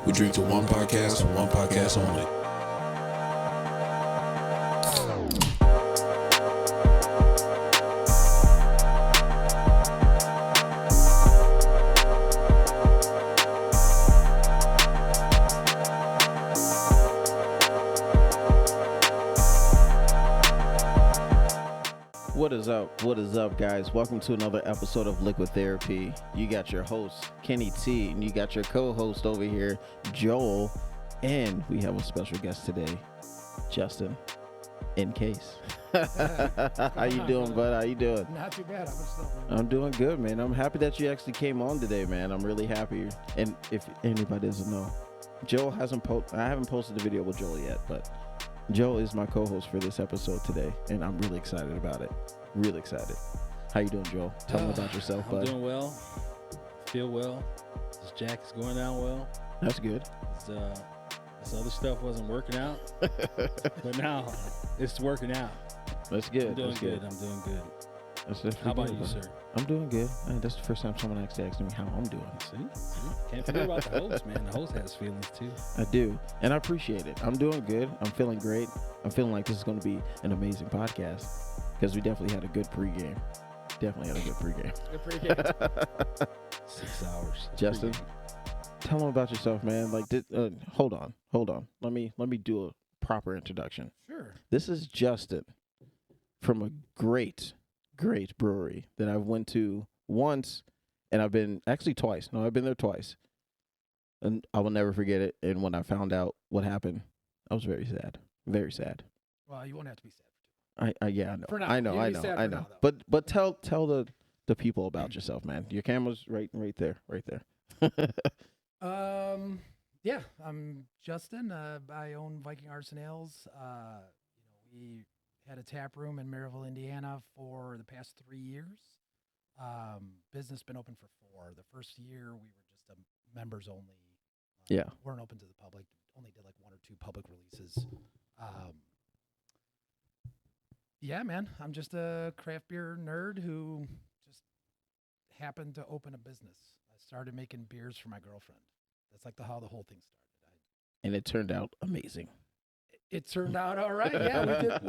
We drink to one podcast and one podcast only. What is up? What is up, guys? Welcome to another episode of Liquid Therapy. You got your host, Kenny T, and you got your co-host over here, Joel. And we have a special guest today, Justin, in case. How you doing, bud? How you doing? Not too bad. How much stuff? I'm doing good, man. I'm happy that you actually came on today, man. I'm really happy. And if anybody doesn't know, Joel hasn't I haven't posted the video with Joel yet, but Joel is my co-host for this episode today, and I'm really excited about it. Really excited. How you doing, Joel? Tell me about yourself, bud. I'm doing well. Feel well. This jack is going down well. That's good. This other stuff wasn't working out, but now it's working out. That's good. I'm doing That's good. I'm doing good. That's definitely How about good, you, bud. sir? I'm doing good. That's the first time someone actually asked me how I'm doing. See? Can't forget about the host, man. The host has feelings too. I do, and I appreciate it. I'm doing good. I'm feeling great. I'm feeling like this is going to be an amazing podcast because we definitely had a good pregame. Definitely had a good pregame. Good pregame. 6 hours. Justin, Pregame. tell them about yourself, man. Like, hold on. Let me do a proper introduction. Sure. This is Justin from a great brewery that I've went to once, and I've been actually twice. No, I've been there twice, and I will never forget it. And when I found out what happened, I was very sad. Very sad. Well, you won't have to be sad. Yeah, I know. For now. I know. You I can be know. sad I for know. now, But tell the people about yourself, man. Your camera's right there. Yeah, I'm Justin. I own Viking Arson Ales. We had a tap room in Maryville, Indiana for the past 3 years. Business been open for 4. The first year we were just a members only. Yeah. Weren't open to the public. Only did like 1 or 2 public releases. Yeah, man. I'm just a craft beer nerd who just happened to open a business. I started making beers for my girlfriend. That's like how the whole thing started. And it turned out amazing. It turned out all right. Yeah,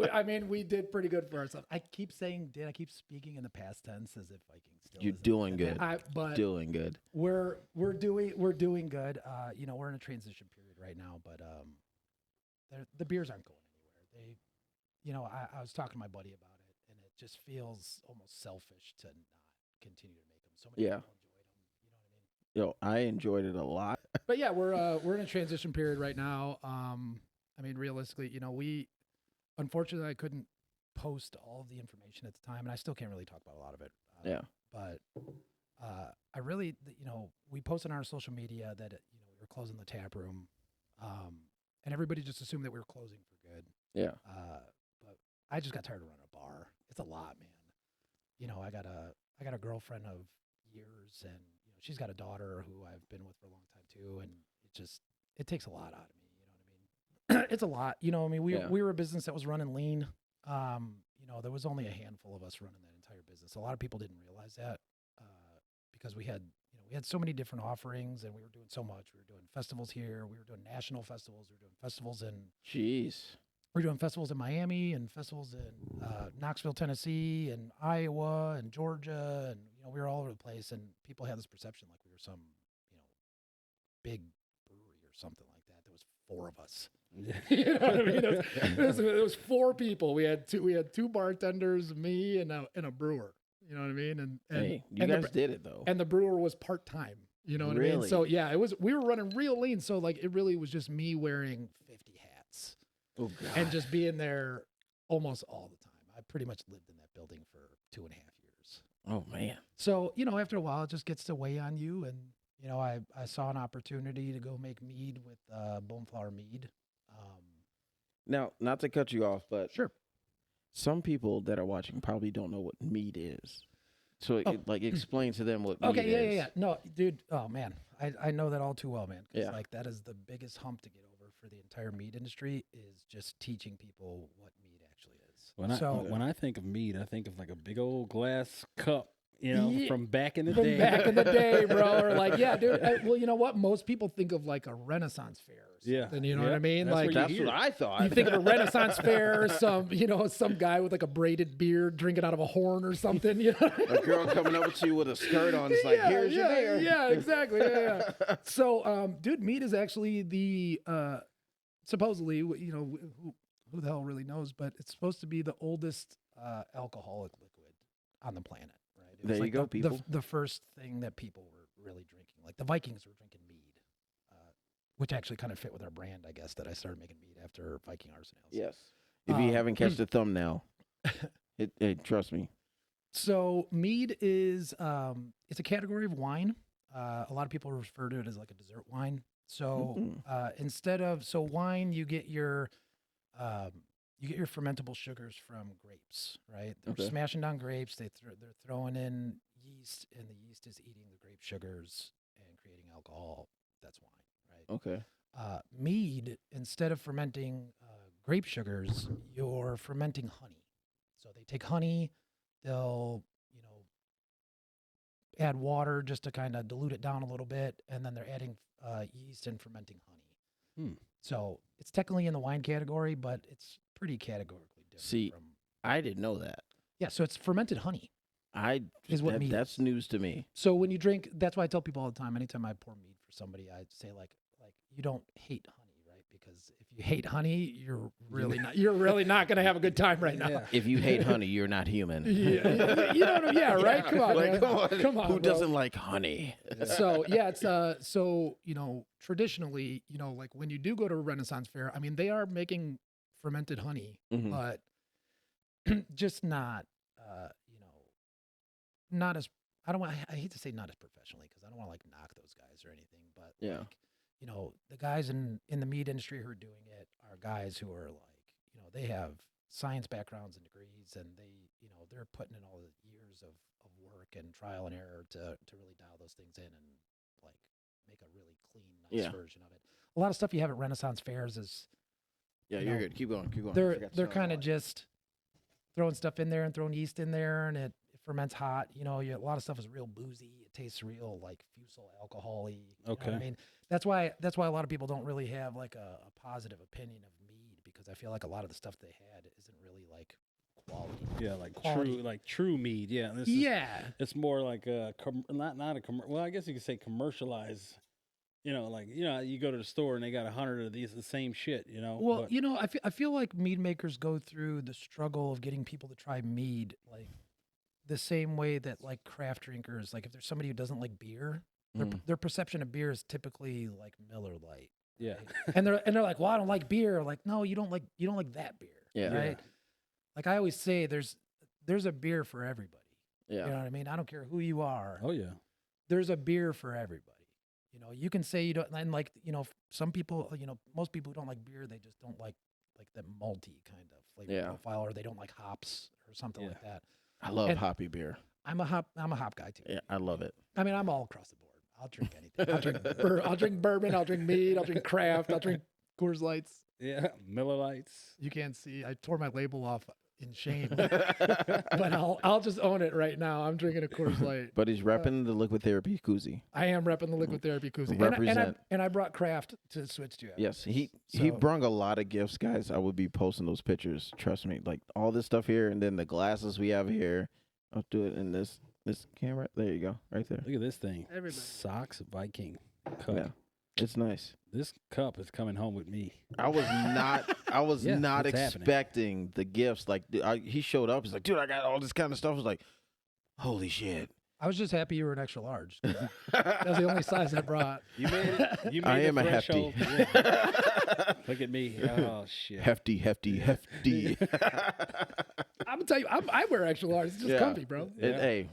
we did pretty good for ourselves. I keep saying I keep speaking in the past tense as if Vikings still. You're doing good. But doing good. We're doing good. We're in a transition period right now, but the beers aren't going anywhere. I was talking to my buddy about it, and it just feels almost selfish to not continue to make them. So many people enjoyed them. You know what I mean? Yo, I enjoyed it a lot. But yeah, we're in a transition period right now. Realistically, unfortunately I couldn't post all of the information at the time, and I still can't really talk about a lot of it. But I really, we posted on our social media that we were closing the tap room, and everybody just assumed that we were closing for good. Yeah. But I just got tired of running a bar. It's a lot, man. I got a girlfriend of years, and she's got a daughter who I've been with for a long time too, and it takes a lot out of me. It's a lot. We were a business that was running lean. There was only a handful of us running that entire business. A lot of people didn't realize that because we had so many different offerings, and we were doing so much. We were doing festivals here. We were doing national festivals. We were doing festivals in. Jeez. We were doing festivals in Miami and festivals in Knoxville, Tennessee, and Iowa and Georgia, and we were all over the place. And people had this perception like we were some big brewery or something like that. There was 4 of us. You know what I mean? It was 4 people. We had 2 bartenders, me, and a brewer. You know what I mean? And hey, you guys did it though. And the brewer was part-time. You know what I mean? So yeah, we were running real lean. So like it really was just me wearing 50 hats. Oh God. And just being there almost all the time. I pretty much lived in that building for 2.5 years. Oh man. So after a while, it just gets to weigh on you. And I saw an opportunity to go make mead with Bone Flower Mead. Now, not to cut you off, but sure. Some people that are watching probably don't know what mead is. So, explain to them what mead is. Yeah. No, dude. Oh man, I know that all too well, man. Yeah. That is the biggest hump to get over for the entire mead industry is just teaching people what mead actually is. When I think of mead, I think of like a big old glass cup Yeah. From back in the From day. back in the day, bro. Or like, yeah, dude. Well, you know what? Most people think of like a Renaissance fair or something. You know what I mean? That's Like, where That's what I thought. you think of a Renaissance fair, some guy with like a braided beard drinking out of a horn or something. You know? A girl coming up to you with a skirt on. It's like, here's your beer. Yeah, exactly. Yeah. So, dude, mead is actually the supposedly, who the hell really knows, but it's supposed to be the oldest alcoholic liquid on the planet. Right? It was There you like go, people. The first thing that people were really drinking, like the Vikings were drinking mead, which actually kind of fit with our brand, I guess, that I started making mead after Viking Arsenals. Yes. If you haven't catch the thumbnail, trust me. So mead is it's a category of wine. A lot of people refer to it as like a dessert wine. So instead of wine, you get your fermentable sugars from grapes, right? They're smashing down grapes. They're throwing in yeast, and the yeast is eating the grape sugars and creating alcohol. That's wine, right? Okay. Mead, instead of fermenting grape sugars, you're fermenting honey. So they take honey, they'll add water just to kind of dilute it down a little bit, and then they're adding yeast and fermenting honey. So it's technically in the wine category, but it's pretty categorically different. See, I didn't know that. Yeah, so it's fermented honey. Mead That's is. news to me. So when you drink, that's why I tell people all the time. Anytime I pour mead for somebody, I say like you don't hate honey, right? Because if you hate honey, you're really not going to have a good time right now. Yeah. If you hate honey, you're not human. Yeah, you know what I mean? Yeah, right. Come on, Like, man. Come on. Who bro. doesn't like honey? So yeah, it's traditionally, like when you do go to a Renaissance fair, I mean, they are making fermented honey, but just not, not as I hate to say not as professionally because I don't want to like knock those guys or anything, but Yeah. like, the guys in the meat industry who are doing it are guys who are like, they have science backgrounds and degrees, and they're putting in all the years of work and trial and error to really dial those things in and like make a really clean, nice version of it. A lot of stuff you have at Renaissance fairs is You're good. Keep going. they're kind of just throwing stuff in there and throwing yeast in there, and it ferments hot. A lot of stuff is real boozy. It tastes real like fusel alcohol-y. Okay. I mean, that's why a lot of people don't really have like a positive opinion of mead, because I feel like a lot of the stuff they had isn't really like quality. Yeah, like quality. true mead. Yeah. It's more like a not a well, I guess you could say commercialized. You go to the store and they got 100 of these, the same shit. Well, I feel like mead makers go through the struggle of getting people to try mead, like the same way that like craft drinkers, like if there's somebody who doesn't like beer, their perception of beer is typically like Miller Lite. Yeah. Right? and they're like, well, I don't like beer. Like, no, you don't like that beer. Yeah. Right. Like I always say, there's a beer for everybody. Yeah. You know what I mean? I don't care who you are. Oh yeah. There's a beer for everybody. You can say you don't, and like, some people, most people who don't like beer, they just don't like the malty kind of flavor profile, or they don't like hops or something like that. I love hoppy beer. I'm a hop guy too. Yeah, I love it. I mean, I'm all across the board. I'll drink anything. I'll drink bourbon. I'll drink mead. I'll drink craft. I'll drink Coors Lights. Yeah, Miller Lights. You can't see. I tore my label off in shame, but I'll just own it right now. I'm drinking a Coors Light. But he's repping the Liquid Therapy koozie. I am repping the Liquid Therapy koozie. Represent. And I brought craft to switch to. Yes, he brung a lot of gifts, guys. I would be posting those pictures. Trust me, like all this stuff here, and then the glasses we have here. I'll do it in this camera. There you go, right there. Look at this thing. Everybody. Socks Viking cup. Yeah, it's nice. This cup is coming home with me. I was not it's expecting the gifts. Like he showed up. He's like, dude, I got all this kind of stuff. I was like, holy shit. I was just happy you were an extra large. That was the only size I brought. You made it. You made I am the a hefty. threshold. Yeah. Look at me. Oh shit. Hefty. I'm gonna tell you, I wear extra large. It's just comfy, bro. Yeah. Hey,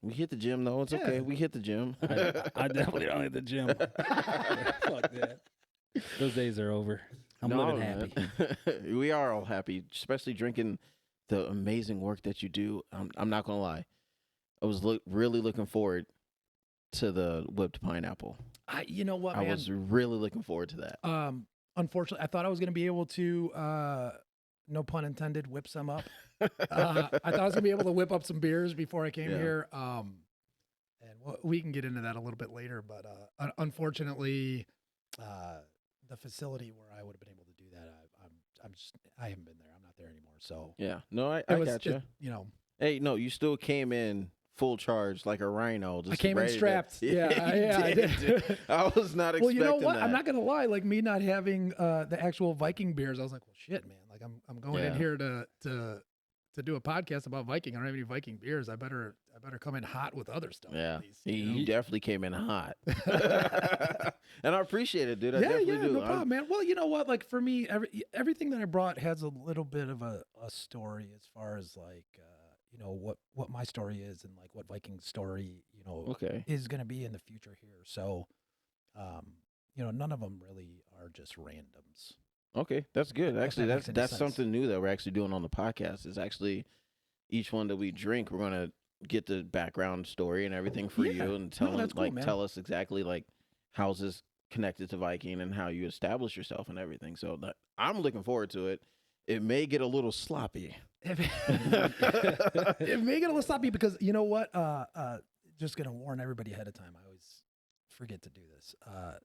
we hit the gym though. It's okay. We hit the gym. I definitely don't hit the gym. Fuck that. Those days are over. I'm living happy. We are all happy, especially drinking the amazing work that you do. I'm not gonna lie. I was really looking forward to the whipped pineapple. You know what, man? I was really looking forward to that. Unfortunately, I thought I was going to be able to no pun intended, whip some up. I thought I was gonna be able to whip up some beers before I came here. And we can get into that a little bit later, but unfortunately, the facility where I would have been able to do that, I haven't been there. I'm not there anymore. So Yeah. No, I got you. You know, Hey, no, you still came in full charge like a rhino. Just I came in ready to- strapped. Yeah, I did. dude. I was not expecting Well, you know what? that. I'm not gonna lie. Like me not having the actual Viking beers, I was like, well, shit, man. Like I'm going in here to do a podcast about Viking. I don't have any Viking beers. I better come in hot with other stuff. Yeah, at least, you know? you definitely came in hot, and I appreciate it, dude. I definitely do. No problem, man. Well, you know what? Like for me, everything that I brought has a little bit of a story as far as like you know what my story is and like what Viking's story is going to be in the future here. So, you know, none of them really are just randoms. Okay, that's good. Actually, makes any that's sense. something new that we're actually doing on the podcast. Is actually each one that we drink, we're gonna get the background story and everything for you, and tell us exactly like how's this connected to Viking and how you establish yourself and everything. So I'm looking forward to it. It may get a little sloppy. It may get a little sloppy because you know what? Just gonna warn everybody ahead of time. I always forget to do this.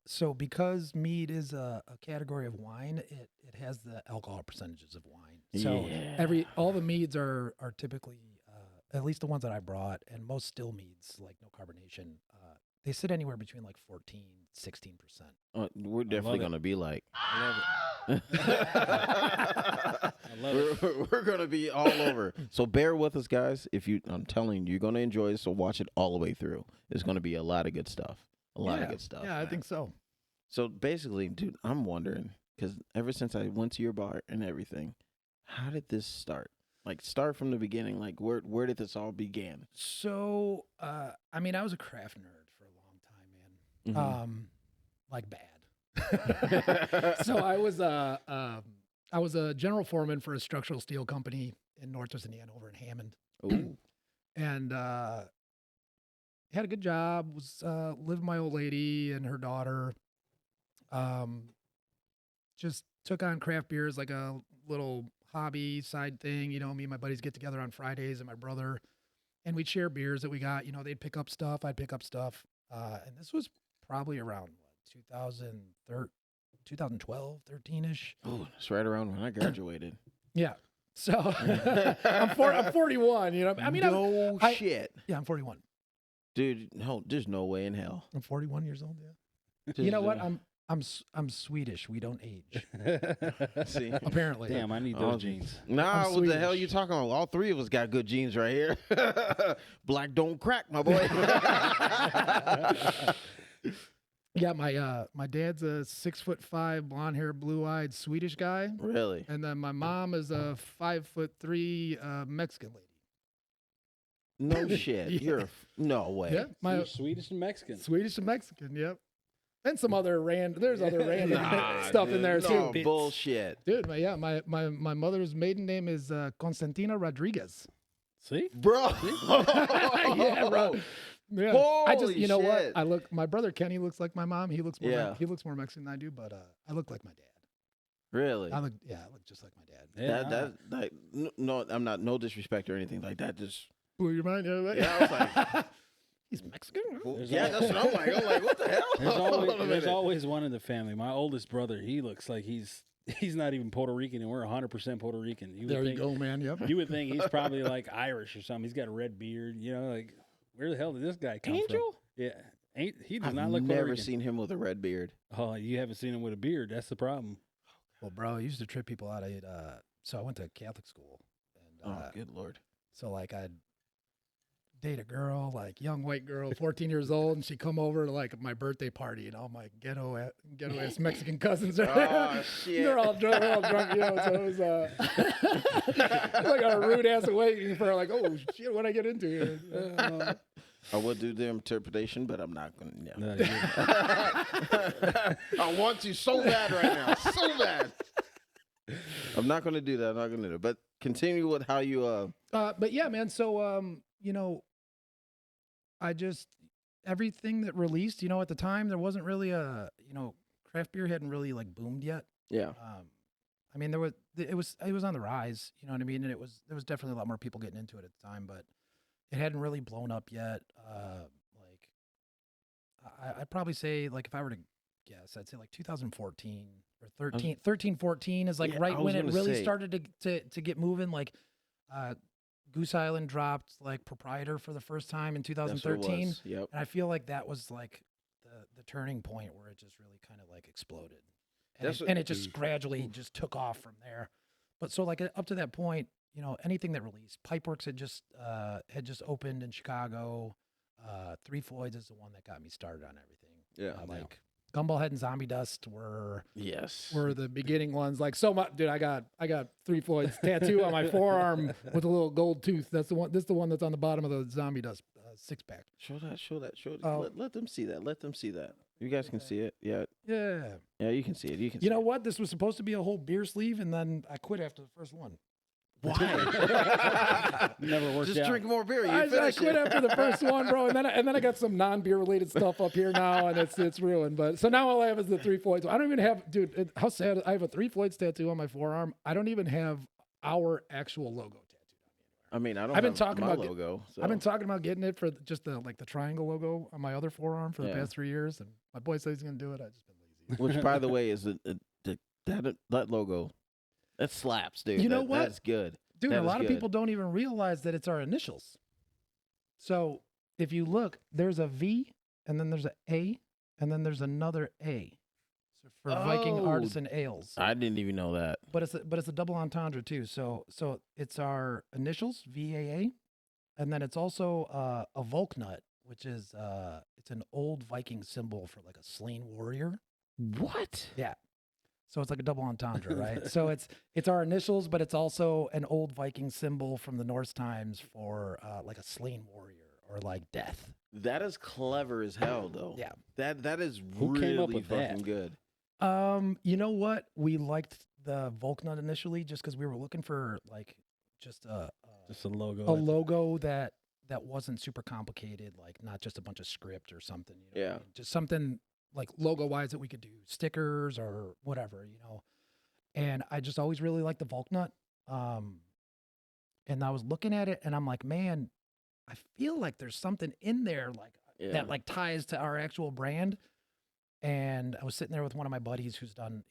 So because mead is a category of wine, it has the alcohol percentages of wine. So all the meads are typically at least the ones that I brought, and most still meads like no carbonation. They sit anywhere between like 14, 16%. We're definitely gonna be like. I love it. I love it. We're gonna be all over. So bear with us, guys. I'm telling you, you're gonna enjoy it. So watch it all the way through. There's gonna be a lot of good stuff. A lot of good stuff. Yeah, man. I think so. So basically, dude, I'm wondering because ever since I went to your bar and everything, how did this start? Like start from the beginning. Like where did this all begin? So I mean, I was a craft nerd for a long time, man. Like bad. So I was a general foreman for a structural steel company in Northwest Indiana over in Hammond. Ooh. And had a good job, was lived with my old lady and her daughter. Just took on craft beers like a little hobby side thing. You know, me and my buddies get together on Fridays and my brother, and we'd share beers that we got. You know, they'd pick up stuff, I'd pick up stuff. And this was probably around 2012, 13-ish. Oh, it's right around when I graduated. Yeah. So I'm 41, you know. I mean, shit. Yeah, I'm 41. Dude, no, there's no way in hell. I'm 41 years old, yeah. You know what? I'm Swedish. We don't age. See? Apparently. Damn, I need those jeans. Nah, I'm what the hell Swedish. you talking about? All three of us got good genes right here. Black don't crack, my boy. Yeah, my dad's a 6'5", blonde hair, blue eyed Swedish guy. Really? And then my mom is a 5'3" Mexican lady. No shit. Yeah. No way. Yeah, You're Swedish and Mexican. Swedish and Mexican. Yep. And some other there's other random stuff dude, in there no, too. Bullshit. Dude, my mother's maiden name is Constantina Rodriguez. See? Bro. Yeah, bro. Yeah. I just, Holy you know shit. what? My brother Kenny looks like my mom. He looks more, Yeah. he looks more Mexican than I do, but I look like my dad. Really? I look just like my dad. Yeah, That like no, I'm not no disrespect or anything like that. Just Blew your mind? yeah, I was like, he's Mexican? yeah, that's what I'm like. I'm like, what the hell? There's always one in the family. My oldest brother, he looks like he's not even Puerto Rican, and we're 100% Puerto Rican. There you go, man. Yep. You would think he's probably like Irish or something. He's got a red beard. You know, like where the hell did this guy come from? Angel? Yeah, he does I've not look Puerto never Rican. seen him with a red beard. Oh, you haven't seen him with a beard. That's the problem. Well, bro, I used to trip people out. So I went to Catholic school, and Oh, good lord. so like I'd date a girl, like young white girl, 14 years old, and she'd come over to like my birthday party, and all my ghetto ass Mexican cousins are there. Oh shit. They're all drunk, you know. So it was like a rude ass awakening for like, oh shit, what I get into here? I would do the interpretation, but I'm not gonna. Yeah. No, I want to so bad right now, so bad. I'm not gonna do that. I'm not gonna do it. But continue with how you. But yeah, man. So you know, I just everything that released, you know, at the time there wasn't really craft beer hadn't really like boomed yet. Yeah. I mean, it was on the rise. You know what I mean? And there was definitely a lot more people getting into it at the time, but it hadn't really blown up yet. I'd probably say, like, if I were to guess, I'd say like 2014 or 13, 14 is like right when it really started to get moving. Like, Goose Island dropped like Proprietor for the first time in 2013. Yep. And I feel like that was like the turning point where it just really kind of like exploded. And it just gradually just took off from there. But so like up to that point, you know, anything that released, Pipeworks had just opened in Chicago. Three Floyds is the one that got me started on everything. Yeah. Like Gumball Head and Zombie Dust were were the beginning ones. Like so much, dude. I got Three Floyds tattoo on my forearm with a little gold tooth. That's the one. This is the one that's on the bottom of the Zombie Dust 6-pack. Show that. Let them see that. You guys can see it. Yeah. Yeah. Yeah, you can see it. You know what? This was supposed to be a whole beer sleeve, and then I quit after the first one. Why? Never worked Just out. drink more beer. I quit after the first one, bro, and then I got some non-beer related stuff up here now, and it's ruined. But so now all I have is the Three Floyds. I don't even have, dude. How sad! I have a Three Floyds tattoo on my forearm. I don't even have our actual logo tattooed on me anywhere. I mean, I've been talking my about logo. So. I've been talking about getting it for just the triangle logo on my other forearm for the past 3 years, and my boy says he's gonna do it. I've just been lazy. Which, by the way, is that logo. That slaps, dude. You know what? That's good. Dude, a lot of people don't even realize that it's our initials. So if you look, there's a V, and then there's an A, and then there's another A. So for Viking Artisan Ales. I didn't even know that. But it's a double entendre too. So it's our initials, VAA, and then it's also a Volknut, which is it's an old Viking symbol for like a slain warrior. What? Yeah. So it's like a double entendre, right? So it's our initials, but it's also an old Viking symbol from the Norse times for like a slain warrior or like death. That is clever as hell, though. Yeah. That is Who really came up with fucking that? good. You know what? We liked the Volknut initially just because we were looking for like just a logo that wasn't super complicated, like not just a bunch of script or something. You know what I mean? Just something like logo wise that we could do stickers or whatever, you know. And I just always really liked the Volknut. And I was looking at it and I'm like, man, I feel like there's something in there like that like ties to our actual brand. And I was sitting there with one of my buddies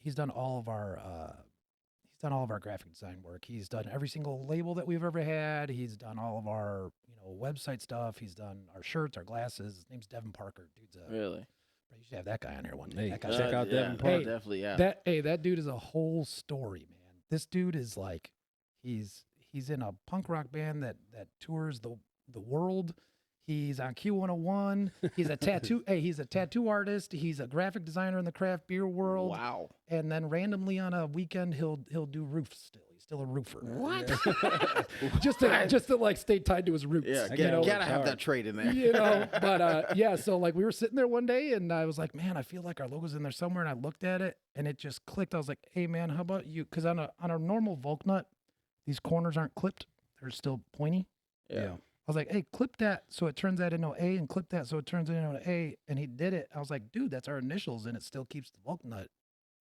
he's done all of our graphic design work. He's done every single label that we've ever had. He's done all of our, you know, website stuff. He's done our shirts, our glasses. His name's Devin Parker. Dude's really. You should have that guy on here one day. Hey, That guy check out Devin Parker. Definitely, yeah. That dude is a whole story, man. This dude is like, he's in a punk rock band that tours the world. He's on Q101. He's a tattoo artist. He's a graphic designer in the craft beer world. Wow. And then randomly on a weekend he'll do roofs still. He's still a roofer. What? just to like stay tied to his roots. Yeah, gotta have that trait in there. You know, but yeah, so like we were sitting there one day and I was like, man, I feel like our logo's in there somewhere. And I looked at it and it just clicked. I was like, hey man, how about you? Because on a normal Volknut, these corners aren't clipped. They're still pointy. Yeah. I was like, hey, clip that so it turns that into an A, and clip that so it turns it into an A. And he did it. I was like, dude, that's our initials, and it still keeps the Volknut.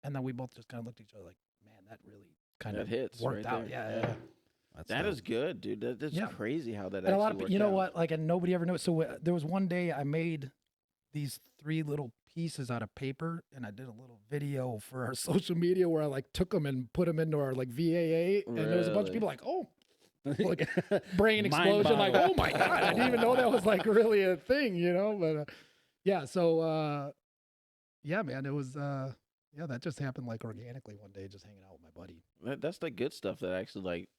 And then we both just kind of looked at each other like, man, that really kind of hits worked right out. there. Yeah. That is good, dude. That's crazy how that. And a lot of worked you know out. what, like, and nobody ever knew. So there was one day I made these 3 little pieces out of paper, and I did a little video for our social media where I like took them and put them into our like VAA, and there was a bunch of people like, oh. Like brain explosion, like, oh my God, I didn't even know that was like really a thing, you know? But yeah, so yeah, man, it was that just happened like organically one day, just hanging out with my buddy. That's the good stuff that actually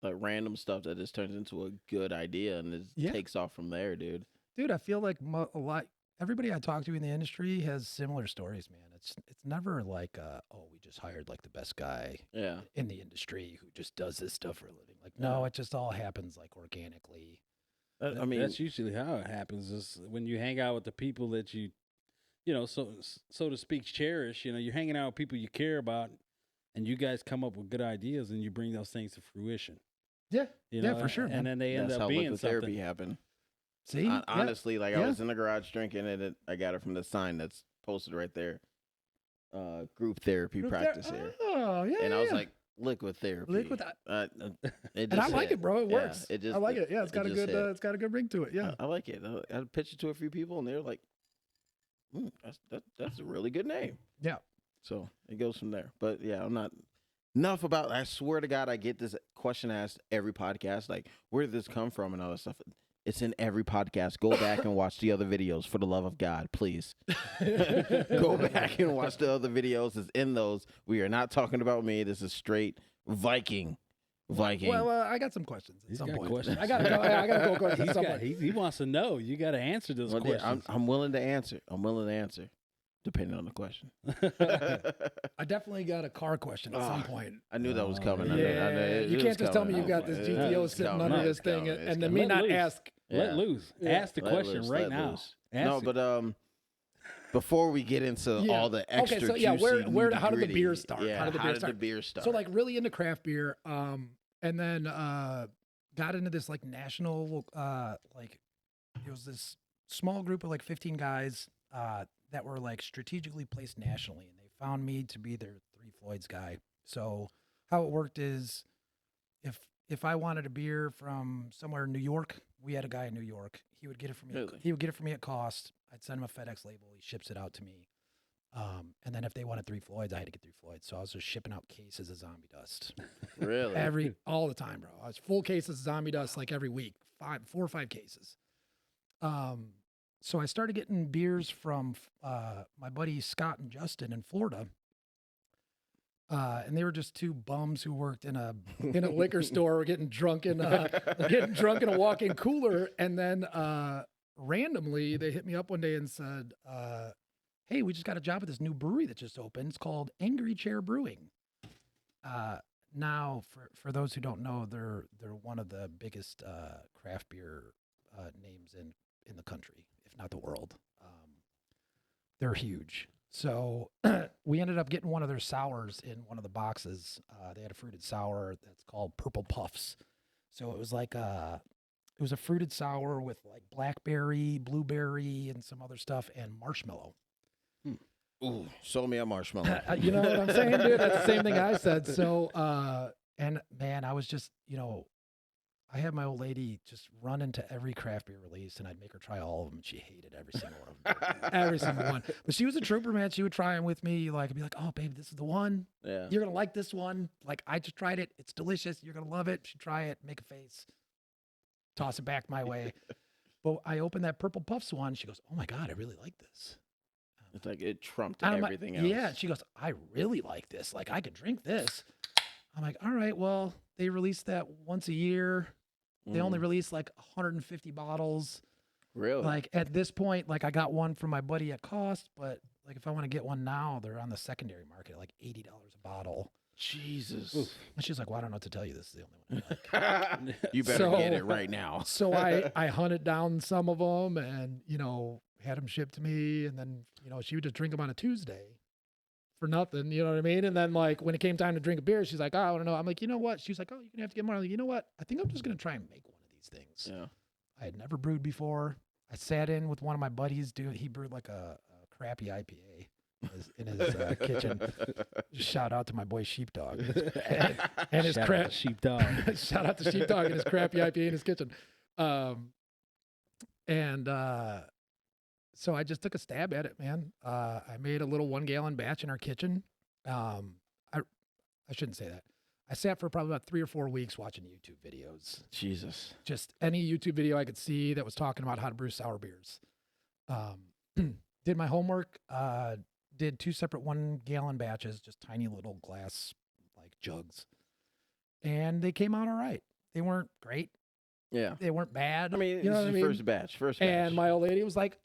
like random stuff that just turns into a good idea and it takes off from there, dude. Dude, I feel like everybody I talk to in the industry has similar stories, man. It's never like, we just hired like the best guy in the industry who just does this stuff for a living. Like, no, it just all happens like organically. I mean, that's usually how it happens is when you hang out with the people that you know, so to speak, cherish, you know, you're hanging out with people you care about and you guys come up with good ideas and you bring those things to fruition. Yeah. You know, for sure. And then they end that's up how being liquid something. therapy happened. See, honestly, like I was in the garage drinking it. I got it from the sign that's posted right there. Group therapy practice here. Oh, yeah. And I was like, liquid therapy. Liquid. It And I just like hit. it, bro. It Yeah, works. I like it. Yeah, it's got a just good. hit. It's got a good ring to it. Yeah. I like it. I pitched it to a few people, and they're like, that's a really good name." Yeah. So it goes from there. But yeah, I'm not enough about. I swear to God, I get this question asked every podcast, like, "Where did this come from?" and all that stuff. It's in every podcast. Go back and watch the other videos, for the love of God, please. Go back and watch the other videos. It's in those. We are not talking about me. This is straight Viking. Well, I got some questions at He's some got point. questions. I got a couple questions at some point. He wants to know. You got to answer those Well, yeah, questions. I'm willing to answer. Depending on the question. I definitely got a car question at some point. I knew that was coming. Yeah, I knew it you was can't just tell me coming. you got this It GTO was sitting coming. under It's this thing, coming. It's and then coming. me not loose. ask. Let Yeah. loose. Yeah. Ask the Let question loose, right let now. loose. Ask No, it. but before we get into all the extra Okay, so yeah, juicy how did the nitty-gritty, beer start? Yeah, How did the beer start? start? So like really into craft beer, and then got into this like national like it was this small group of like 15 guys that were like strategically placed nationally, and they found me to be their Three Floyds guy. So how it worked is if I wanted a beer from somewhere in New York, we had a guy in New York. He would get it from me. Really? He would get it from me at cost. I'd send him a FedEx label. He ships it out to me. And then if they wanted Three Floyds, I had to get Three Floyds. So I was just shipping out cases of Zombie Dust Really? all the time, bro. I was full cases of Zombie Dust like every week, 4 or 5 cases. So I started getting beers from my buddies Scott and Justin in Florida. And they were just 2 bums who worked in a liquor store, getting drunk in a walk-in cooler. And then randomly they hit me up one day and said, "Hey, we just got a job at this new brewery that just opened. It's called Angry Chair Brewing." Now, for those who don't know, they're one of the biggest craft beer names in the country, if not the world. They're huge. So we ended up getting one of their sours in one of the boxes. They had a fruited sour that's called Purple Puffs. So it was like it was a fruited sour with like blackberry, blueberry, and some other stuff, and marshmallow. Ooh, sold me a marshmallow. You know what I'm saying, dude? That's the same thing I said. So, and man, I was just, I had my old lady just run into every craft beer release, and I'd make her try all of them, and she hated every single one of them. Every single one. But she was a trooper, man. She would try them with me. Like, I'd be like, "Oh, baby, this is the one. Yeah. You're going to like this one. Like, I just tried it. It's delicious. You're going to love it." She'd try it, make a face, toss it back my way. But I opened that Purple Puffs one. She goes, "Oh, my God, I really like this." It's like it trumped And I'm like, everything else. yeah. She goes, "I really like this. Like, I could drink this." I'm like, "All right, well, they release that once a year. They only release like 150 bottles. Really? Like at this point, like I got one from my buddy at cost, but like if I want to get one now, they're on the secondary market at like $80 a bottle." Jesus. And she's like, "Well, I don't know what to tell you. This is the only one I like." You better So- get it right now. So I hunted down some of them and, had them shipped to me. And then, she would just drink them on a Tuesday for nothing. You know what I mean? And then like when it came time to drink a beer, she's like, "Oh, I want to know." I'm like, "You know what?" She's like, "Oh, you're going to have to get more." I'm like, "You know what? I think I'm just going to try and make one of these things." Yeah. I had never brewed before. I sat in with one of my buddies, dude. He brewed like a crappy IPA in his kitchen. Shout out to my boy Sheepdog and his crap sheepdog. Shout out to Sheepdog and his crappy IPA in his kitchen. So I just took a stab at it, man. I made a little 1-gallon batch in our kitchen. I shouldn't say that. I sat for probably about 3 or 4 weeks watching YouTube videos. Jesus. Just any YouTube video I could see that was talking about how to brew sour beers. Did my homework. Did 2 separate 1-gallon batches, just tiny little glass like jugs, and they came out all right. They weren't great. Yeah. They weren't bad. I mean, you know this what is I your mean? first batch. And my old lady was like,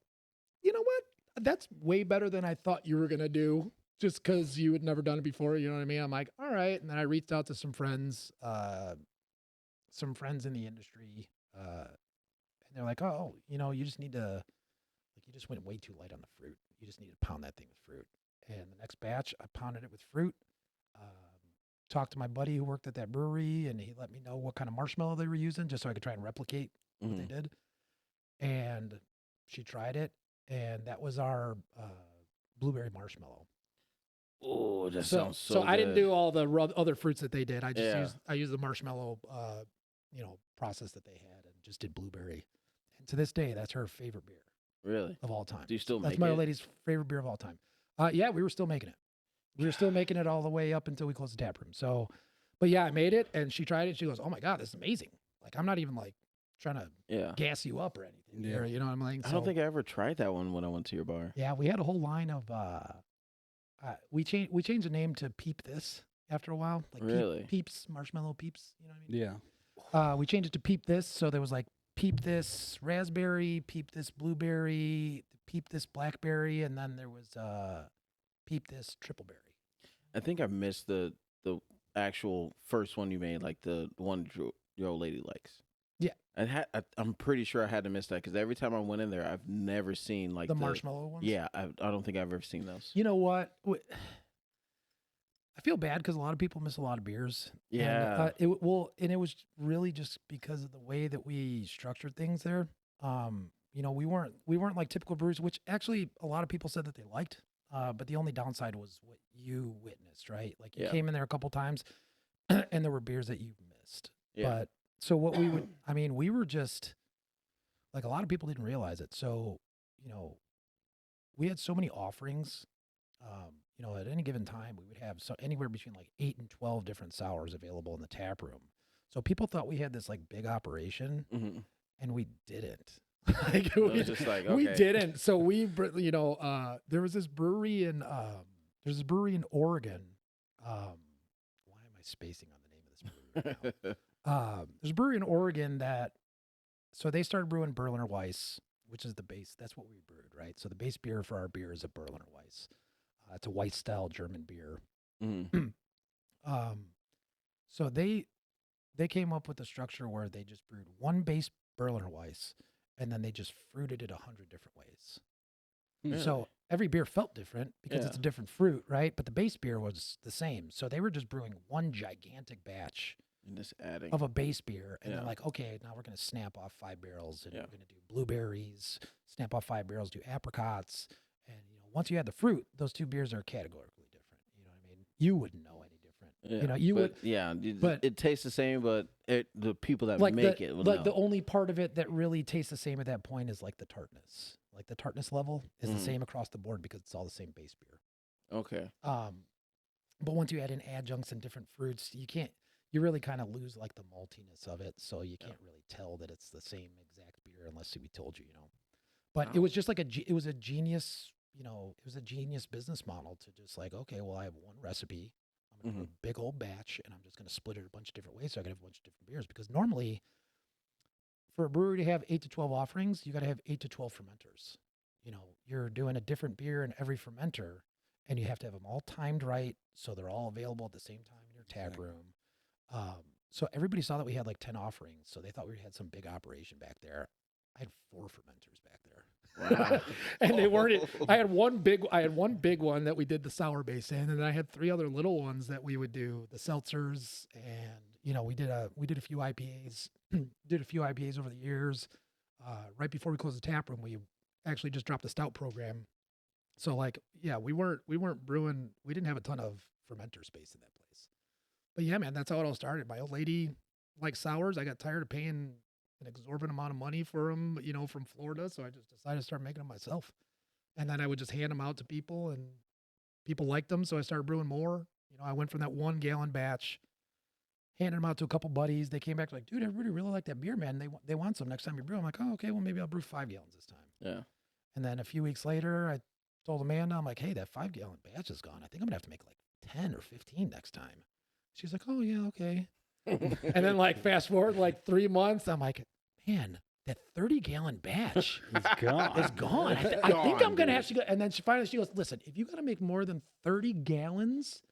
"You know what? That's way better than I thought you were gonna do, just because you had never done it before." You know what I mean? I'm like, "All right." And then I reached out to some friends in the industry, and they're like, "Oh, you just need to, like, you just went way too light on the fruit. You just need to pound that thing with fruit." And the next batch, I pounded it with fruit. Talked to my buddy who worked at that brewery, and he let me know what kind of marshmallow they were using, just so I could try and replicate what they did. And she tried it, and that was our blueberry marshmallow. Oh, that So, sounds so I didn't good. do all the other fruits that they did. I just Yeah. used the marshmallow, process that they had, and just did blueberry. And to this day, that's her favorite beer Really? of all time. Do you still That's make my it? old lady's favorite beer of all time. Yeah, we were still making it. We were still making it all the way up until we closed the tap room. So, but yeah, I made it, and she tried it. She goes, "Oh my god, this is amazing!" Like, I'm not even like trying to Yeah. gas you up or anything. Yeah. Here, you know what I'm like? I don't think I ever tried that one when I went to your bar. Yeah, we had a whole line of. We changed the name to Peep This after a while. Like Really? Peeps, marshmallow Peeps. You know what I mean? Yeah. We changed it to Peep This, so there was like Peep This raspberry, Peep This blueberry, Peep This blackberry, and then there was Peep This triple berry. I think I missed the actual first one you made, like the one your old lady likes. Yeah. I'm pretty sure I had to miss that because every time I went in there, I've never seen like The marshmallow ones. Yeah, I don't think I've ever seen those. You know what? I feel bad because a lot of people miss a lot of beers. Yeah. And it was really just because of the way that we structured things there. We weren't like typical breweries, which actually a lot of people said that they liked. But the only downside was what you witnessed, right? Like you Yeah. came in there a couple times, and there were beers that you missed. Yeah. But so what we were just like a lot of people didn't realize it. So we had so many offerings. At any given time, we would have anywhere between like 8 and 12 different sours available in the tap room. So people thought we had this like big operation, Mhm. and we didn't. Like, It was just like, we okay. didn't. So there was this brewery in Oregon. Why am I spacing on the name of this brewery right now? There's a brewery in Oregon so they started brewing Berliner Weiss, which is the base. That's what we brewed, right? So the base beer for our beer is a Berliner Weiss. It's a Weiss style German beer. Mhm. So they came up with a structure where they just brewed one base Berliner Weiss, and then they just fruited it 100 different ways. Really? So every beer felt different because it's a Yeah. different fruit, right? But the base beer was the same. So they were just brewing one gigantic batch And just adding. of a base beer, and Yeah. they're like, okay, now we're going to snap off 5 barrels, and Yeah. we're going to do blueberries, snap off 5 barrels, do apricots, and once you add the fruit, those two beers are categorically different. You know what I mean? You wouldn't know any different. Yeah. You but, would. Yeah. but- it tastes the same, but the people that Like make it will like know. the only part of it that really tastes the same at that point is like the tartness. Like the tartness level is the Mhm. same across the board because it's all the same base beer. Okay. But once you add in adjuncts and different fruits, you really kind of lose like the maltiness of it. So you can't really tell that it's the same exact beer unless we told you, But it Wow. was just like it was a genius, it was a genius business model to just like, okay, well, I have one recipe. I'm going to do a big old batch, and I'm just going to split it a bunch of different ways so I can have a bunch of different beers. Because normally, for a brewery to have 8 to 12 offerings, you got to have 8 to 12 fermenters. You're doing a different beer in every fermenter, and you have to have them all timed right so they're all available at the same time in your tap room. So everybody saw that we had like 10 offerings, so they thought we had some big operation back there. I had 4 fermenters back there. Wow. And they weren't. I had one big one that we did the sour base in, and I had 3 other little ones that we would do the seltzers, and we did a few IPAs. Did a few IPAs over the years. Right before we closed the tap room, we actually just dropped the stout program. So we weren't brewing. We didn't have a ton of fermenter space in that place. But yeah, man, that's how it all started. My old lady liked sours. I got tired of paying an exorbitant amount of money for them, from Florida. So I just decided to start making them myself. And then I would just hand them out to people, and people liked them. So I started brewing more. I went from that 1 gallon batch, handed them out to a couple buddies. They came back like, dude, everybody really liked that beer, man. They want some next time you brew. I'm like, oh, okay, well, maybe I'll brew 5 gallons this time. Yeah. And then a few weeks later, I told Amanda, I'm like, hey, that 5 gallon batch is gone. I think I'm gonna have to make like 10 or 15 next time. She's like, oh yeah, okay. And then fast forward 3 months, I'm like, man, that 30 gallon batch It's gone. is gone. I think Gone, I'm gonna have dude. to go. And then she goes, listen, if you gotta make more than 30 gallons,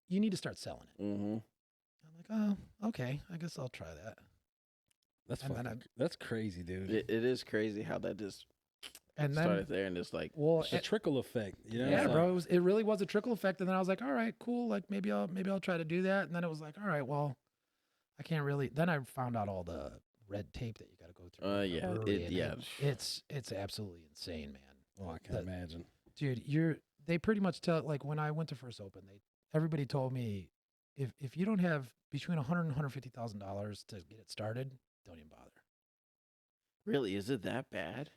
you need to start selling it. Mm-hmm. I'm like, oh, okay, I guess I'll try that. That's And then fucking, that's crazy, dude. It is crazy how that just And then, started there and just like. well, It's a trickle effect, yeah, It's bro, it really was a trickle effect. And then I was like, all right, cool. Like maybe I'll try to do that. And then it was like, all right, well, I can't really. Then I found out all the red tape that you got to go through. in a Yeah, brewery, and yeah. it's absolutely insane, man. Oh, I can imagine. Dude, they pretty much tell, like when I went to First Open, everybody told me if you don't have between $100 and $150,000 to get it started, don't even bother. Really? Is it that bad?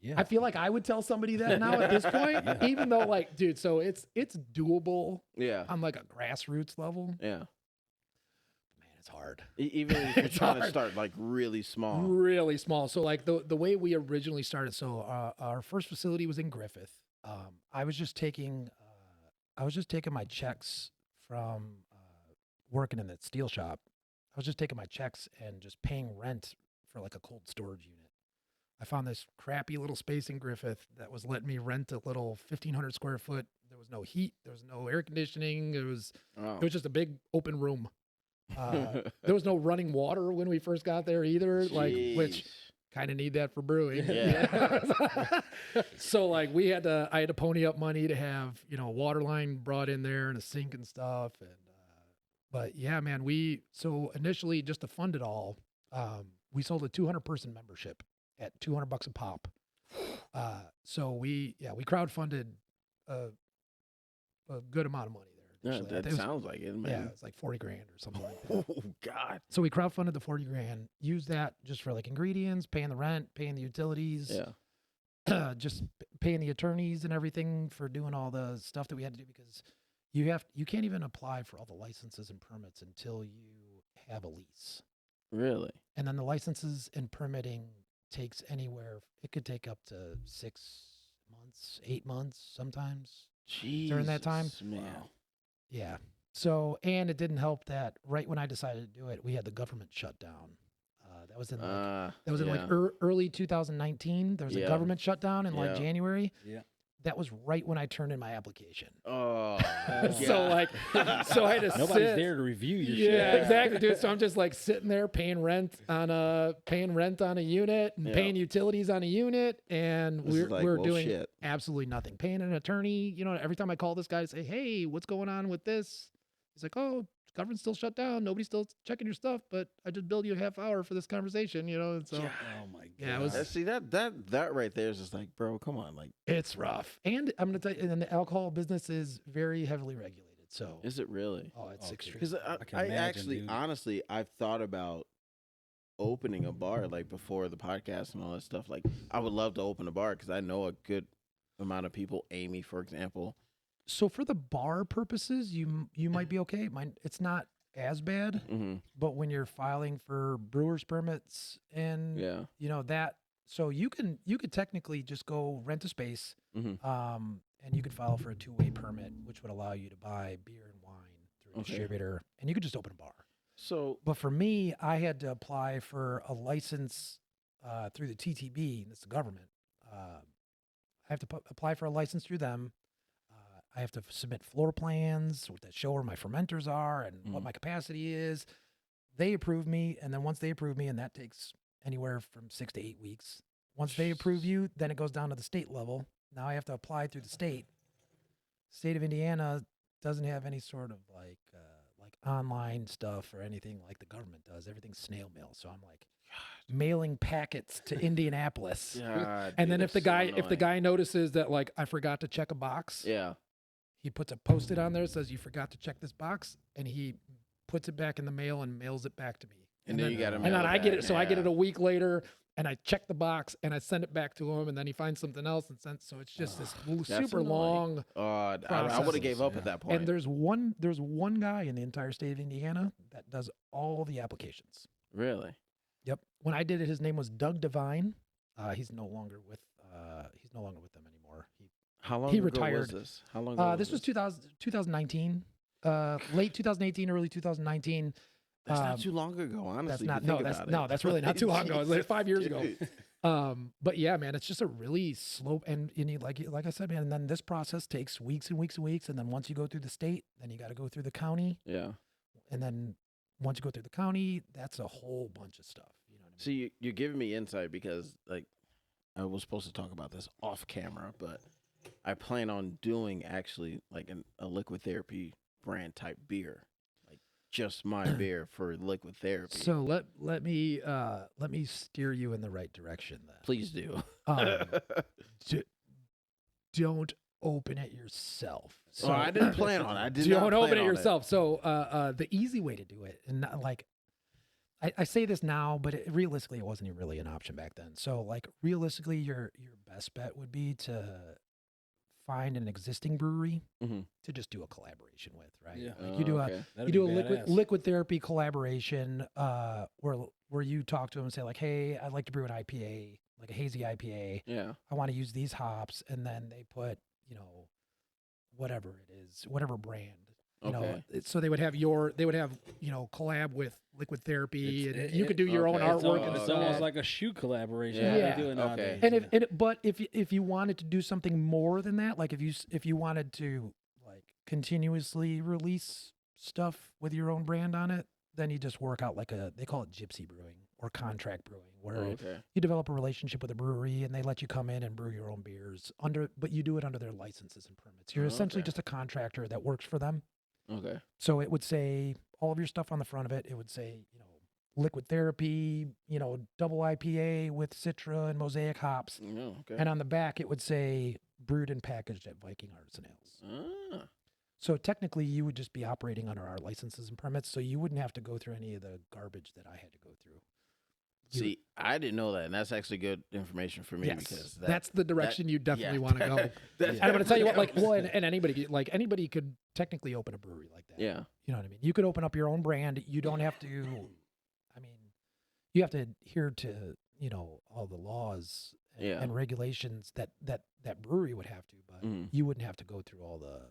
Yeah. I feel like I would tell somebody that now at this point, Yeah. even though like, dude, so it's doable Yeah. on like a grassroots level. Yeah. Man, it's hard. Even if you're It's trying to hard. start like really small. Really small. So like the way we originally started. So our first facility was in Griffith. I was just taking my checks from working in the steel shop. I was just taking my checks and just paying rent for like a cold storage unit. I found this crappy little space in Griffith that was letting me rent a little 1,500 square foot. There was no heat. There was no air conditioning. It was just a big open room. There was no running water when we first got there either, like which Jeez. kind of need that for brewing. Yeah. So like I had to pony up money to have, a water line brought in there and a sink and stuff. And, but yeah, man, so initially just to fund it all, we sold a 200-person membership at $200 a pop. So we crowdfunded a good amount of money there. Yeah, initially. that It was- sounds like it, Yeah, man. it's like 40 grand or something like that. Oh God. So we crowdfunded the 40 grand, used that just for like ingredients, paying the rent, paying the utilities, just paying the attorneys and everything for doing all the stuff that we had to do because you can't even apply for all the licenses and permits until you have a lease. Really? And then the licenses and permitting takes it could take up to 6 months, 8 months sometimes. During that time? Jesus, man. Yeah. So, and it didn't help that right when I decided to do it, we had the government shut down. That was in early 2019. There was a Yeah. government shutdown in like Yeah. January. Yeah. That was right when I turned in my application. Oh. So like, so I had to Nobody's sit. there to review your Yeah, shit. exactly, dude. So I'm just like sitting there paying rent on a unit and Yeah. paying utilities on a unit, and This is like, we're well, doing shit. absolutely nothing. Paying an attorney, every time I call this guy to say, "Hey, what's going on with this?" He's like, "Oh, government's still shut down. Nobody's still checking your stuff, but I just billed you a half hour for this conversation." And so Oh my god. Yeah, it was- See that right there is just like, bro, come on, like, it's rough. And I'm gonna tell you, and the alcohol business is very heavily regulated. So is it really? it's Okay. extreme. Because I can I imagine, actually, dude. honestly, I've thought about opening a bar like before the podcast and all that stuff. Like, I would love to open a bar because I know a good amount of people. Amy, for example. So for the bar purposes, you might be okay. It's not as bad, Mm-hmm. but when you're filing for brewers permits and Yeah. that, so you could technically just go rent a space, Mm-hmm. and you could file for a 2-way permit, which would allow you to buy beer and wine through a Okay. distributor, and you could just open a bar. So But for me, I had to apply for a license through the TTB. That's the government. I have to apply for a license through them. I have to submit floor plans that show where my fermenters are and what my capacity is. They approve me, and then once they approve me, and that takes anywhere from 6 to 8 weeks. Once they approve you, then it goes down to the state level. Now I have to apply through the state. State of Indiana doesn't have any sort of like online stuff or anything like the government does. Everything's snail mail. So I'm like mailing packets to Indianapolis. God, And dude, then if the that's so guy annoying. notices that like I forgot to check a box, Yeah. he puts a Post-it on there that says you forgot to check this box, and he puts it back in the mail and mails it back to me. And then you gotta and mail then it I get back. it. So I get Yeah. it a week later, and I check the box and I send it back to him, and then he finds something else and sends. So it's just this super annoying. long. I would have processes, gave up yeah. at that point. And there's one guy in the entire state of Indiana that does all the applications. Really? Yep. When I did it, his name was Doug Devine. He's no longer with them anymore. How long He ago retired. was this? How long ago This was 2019, late 2018, early 2019. That's not too long ago, honestly. That's if not you no. think That's about it. no. That's really not too long ago. It was like 5 years ago. Dude. But yeah, man, it's just a really slow and you need, like I said, man. And then this process takes weeks and weeks and weeks. And then once you go through the state, then you got to go through the county. Yeah. And then once you go through the county, that's a whole bunch of stuff. You know what I mean? See, you're giving me insight because, like, I was supposed to talk about this off camera, but I plan on doing actually like a liquid therapy brand type beer. just my beer for liquid therapy. So let me steer you in the right direction then. Please do. Don't open it yourself. So So I didn't plan on it. I did not don't plan open it on yourself. So the easy way to do it, and not, like I say this now, but realistically, it wasn't even really an option back then. So like realistically, your best bet would be to find an existing brewery Mhm. to just do a collaboration with, right? Yeah. Like you do okay. you That'd do a be liquid badass. liquid therapy collaboration where you talk to them and say like, hey, I'd like to brew an IPA, like a hazy IPA. Yeah. I want to use these hops, and then they put, whatever it is, whatever brand. Okay. So they would have collab with liquid therapy, It's- and you could do your own okay, artwork so and It's stuff. almost like a shoe collaboration. Yeah. how Yeah. they do it Okay. nowadays. But if you wanted to do something more than that, like if you wanted to like continuously release stuff with your own brand on it, then you just work out like they call it gypsy brewing or contract brewing, where Okay. you develop a relationship with a brewery and they let you come in and brew your own beers but you do it under their licenses and permits. You're essentially Okay. just a contractor that works for them. Okay. So it would say all of your stuff on the front of it. It would say, liquid therapy, double IPA with Citra and Mosaic hops. No. Okay. And on the back, it would say brewed and packaged at Viking Artisan Ales. Ah. So technically, you would just be operating under our licenses and permits. So you wouldn't have to go through any of the garbage that I had to go through. See, I didn't know that, and that's actually good information for me Yes, because that's the direction you definitely want to go. That's And I'm going to tell you what, and anybody could technically open a brewery like that. Yeah. You know what I mean? You could open up your own brand. You don't have to, you have to adhere to, all the laws Yeah. and regulations that brewery would have to, but Mhm. you wouldn't have to go through all the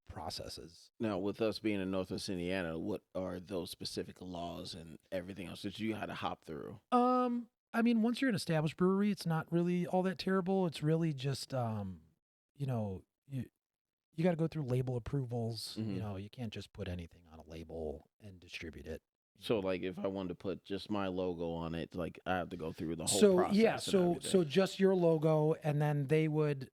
processes. Now, with us being in Northwest Indiana, what are those specific laws and everything else that you had to hop through? Once you're an established brewery, it's not really all that terrible. It's really just, you got to go through label approvals. Mhm. You can't just put anything on a label and distribute it. So, like, if I wanted to put just my logo on it, like, I have to go through the whole process. Yeah, and so everything. just your logo, and then they would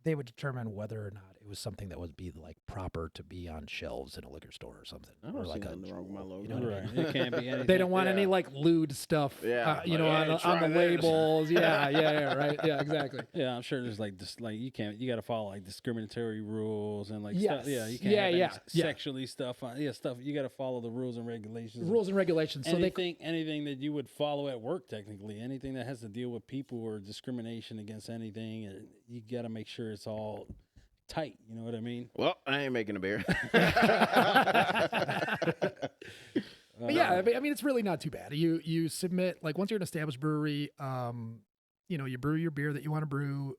determine whether or not it was something that would be like proper to be on shelves in a liquor store or something. I or don't see like nothing wrong with my jewel, logo. you know what I Right. mean? It can't be anything. They don't want any Yeah. like lewd stuff, Yeah, like, on hey, try the this. labels. Yeah, right. Yeah, exactly. Yeah, I'm sure there's like this, like you got to follow like discriminatory rules and like Yes. stuff. Yeah, you can't Yeah, have any yeah, yeah. sexually stuff on. Yeah, stuff. You got to follow the rules and regulations. Rules and regulations. So Anything that you would follow at work, technically, anything that has to deal with people or discrimination against anything, you got to make sure it's all tight. You know what I mean? Well, I ain't making a beer. But yeah, I mean, it's really not too bad. You submit, like, once you're an established brewery, you brew your beer that you want to brew.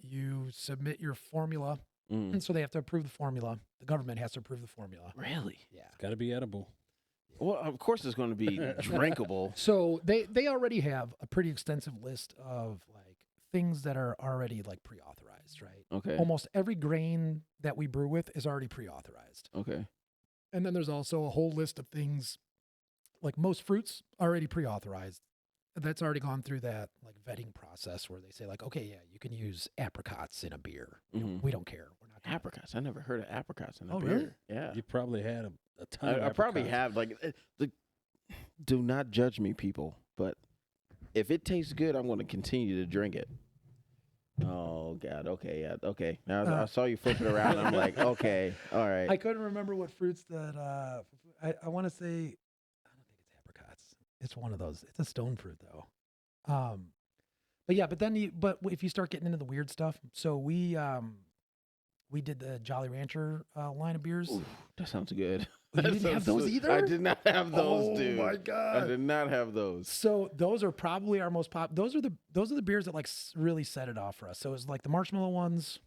You submit your formula, Mm. and so they have to approve the formula. The government has to approve the formula. Really? Yeah. It's got to be edible. Well, of course it's going to be drinkable. So they already have a pretty extensive list of like things that are already like pre-authorized, right? Okay. Almost every grain that we brew with is already pre-authorized. Okay. And then there's also a whole list of things like most fruits already pre-authorized. That's already gone through that like vetting process where they say like, okay, yeah, you can use apricots in a beer. Mhm. We don't care. We're not gonna- Apricots. I never heard of apricots in a Oh, beer. really? Yeah. You probably had a ton. of I probably apricots. have. Like, do not judge me, people. But if it tastes good, I'm going to continue to drink it. Oh God. Okay. Yeah. Okay. Now I saw you flip it around. I'm like, okay. All right. I couldn't remember what fruits that I want to say. I don't think it's apricots. It's one of those. It's a stone fruit though. But yeah, but if you start getting into the weird stuff, so we did the Jolly Rancher line of beers. Ooh, that sounds good. You That didn't have sounds those so- either? I did not have those, Oh dude. my I God. did not have those. So those are probably our most pop. Those are the beers that like really set it off for us. So it was like the marshmallow ones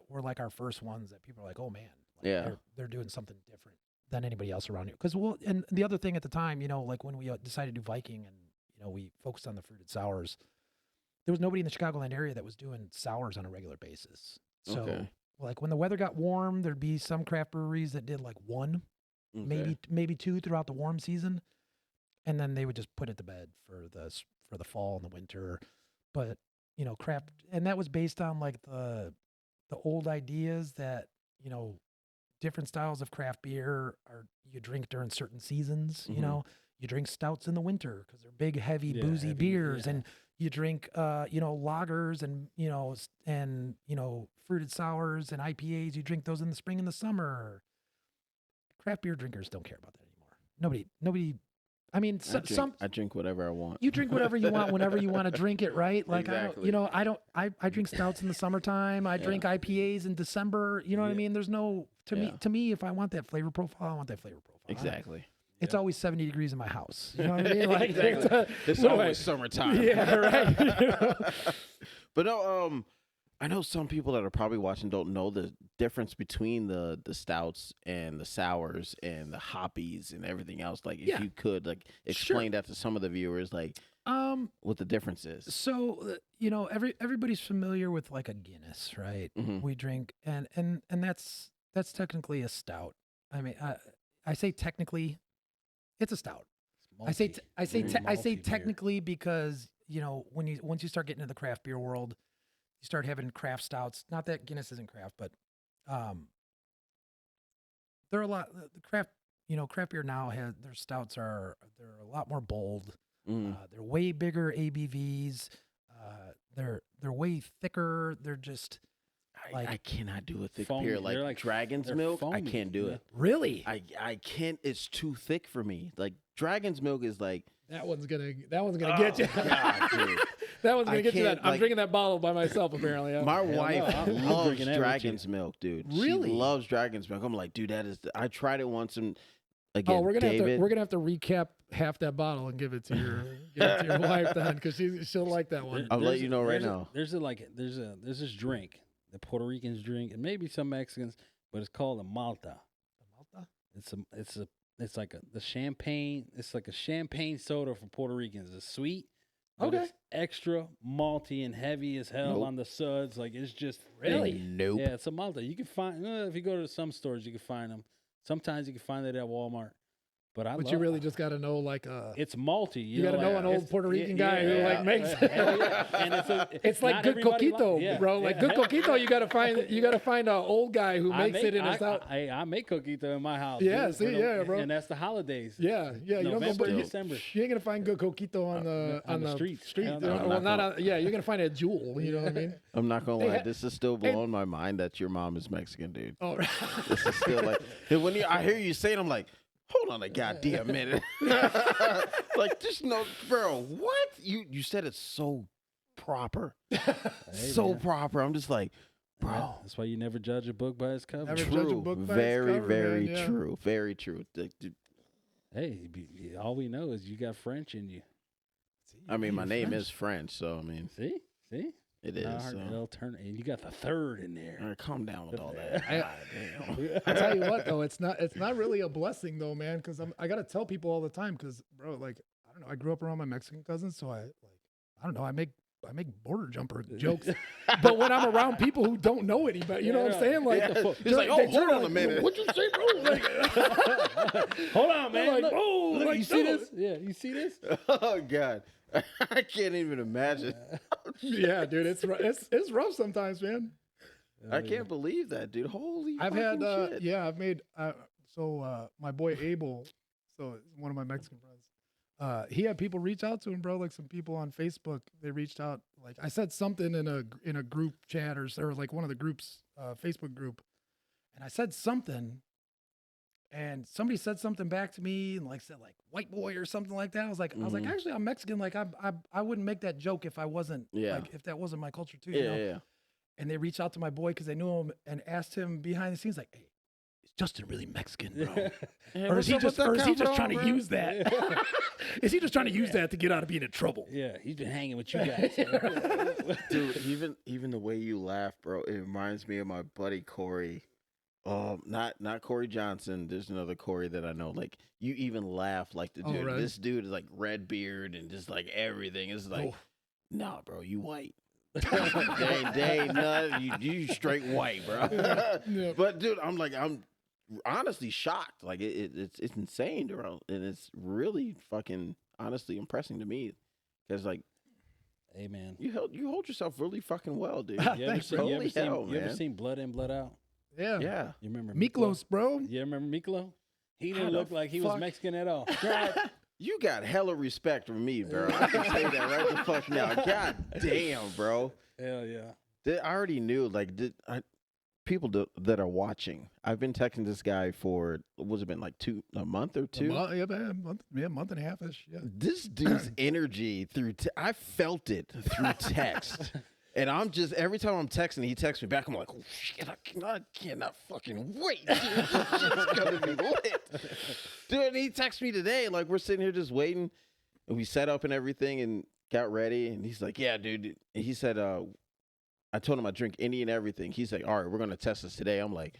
were like our first ones that people are like, oh man, like Yeah. they're doing something different than anybody else around here. Because and the other thing at the time, like when we decided to do Viking and we focused on the fruited sours, there was nobody in the Chicagoland area that was doing sours on a regular basis. So Okay. like when the weather got warm, there'd be some craft breweries that did like one. Okay. Maybe two throughout the warm season, and then they would just put it to bed for the fall and the winter. But craft, and that was based on like the old ideas that different styles of craft beer are you drink during certain seasons. You Mhm. know, you drink stouts in the winter because they're big, heavy, Yeah, boozy heavy, beers, yeah. and you drink, lagers and fruited sours and IPAs. You drink those in the spring and the summer. Craft beer drinkers don't care about that anymore. Nobody. I mean, I drink whatever I want. you drink whatever you want whenever you want to drink it, right? Like Exactly. I drink stouts in the summertime. I drink IPAs in December. You know what I Yeah. mean? There's no Yeah. to me if I want that flavor profile, I want that flavor profile. Exactly. It's always 70 degrees in my house. You know what I mean? Like Exactly. It's what do always summertime. Yeah, right. You know? But no, I know some people that are probably watching don't know the difference between the stouts and the sours and the hoppies and everything else. Like, if Yeah. you could explain that to some of the viewers, what the difference is. So everybody's familiar with like a Guinness, right? Mhm. We drink and that's technically a stout. I mean, I say technically, it's a stout. I say malty beer. technically because once you start getting into the craft beer world, you start having craft stouts. Not that Guinness isn't craft, but there are a lot. The craft beer now their stouts they're a lot more bold. They're way bigger ABVs. They're way thicker. They're just I cannot do a thick Foamy. beer They're like Dragon's they're Milk. I foamy, can't do yeah. it. really. I can't. It's too thick for me. Like, Dragon's Milk is like, That one's gonna get you. God, dude. That one's I gonna get you. can't, That I'm like- drinking that bottle by myself. Apparently, My no, wife I'm loves drinking that with Dragon's Milk, dude. Really? She loves Dragon's Milk. I'm like, dude, I tried it once, and again, oh, we're David. gonna have to recap half that bottle and give it to your wife then, because she'll like that one. I'll let you know right now. There's this drink that Puerto Ricans drink, and maybe some Mexicans, but it's called a Malta. It's like the champagne. It's like a champagne soda for Puerto Ricans. It's sweet. But Okay. It's extra malty and heavy as hell Nope. on the suds. Like, it's just Really? thick. Nope. Yeah, it's a Malta. You can find if you go to some stores, you can find them. Sometimes you can find it at Walmart. But But you really just got to know it's malty. You gotta know an old it's- Puerto Rican guy who, like, makes it. Hell yeah. And it's like not good everybody coquito, yeah, bro. Like yeah. good coquito, you gotta find an old guy who makes it in his house. I make coquito in my house. Yeah, dude, see, for the- yeah, bro. And that's the holidays. Yeah, you don't November, go, December. you ain't gonna find good coquito on the streets. Hell no. I'm Well, not not on, yeah, you're gonna find it at Jewel. You know what I mean? I'm not gonna They lie. ha- This is still blowing my mind that your mom is Mexican, dude. Oh, right. This is still like, and when I hear you say it, I'm like, hold on a goddamn minute. Like, just no, bro. What you said it so proper, so man. proper. I'm just like, Yeah, bro. that's why you never judge a book by its cover. Never judge a True, book by its very, cover, very man, yeah. true, very true. Hey, all we know is you got French in you. I mean, my name is French, so I mean, See? it is. So. It'll turn, and you got the third in there. All right, calm down with all that. I- God damn. I tell you what, though, it's not really a blessing though, man. Because I gotta tell people all the time, because bro, like I don't know, I grew up around my Mexican cousins, so I don't know, I make border jumper jokes, but when I'm around people who don't know any better, you know what I'm saying? Like, Yeah. He's like, they oh, hold turn on a like, minute. What'd you say, bro? Like, Hold on, they're man. like, Look, oh, look, like, you see no. this? Yeah, you see this? Oh God, I can't even imagine. Yeah, dude, it's rough sometimes, man. I can't believe that, dude. Holy, I've had, fucking shit. yeah, I've made, my boy Abel, so one of my Mexican friends, he had people reach out to him, bro. Like some people on Facebook, they reached out. Like I said something in a group chat or like one of the groups, Facebook group, and I said something, and somebody said something back to me and like said like white boy or something like that. I was like, Mhm. actually, I'm Mexican. Like I wouldn't make that joke if I wasn't, Yeah. like if that wasn't my culture too. You Yeah, know? yeah. And they reached out to my boy because they knew him and asked him behind the scenes, like, "Hey, is Justin really Mexican, bro? Hey, or what's is he up with just, that or is he just cabrón, trying to bro? use that? Is he just trying to use that to get out of being in trouble?" Yeah, he's been hanging with you guys. Dude, even the way you laugh, bro, it reminds me of my buddy Corey. Not Corey Johnson. There's another Corey that I know. Like, you even laugh like the Oh, dude. right. This dude is like red beard and just like everything. It's like, nah, bro, you white. they ain't nothing. You straight white, bro. Yeah. But dude, I'm honestly shocked. Like it's insane, bro, and it's really fucking honestly impressing to me. Because like Hey, man. you hold yourself really fucking well, dude. You ever Thanks, seen, bro. you ever Holy seen, hell, you ever man. seen Blood In, Blood Out? Yeah. Yeah. You remember Miklos, bro. You remember Miklo? He How didn't the look like he was fuck- Mexican at all. God, you got hella respect from me, bro. I can say that right the fuck now. God damn, bro. Hell yeah. I already knew, people that are watching. I've been texting this guy for, what's it been, like a month or two? Month and a half-ish. Yeah. This dude's energy I felt it through text. And I'm just, every time I'm texting, he texts me back. I'm like, oh shit, I cannot fucking wait. Dude. This shit's gonna be lit. Dude, and he texts me today, like we're sitting here just waiting. And we set up and everything and got ready. And he's like, yeah, dude. And he said, I told him I drink any and everything. He's like, all right, we're gonna test this today. I'm like,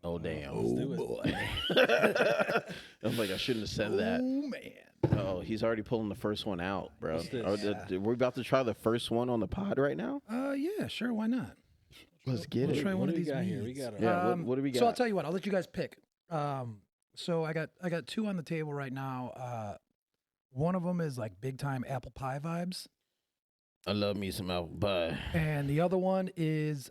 oh damn. Let's do it. Boy. I'm like, I shouldn't have said that. Oh man. Oh, he's already pulling the first one out, bro. What's this? We're about to try the first one on the pod right now. Yeah, sure. Why not? Let's get We'll it. try one What of do we these got here? We meads. got a- Yeah, what do we got? So I'll tell you what. I'll let you guys pick. So I got two on the table right now. One of them is like big time apple pie vibes, I love me some apple pie. and the other one is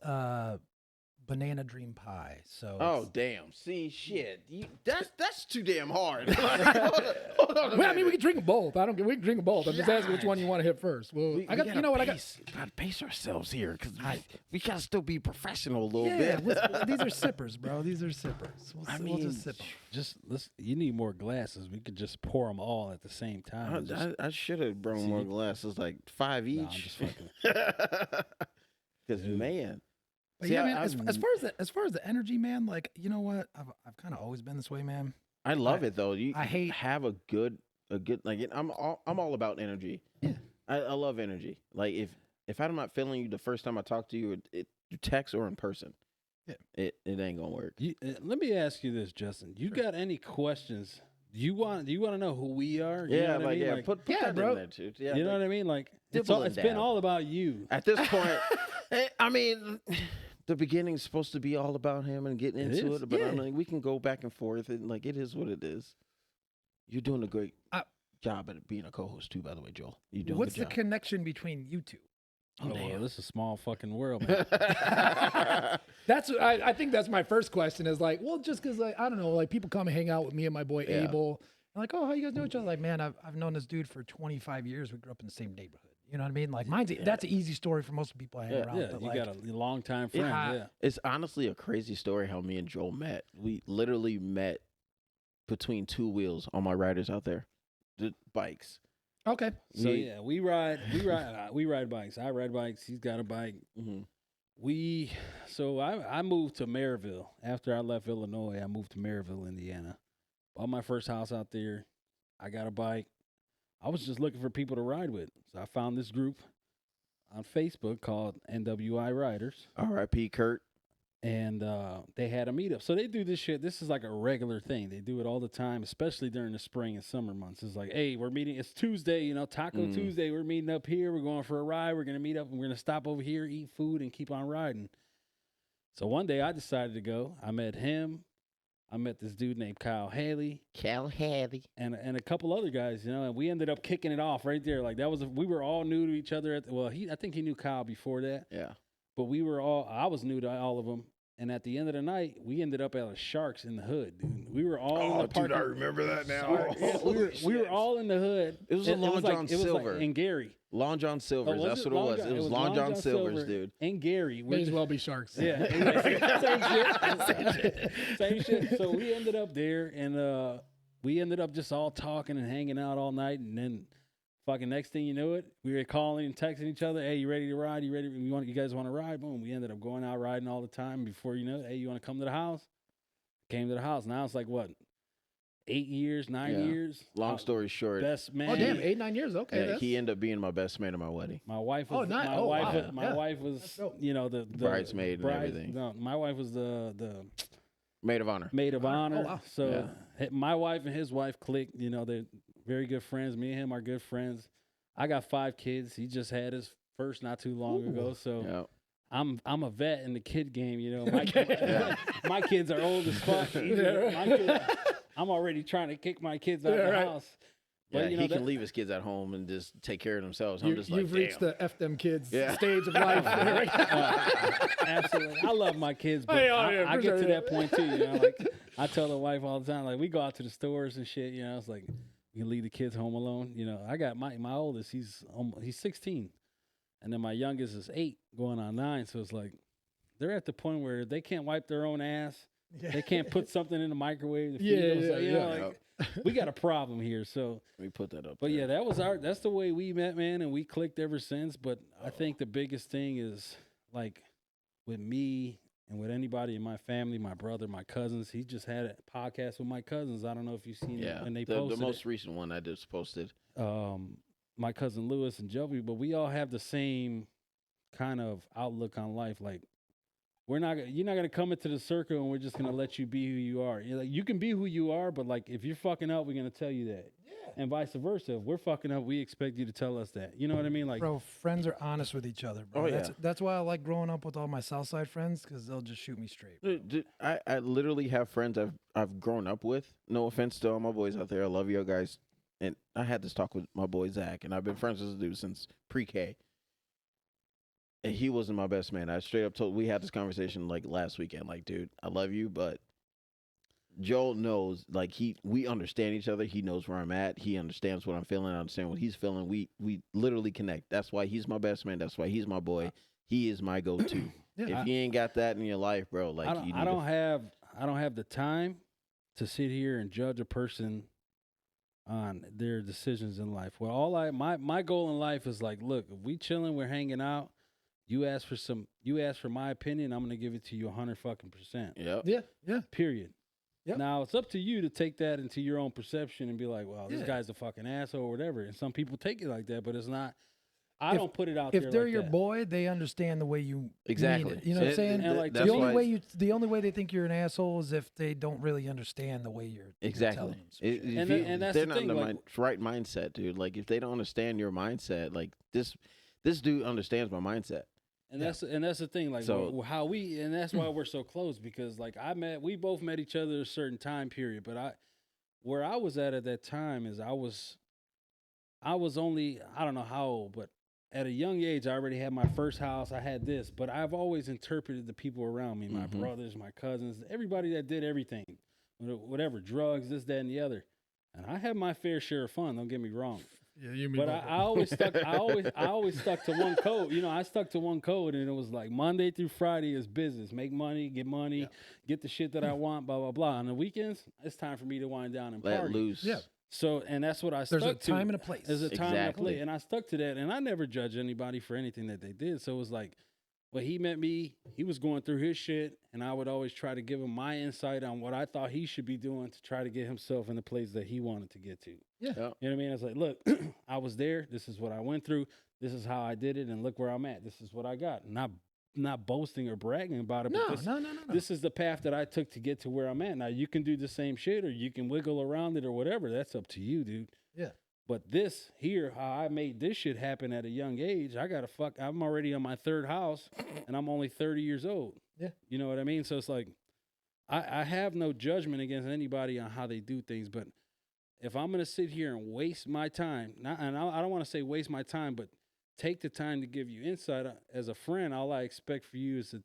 banana dream pie. So Oh it's- damn! See, shit, that's too damn hard. Hold on a well, I mean, we minute. can drink them both. I don't. We can drink them both. I'm just asking which one you want to hit first. Well, We I got. gotta You know what? I got. gotta pace ourselves here because we gotta still be professional a little Yeah, bit. these are sippers, bro. These are sippers. We'll just sip 'em. Just let's. You need more glasses. We could just pour them all at the same time. and just- I should have brought See? more glasses, like 5 each. Nah, I'm just fucking. Because Dude. man, But See, yeah, I- man. I'm- As far as the energy, man. Like, you know what? I've kind of always been this way, man. I love it though. I hate- have a good like. I'm all about energy. Yeah. I love energy. Like if I'm not feeling you the first time I talk to you, you text or in person. Yeah. It ain't gonna work. Let me ask you this, Justin. You got any questions? Do you want to know who we are? You know Yeah, what I like mean? yeah, Like, put Yeah, that bro. in there too. Yeah, you know like, what I mean? Like dibble and it's been dab. all about you. At this point, I mean, the beginning's supposed to be all about him and getting It into is, it, but I yeah. mean, we can go back and forth, and like it is what it is. You're doing a great job at being a co-host too, by the way, Joel. You doing What's a the good job. connection between you two? Oh, damn. well, this is a small fucking world, man. That's I think that's my first question is like, well, just because I don't know, like people come and hang out with me and my boy Yeah. Abel. And like, oh, how you guys know each other? Like, man, I've known this dude for 25 years. We grew up in the same neighborhood. You know what I mean? Like, that's an easy story for most people I hang Yeah. around. Yeah, but you like, got a long time friend. Yeah. Yeah. It's honestly a crazy story how me and Joel met. We literally met between two wheels on my riders out there, the bikes. okay. So yeah, we ride bikes. I ride bikes. He's got a bike. Mm-hmm. I moved to Maryville after I left Illinois. I moved to Maryville, Indiana. Bought my first house out there. I got a bike. I was just looking for people to ride with, so I found this group on Facebook called NWI Riders, R.I.P. Kurt. and they had a meetup. So they do this shit. This is like a regular thing. They do it all the time, especially during the spring and summer months. It's like, hey, we're meeting. It's Tuesday, Taco Tuesday. We're meeting up here. We're going for a ride. We're gonna meet up and we're gonna stop over here, eat food, and keep on riding. So one day I decided to go. I met him. I met this dude named Kyle Haley. And a couple other guys, and we ended up kicking it off right there. Like we were all new to each other. I think he knew Kyle before that, Yeah. but I was new to all of them. And at the end of the night, we ended up at a Sharks in the hood, dude. We were all in the parking. remember that Yeah, we were all in the hood. It was a Long John Silver. and Gary. Long John Silver's. Oh, That's what it was. It was Long John Silver's, dude. And Gary. May as well be sharks. Yeah, same shit. So we ended up there, and we ended up just all talking and hanging out all night, and then fucking next thing you know it, we were calling and texting each other. Hey, you ready to ride? You ready? You guys want to ride? Boom. We ended up going out riding all the time. Before you know it, hey, you want to come to the house? Came to the house. Now it's like what, 8 years, 9 Yeah. years. Long story short, Best man. Oh damn, 8-9 years. Okay. yeah, that's- he ended up being my best man at my wedding. My wife Oh, was. nice. My Oh, wife. wow. Was, my Yeah. wife was. That's dope. The Bridesmaid and everything. No, my wife was the Maid of honor. maid of honor. wow. So my wife and his wife clicked. They're very good friends. Me and him are good friends. I got 5 kids. He just had his first not too long ago. So Yeah. I'm a vet in the kid game. My Yeah. my kids are old as fuck. Yeah, right. I'm already trying to kick my kids out Yeah, of the right. house. Yeah, But, you know, he can that- leave his kids at home and just take care of themselves. I'm just like, You've reached damn. the F them kids Yeah. stage of life. Absolutely. I love my kids, but Hey, oh, yeah, I for get sure, to yeah. that point too. You know, like I tell the wife all the time, like we go out to the stores and shit. You know, it's like you can leave the kids home alone. You know, I got my oldest, he's 16, and then my youngest is 8, going on 9. So it's like they're at the point where they can't wipe their own ass. They can't put something in the microwave to feed Yeah, them. So, yeah, you know, yeah. like we got a problem here. So. Let me put that up. But there. yeah, that's the way we met, man, and we clicked ever since. But I think the biggest thing is like with me and with anybody in my family, my brother, my cousins. He just had a podcast with my cousins. I don't know if you've seen it when they the posted most it. recent one I just posted. My cousin Lewis and Joey, but we all have the same kind of outlook on life. Like you're not gonna come into the circle and we're just gonna let you be who you are. You're like, you can be who you are, but like if you're fucking up, we're gonna tell you that. And vice versa. If we're fucking up, we expect you to tell us that. You know what I mean? Like, Bro, friends are honest with each other, bro. Oh, yeah. That's why I like growing up with all my Southside friends, because they'll just shoot me straight. Dude, I literally have friends I've grown up with. No offense to all my boys out there. I love you guys. And I had this talk with my boy Zach, and I've been friends with this dude since pre-K. And he wasn't my best man. I straight up told, we had this conversation like last weekend. Like, dude, I love you, but Joel knows, like, we understand each other. He knows where I'm at. He understands what I'm feeling. I understand what he's feeling. We literally connect. That's why he's my best man. That's why he's my boy. He is my go-to. Yeah. If you ain't got that in your life, bro, like, you need I don't have the time to sit here and judge a person on their decisions in life. Well, my goal in life is like, look, if we chilling, we're hanging out. You ask for my opinion, I'm gonna give it to you 100%. Yep. Yeah. Period. Yep. Now it's up to you to take that into your own perception and be like, well, this Yeah. guy's a fucking asshole or whatever. And some people take it like that, but it's not. I If- don't put it out If there. they're like your that. boy, they understand the way you mean Exactly. it. You know what I'm saying? And like, that's The only why- way the only way they think you're an asshole is if they don't really understand the way you're Exactly. telling them. some It- shit. if And you- that- and that's they're the not in thing, the like- right mindset, dude. Like, if they don't understand your mindset, like this dude understands my mindset. And that's the thing, like So- how we, and that's why we're so close, because like we both met each other at a certain time period, but where I was at that time is I was only, I don't know how old, but at a young age I already had my first house. I had this, but I've always interpreted the people around me, my Mhm. brothers, my cousins, everybody that did everything, whatever, drugs, this, that, and the other, and I had my fair share of fun. Don't get me wrong. Yeah, you mean. But I always stuck. I always stuck to one code. You know, I stuck to one code, and it was like Monday through Friday is business. Make money, get the shit that I want. Blah blah blah. On the weekends, it's time for me to wind down and Let party. loose. Yeah. So, and that's what I There's stuck a to. time and a place. There's a time and a Exactly. place, and I stuck to that. And I never judge anybody for anything that they did. So it was like, when he met me, he was going through his shit, and I would always try to give him my insight on what I thought he should be doing to try to get himself in the place that he wanted to get to. Yeah. Yep. You know what I mean? It's like, look, I was there. This is what I went through. This is how I did it, and look where I'm at. This is what I got. Not boasting or bragging about it, No, but no. this is the path that I took to get to where I'm at. Now you can do the same shit, or you can wiggle around it, or whatever. That's up to you, dude. Yeah. But this here, how I made this shit happen at a young age, I'm already on my 3rd house, and I'm only 30 years old. Yeah. You know what I mean? So it's like, I have no judgment against anybody on how they do things, but if I'm going to sit here and waste my time, I don't want to say waste my time, but take the time to give you insight as a friend, all I expect for you is to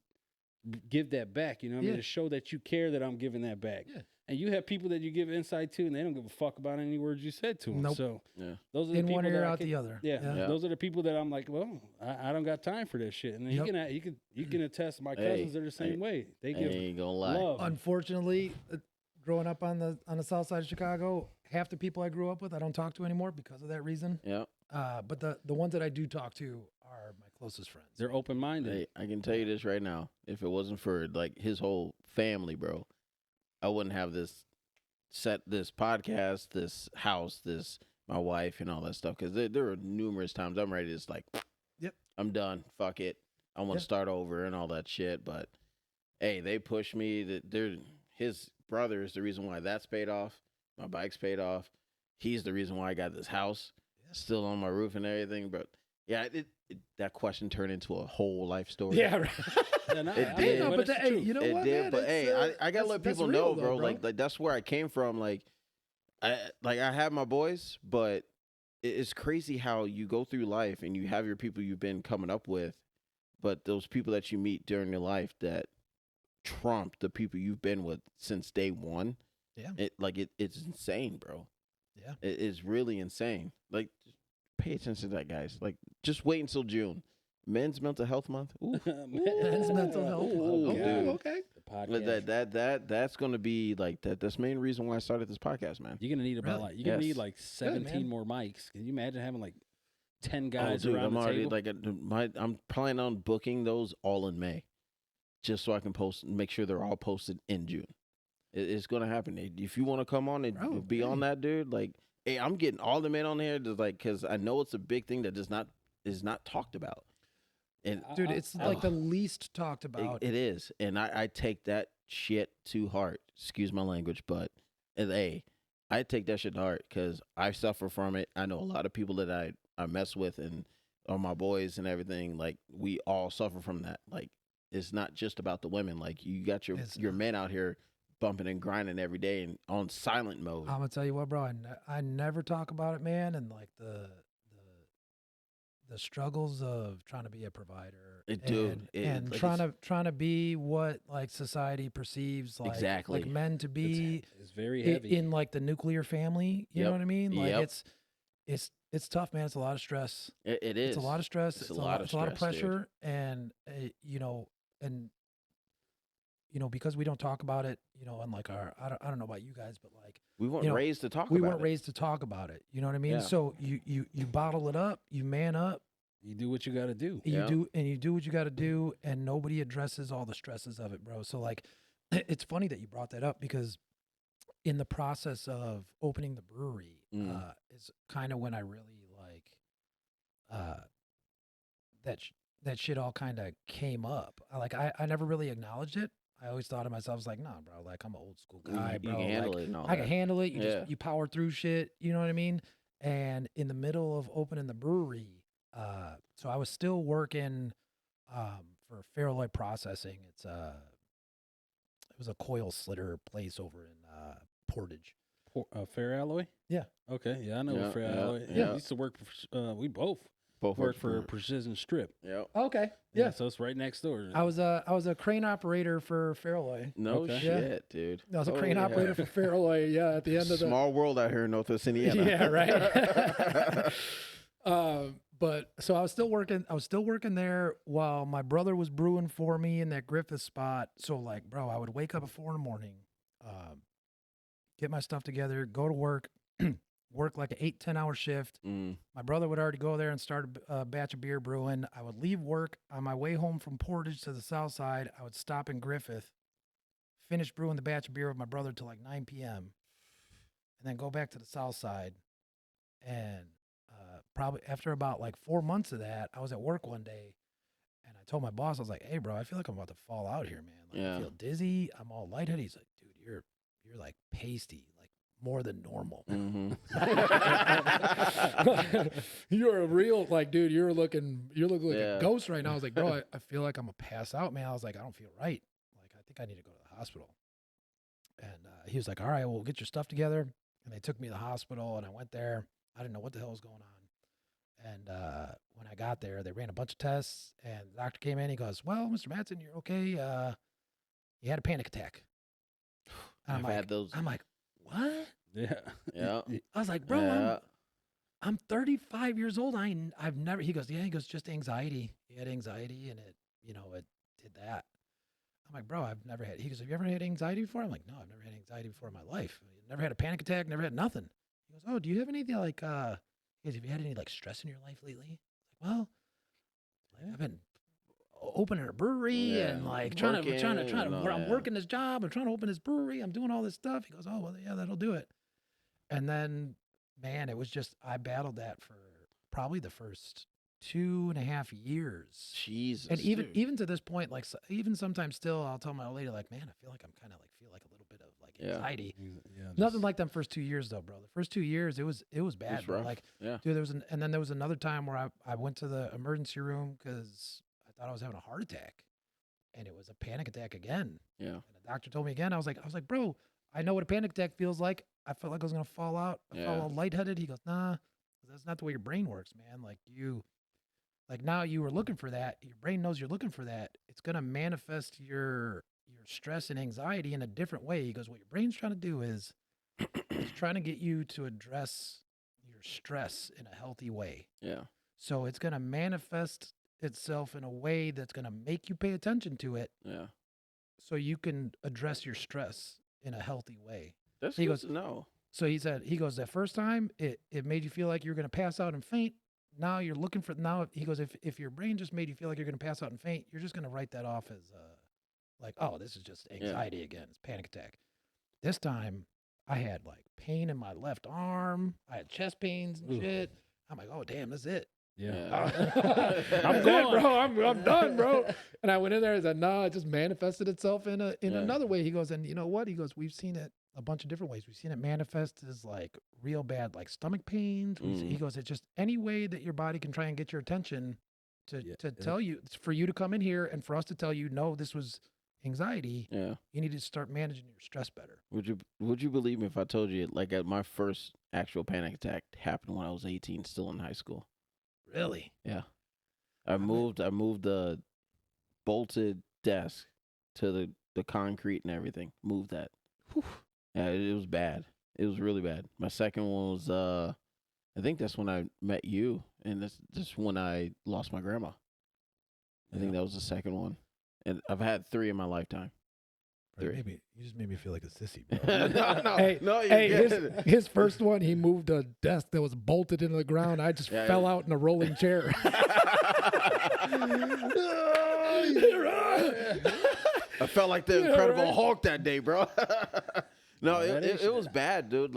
give that back. You know what I mean? Yeah. To show that you care that I'm giving that back. Yeah. And you have people that you give insight to, and they don't give a fuck about any words you said to them. Nope. So Yeah. those are the In people one ear, that I out can- the other. Yeah, Yeah. those are the people that I'm like, well, I don't got time for this shit. And then you can attest. My Hey, cousins are the same way. They I give ain't gonna lie. love. Unfortunately, growing up on the south side of Chicago, half the people I grew up with I don't talk to anymore because of that reason. Yep. But the ones that I do talk to are my closest friends. They're open minded. Hey, I can tell you this right now. If it wasn't for like his whole family, bro, I wouldn't have this podcast, this house, my wife, and all that stuff. Because there are numerous times I'm ready to just like, Yep. I'm done. Fuck it. I want to Yeah. start over and all that shit. But hey, they push me. His brother is the reason why that's paid off. My bike's paid off. He's the reason why I got this house still on my roof and everything. But yeah, that question turned into a whole life story. Yeah, right. Yeah, no, It I- did. No, but but it's hey, true. you know It what, did, man? but It's, hey, I gotta let that's people real know, though, bro. Like that's where I came from. Like I have my boys, but it's crazy how you go through life and you have your people you've been coming up with, but those people that you meet during your life that trump the people you've been with since day one. Yeah. It's insane, bro. Yeah. It is really insane. Like, just pay attention to that, guys. Like, just wait until June. Men's Mental Health Month. Ooh. Men's Mental Health Month. Ooh, Okay, dude. okay. The podcast. That's gonna be like that. That's the main reason why I started this podcast, man. You're gonna need about Really? like you're gonna Yes. need like 17 man. more mics. Can you imagine having like 10 Oh, guys dude, around I'm the already table? I'm planning on booking those all in May, just so I can make sure they're all posted in June. It's gonna happen. If you want to come on and Bro, be on that, dude, like, hey, I'm getting all the men on here, just like, because I know it's a big thing that is not talked about. And Dude, it's like the least talked about. it is, and I take that shit to heart. Excuse my language, but hey, I take that shit to heart because I suffer from it. I know a lot of people that I mess with and are my boys and everything. Like, we all suffer from that. Like, it's not just about the women. Like, you got your It's your not. men out here bumping and grinding every day and on silent mode. I'm gonna tell you what, bro. I never talk about it, man, and like the struggles of trying to be a provider, and like, trying to be what like society perceives like Exactly. like men to be It's very heavy. in like the nuclear family. You know Yep. what I mean? Like Yep. it's tough, man. It's a lot of stress. It is. It's a lot of stress. It's a lot of it's a lot of stress, dude. pressure, and and because we don't talk about it, and like I don't know about you guys, but like We weren't you know, raised to talk we about weren't it. raised to talk about it. You know what I mean? Yeah. So you bottle it up, you man up, You do what you got to do. you Yeah. do what you got to do, and nobody addresses all the stresses of it, bro. So like, it's funny that you brought that up because in the process of opening the brewery, is kind of when I really like that shit all kind of came up. I never really acknowledged it. I always thought of myself as like, nah, bro, like I'm an old school guy, You bro. can handle Like, it and all I can that. handle it. Yeah. You power through shit. You know what I mean? And in the middle of opening the brewery, so I was still working for Fairlight Processing. It was a coil slitter place over in Portage. Fair Alloy? Yeah. Okay. Yeah, I know Yeah, Fair yeah, Alloy. yeah. We used to work for, we both Both work for Precision Strip. Yep. Okay. Yeah. Yeah. So it's right next door. I was a crane operator for Fairlight. No Okay. shit, dude. I was a crane Holy operator hell. for Fairlight. Yeah. At the end of the Small world out here in Northwest Indiana. Yeah, right. But so I was still working there while my brother was brewing for me in that Griffith spot. So like, bro, I would wake up at 4 a.m, get my stuff together, go to work, work like an 8-10 hour shift. My brother would already go there and start a batch of beer brewing. I would leave work on my way home from Portage to the south side. I would stop in Griffith, finish brewing the batch of beer with my brother till like 9 p.m. and then go back to the south side. And probably after about like 4 months of that, I was at work one day and I told my boss, I was like, hey, bro, I feel like I'm about to fall out here, man. Like, Yeah. I feel dizzy. I'm all lightheaded. He's like, dude, you're like pasty, like more than normal. You're a real, like, dude, you're looking like Yeah. a ghost right now. I was like, bro, I feel like I'm going to pass out, man. I was like, I don't feel right. Like, I think I need to go to the hospital. And he was like, all right, well, get your stuff together. And they took me to the hospital and I went there. I didn't know what the hell was going on. And when I got there, they ran a bunch of tests and the doctor came in. He goes, well, Mr. Matson, you're okay. You had a panic attack. And I've had those. I'm like, what? Yeah. Yeah. I was like, bro, Yeah. I'm 35 years old. I've never, he goes, just anxiety. He had anxiety and it did that. I'm like, bro, I've never had, he goes, have you ever had anxiety before? I'm like, no, I've never had anxiety before in my life. Never had a panic attack, never had nothing. He goes, oh, do you have anything like, he goes, have you had any like stress in your life lately? I was like, well, like, I've been opening a brewery and like trying to, I'm working this job. I'm trying to open this brewery. I'm doing all this stuff. He goes, oh, well, yeah, that'll do it. And then, man, it was just, I battled that for probably the first 2.5 years. Jesus. And dude. even to this point, like even sometimes still, I'll tell my old lady, like, man, I feel like I'm kind of like feel like a little bit of like anxiety. Yeah, Nothing like them first 2 years though, bro. The first 2 years, it was bad. It's Bro. rough. Like, Yeah. dude, and then there was another time where I went to the emergency room because I thought I was having a heart attack, and it was a panic attack again. Yeah. And the doctor told me again. I was like, bro, I know what a panic attack feels like. I felt like I was gonna fall out. I felt Yeah. all lightheaded. He goes, nah, that's not the way your brain works, man. Like now you were looking for that. Your brain knows you're looking for that. It's gonna manifest your stress and anxiety in a different way. He goes, what your brain's trying to do is it's trying to get you to address your stress in a healthy way. Yeah. So it's gonna manifest itself in a way that's gonna make you pay attention to it, Yeah. so you can address your stress in a healthy way. That's He good goes- to know. So he goes, that first time it made you feel like you're going to pass out and faint. Now you're looking for, he goes, if your brain just made you feel like you're going to pass out and faint, you're just going to write that off as like, oh, this is just anxiety again. It's panic attack. This time I had like pain in my left arm. I had chest pains and shit. I'm like, oh, damn, that's it. Yeah. I'm gone, bro. I'm done, bro. And I went in there and said, no, it just manifested itself in another way. He goes, and you know what? He goes, we've seen it a bunch of different ways. We've seen it manifest as like real bad, like stomach pains. He goes, it's just any way that your body can try and get your attention to tell you, for you to come in here and for us to tell you, no, this was anxiety. Yeah. You need to start managing your stress better. Would you believe me if I told you like my first actual panic attack happened when I was 18, still in high school? Really? Yeah. I moved the bolted desk to the concrete and everything. Moved that. Whew. Yeah, it was bad. It was really bad. My second one was I think that's when I met you, and that's when I lost my grandma. I think that was the second one. And I've had 3 in my lifetime. Maybe you just made me feel like a sissy, bro. no, His first one, he moved a desk that was bolted into the ground. I just fell out in a rolling chair. I felt like the Incredible Hulk that day, bro. No, that it was bad, dude.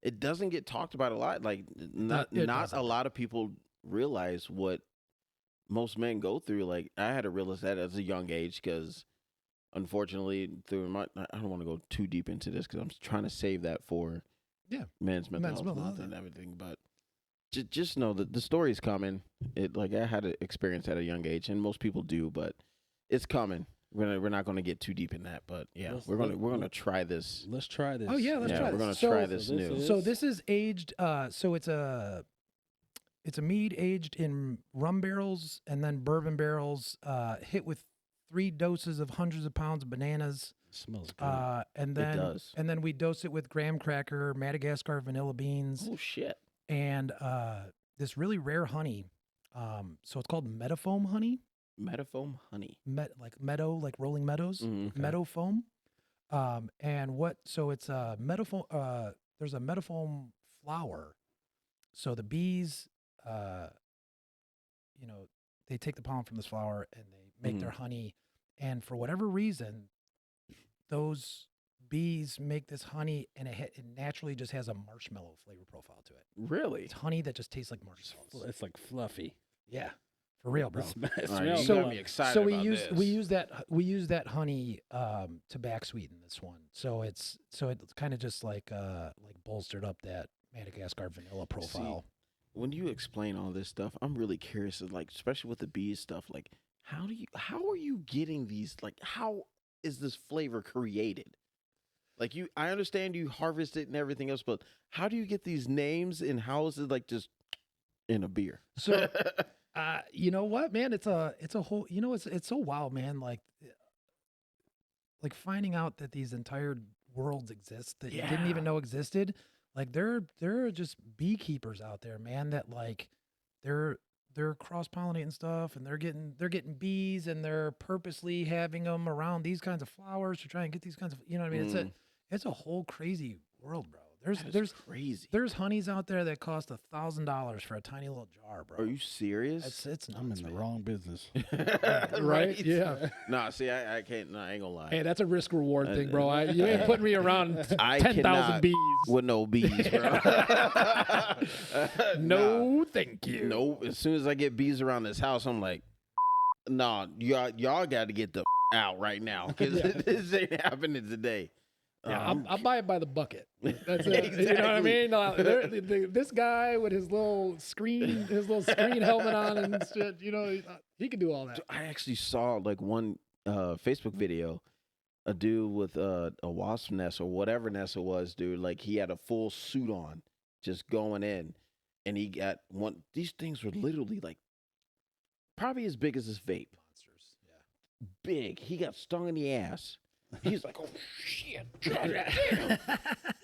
It doesn't get talked about a lot. Like not a lot of people realize what most men go through. Like I had to realize that at a young age because, unfortunately, I don't want to go too deep into this because I'm trying to save that for men's mental health month and everything. But just know that the story's coming. I had to experience at a young age, and most people do, but it's coming. We're not going to get too deep in that, but yeah, we're gonna try this. Let's try this. Oh yeah, let's try We're this. gonna try this new. So this is aged. So it's a mead aged in rum barrels and then bourbon barrels, hit with 3 doses of hundreds of pounds of bananas. It smells good. And then we dose it with graham cracker, Madagascar vanilla beans, Oh shit! and this really rare honey. So it's called Metafoam honey. Metafoam honey. Like meadow, like rolling meadows. Okay. Meadow foam. So it's a metafoam. There's a metafoam flower. So the bees, they take the pollen from this flower and they make their honey. And for whatever reason, those bees make this honey, and it naturally just has a marshmallow flavor profile to it. Really? It's honey that just tastes like marshmallows. It's like fluffy. Yeah, for real, bro. It All right, smells you So- got me excited So we about use this. we use that honey to back sweeten this one. So it's kind of just like bolstered up that Madagascar vanilla profile. When you explain all this stuff, I'm really curious, like especially with the bees stuff. Like, how are you getting these? Like, how is this flavor created? Like I understand you harvest it and everything else, but how do you get these names, and how is it like just in a beer? So you know what, man? It's a whole. It's so wild, man. Like finding out that these entire worlds exist that you didn't even know existed. Like there are just beekeepers out there, man, that like they're cross pollinating stuff, and they're getting bees, and they're purposely having them around these kinds of flowers to try and get these kinds of, you know what I mean? It's a whole crazy world, bro. There's crazy. There's honeys out there that cost $1,000 for a tiny little jar, bro. Are you serious? It's I'm nuts, in the man. wrong business. Right? Yeah. Nah, see, I can't. No, I ain't gonna lie. Hey, that's a risk reward thing, bro. You ain't putting me around I 10,000 cannot bees. with no bees, bro. No, thank you. No. As soon as I get bees around this house, I'm like, nah, y'all got to get the out right now because this ain't happening today. Yeah, I'll buy it by the bucket. That's it. You know what I mean? This guy with his little screen helmet on and shit, he can do all that. I actually saw like one Facebook video. a dude with a wasp nest or whatever nest it was, dude. Like he had a full suit on, just going in, and he got one. These things were literally like probably as big as this vape. Monsters. Yeah. Big. He got stung in the ass. He's like, oh shit! Damn.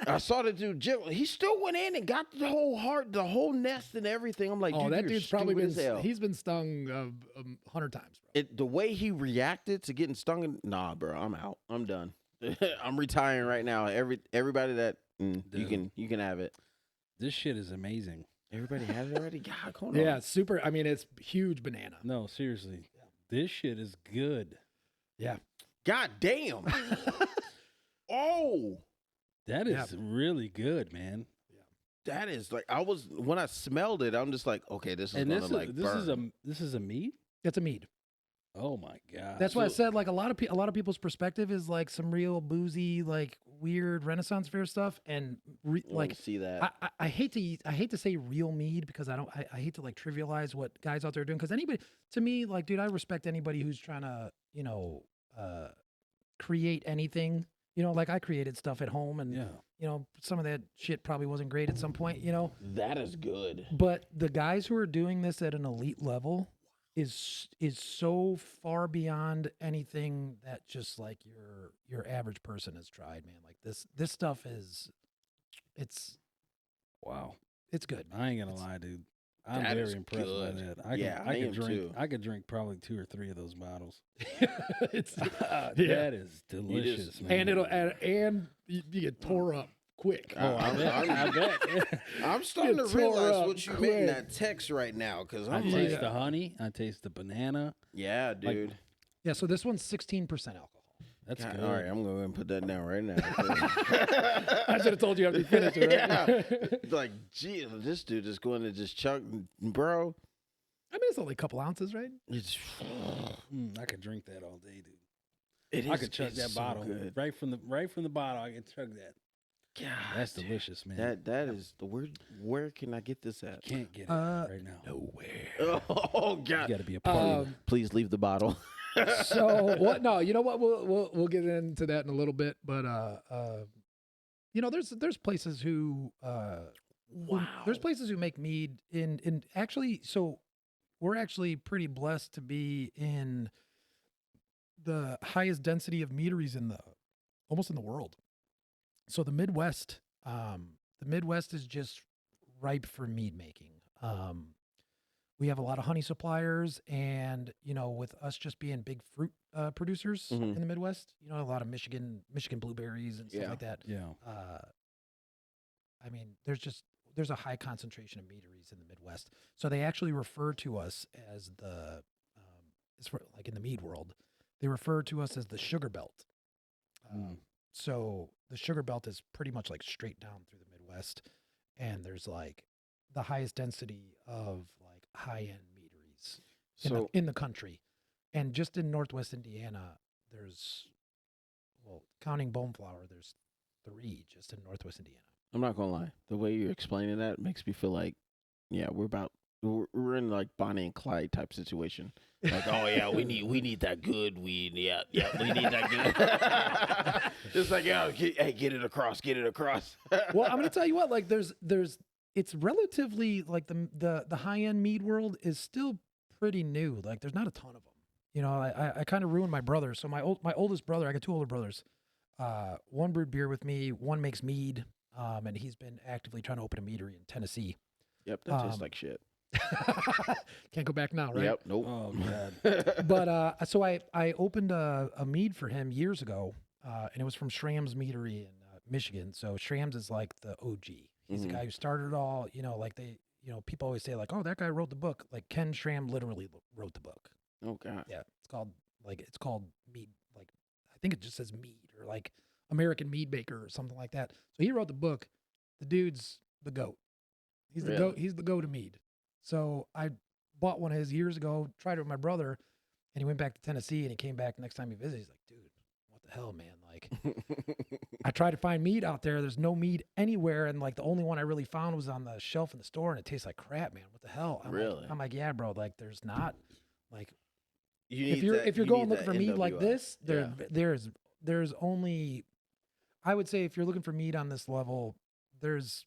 I saw the dude. He still went in and got the whole nest and everything. I'm like, Oh, dude, that you're dude's probably stupid been as hell. he's been stung 100 times, bro. The way he reacted to getting stung. Nah, bro, I'm out. I'm done. I'm retiring right now. Everybody that you can have it. This shit is amazing. Everybody has it already. God, come on. Yeah, it's super. I mean, it's huge banana. No, seriously. This shit is good. Yeah. God damn. Oh, That is really good, man. that is like when I smelled it, I'm just like, okay, this is And gonna this like is burn. this is a meat? It's a mead. Oh my god. That's why I said like a lot of people's perspective is like some real boozy, like weird Renaissance fair stuff, and I wanna like see that. I hate to say real mead because I hate to like trivialize what guys out there are doing, because anybody, to me, like, dude, I respect anybody who's trying to create anything. Like I created stuff at home, and some of that shit probably wasn't great at some point. That is good. But the guys who are doing this at an elite level is so far beyond anything that just like your average person has tried, man. Like this stuff it's wow. it's good. I ain't gonna lie, dude. I'm That very is impressed good. by that. I I could am drink. too. I could drink probably 2 or 3 of those bottles. It's That is delicious, man. and you get tore up quick. Oh, I bet. I'm starting to Get tore realize up what you meant quick. in that text right now, because I I'm taste like, the honey. I taste the banana. yeah, dude. Yeah, so this one's 16% alcohol. That's God, good. all right, I'm going to go ahead and put that down right now. I should have told you after you finished it, right? It's like, gee, this dude is going to just chug, bro. I mean, it's only a couple ounces, right? It's I could drink that all day, dude. it is. I could chug it's that so bottle good. right from the bottle. I can chug that. God, That's dude. delicious, man. That is the word. Where can I get this at? Can't get it right now. Nowhere. Oh You God! got to be a part. Please leave the bottle. So what? No, you know what? We'll get into that in a little bit. But there's places who there's places who make mead in actually. So we're actually pretty blessed to be in the highest density of meaderies almost in the world. So the Midwest is just ripe for mead making. We have a lot of honey suppliers, and with us just being big fruit producers in the Midwest, a lot of Michigan blueberries and stuff like that. Yeah. I mean, there's a high concentration of meaderies in the Midwest, so they actually refer to us as like in the mead world, they refer to us as the sugar belt. So the sugar belt is pretty much like straight down through the Midwest, and there's like the highest density of like high-end meaderies in the country. And just in Northwest Indiana, there's, counting Bone Flower, there's 3 just in Northwest Indiana. I'm not gonna lie. The way you're explaining that makes me feel like, yeah, we're in like Bonnie and Clyde type situation. Like, oh yeah, we need that good weed. Yeah, we need that good. It's like, yeah, get it across. Well, I'm gonna tell you what, like it's relatively like the high end mead world is still pretty new. Like there's not a ton of them. I kind of ruined my brother. So my oldest brother, I got 2 older brothers. One brewed beer with me. One makes mead. And he's been actively trying to open a meadery in Tennessee. Yep, that tastes like shit. Can't go back now, right? Yep, nope. Oh god. But so I opened a mead for him years ago, and it was from Schramm's Meadery in Michigan. So Schramm's is like the OG. He's the guy who started it all. Like people always say like, oh, that guy wrote the book. Like Ken Schramm literally wrote the book. Oh god. Yeah, it's called Mead. Like I think it just says Mead or like American Mead Maker or something like that. So he wrote the book. The dude's the goat. He's the goat. He's the goat of mead. So I bought one of his years ago, tried it with my brother, and he went back to Tennessee, and he came back next time he visited. He's like, dude, what the hell, man? Like, I tried to find mead out there. There's no mead anywhere. And like the only one I really found was on the shelf in the store, and it tastes like crap, man. What the hell? I'm like, yeah, bro. Like there's not like, if you're going looking for mead like this, there's there's only, I would say, if you're looking for meat on this level, there's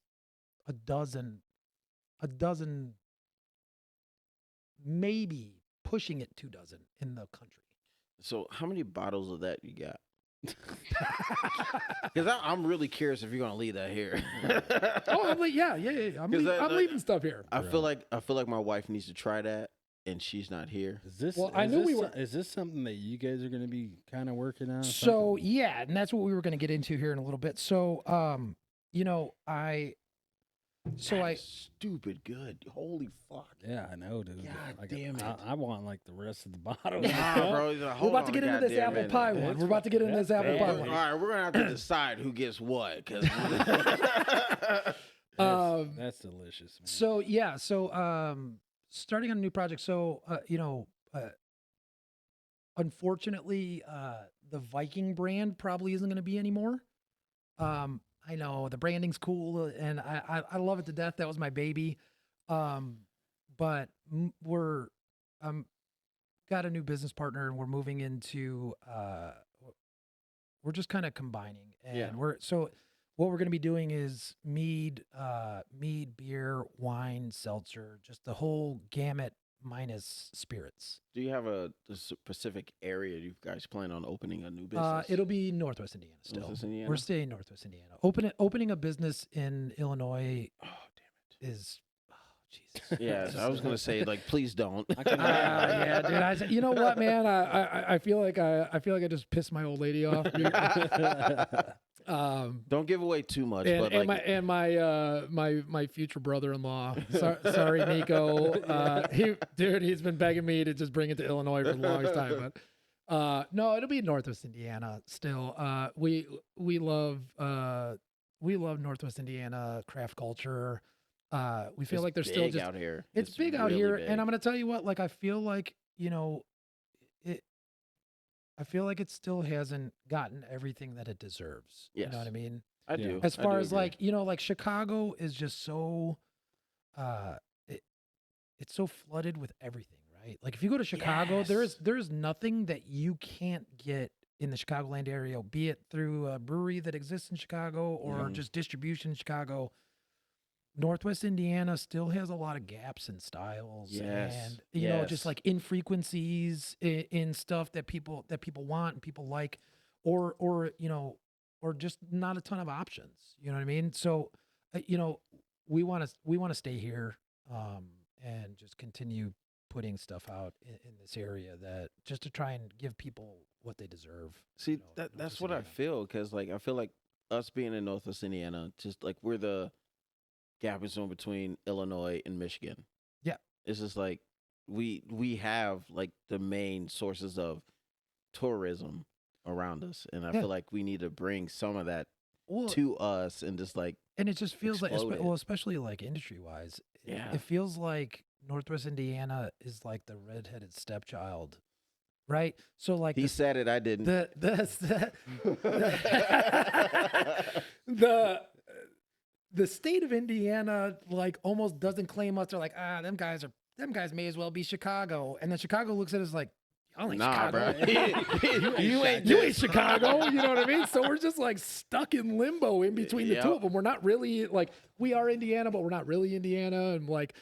a dozen, maybe pushing it 2 dozen in the country. So how many bottles of that you got? Because I'm really curious if you're gonna leave that here. Oh, I'm like, yeah. I'm leaving stuff here. I feel like my wife needs to try that, and she's not here. Is this? Well, I knew we were. Is this something that you guys are going to be kind of working on? So yeah, and that's what we were going to get into here in a little bit. So, you know, That's stupid good. Holy fuck. Yeah, I know, dude. God damn it. I want like the rest of the bottle. Nah, bro. we're about to get into this apple pie one. We're about to get into this apple pie All one. right, we're gonna have to decide who gets what. Cause That's delicious, man. So yeah, starting on a new project. So unfortunately, the Viking brand probably isn't going to be anymore. I know the branding's cool, and I love it to death. That was my baby. But we're got a new business partner, and we're moving into we're just kind of combining, and what we're going to be doing is mead, beer, wine, seltzer, just the whole gamut minus spirits. do you have a specific area you guys plan on opening a new business? It'll be Northwest Indiana still. Northwest Indiana? We're staying Northwest Indiana. Opening a business in Illinois is Jesus. Yeah, I was gonna say like, please don't. Yeah, dude. You know what, man? I feel like I just pissed my old lady off. Don't give away too much. And, but my future brother-in-law. Sorry, Nico. He's been begging me to just bring it to Illinois for the longest time. But no, it'll be Northwest Indiana still. We love Northwest Indiana craft culture. We feel like there's still just out here. It's big out really here, big. and I'm gonna tell you what. Like, I feel like I feel like it still hasn't gotten everything that it deserves. Yes. You know what I mean? I do. As I far do as agree. like Chicago is just so, it's so flooded with everything, right? Like if you go to Chicago, there's nothing that you can't get in the Chicagoland area, be it through a brewery that exists in Chicago or just distribution in Chicago. Northwest Indiana still has a lot of gaps in styles and you know, just like infrequencies in stuff that people want and people like, or you know, or just not a ton of options. You know what I mean? So, you know, we want to stay here and just continue putting stuff out in this area, that just to try and give people what they deserve. See, you know, that's Northwest what I Indiana. feel, because like I feel like us being in Northwest Indiana, just like we're the gap is in between Illinois and Michigan. Yeah. It's just like we have like the main sources of tourism around us, and I feel like we need to bring some of that to us and just like, and it just feels like, explode it. well, especially like industry wise, Yeah. it feels like Northwest Indiana is like the redheaded stepchild, right? So like he said it, I didn't. The state of Indiana like almost doesn't claim us. They're like, them guys may as well be Chicago. And then Chicago looks at us like, y'all ain't Chicago. Bro. you ain't Chicago. You know what I mean? So we're just like stuck in limbo in between the two of them. We're not really like, we are Indiana, but we're not really Indiana. And like,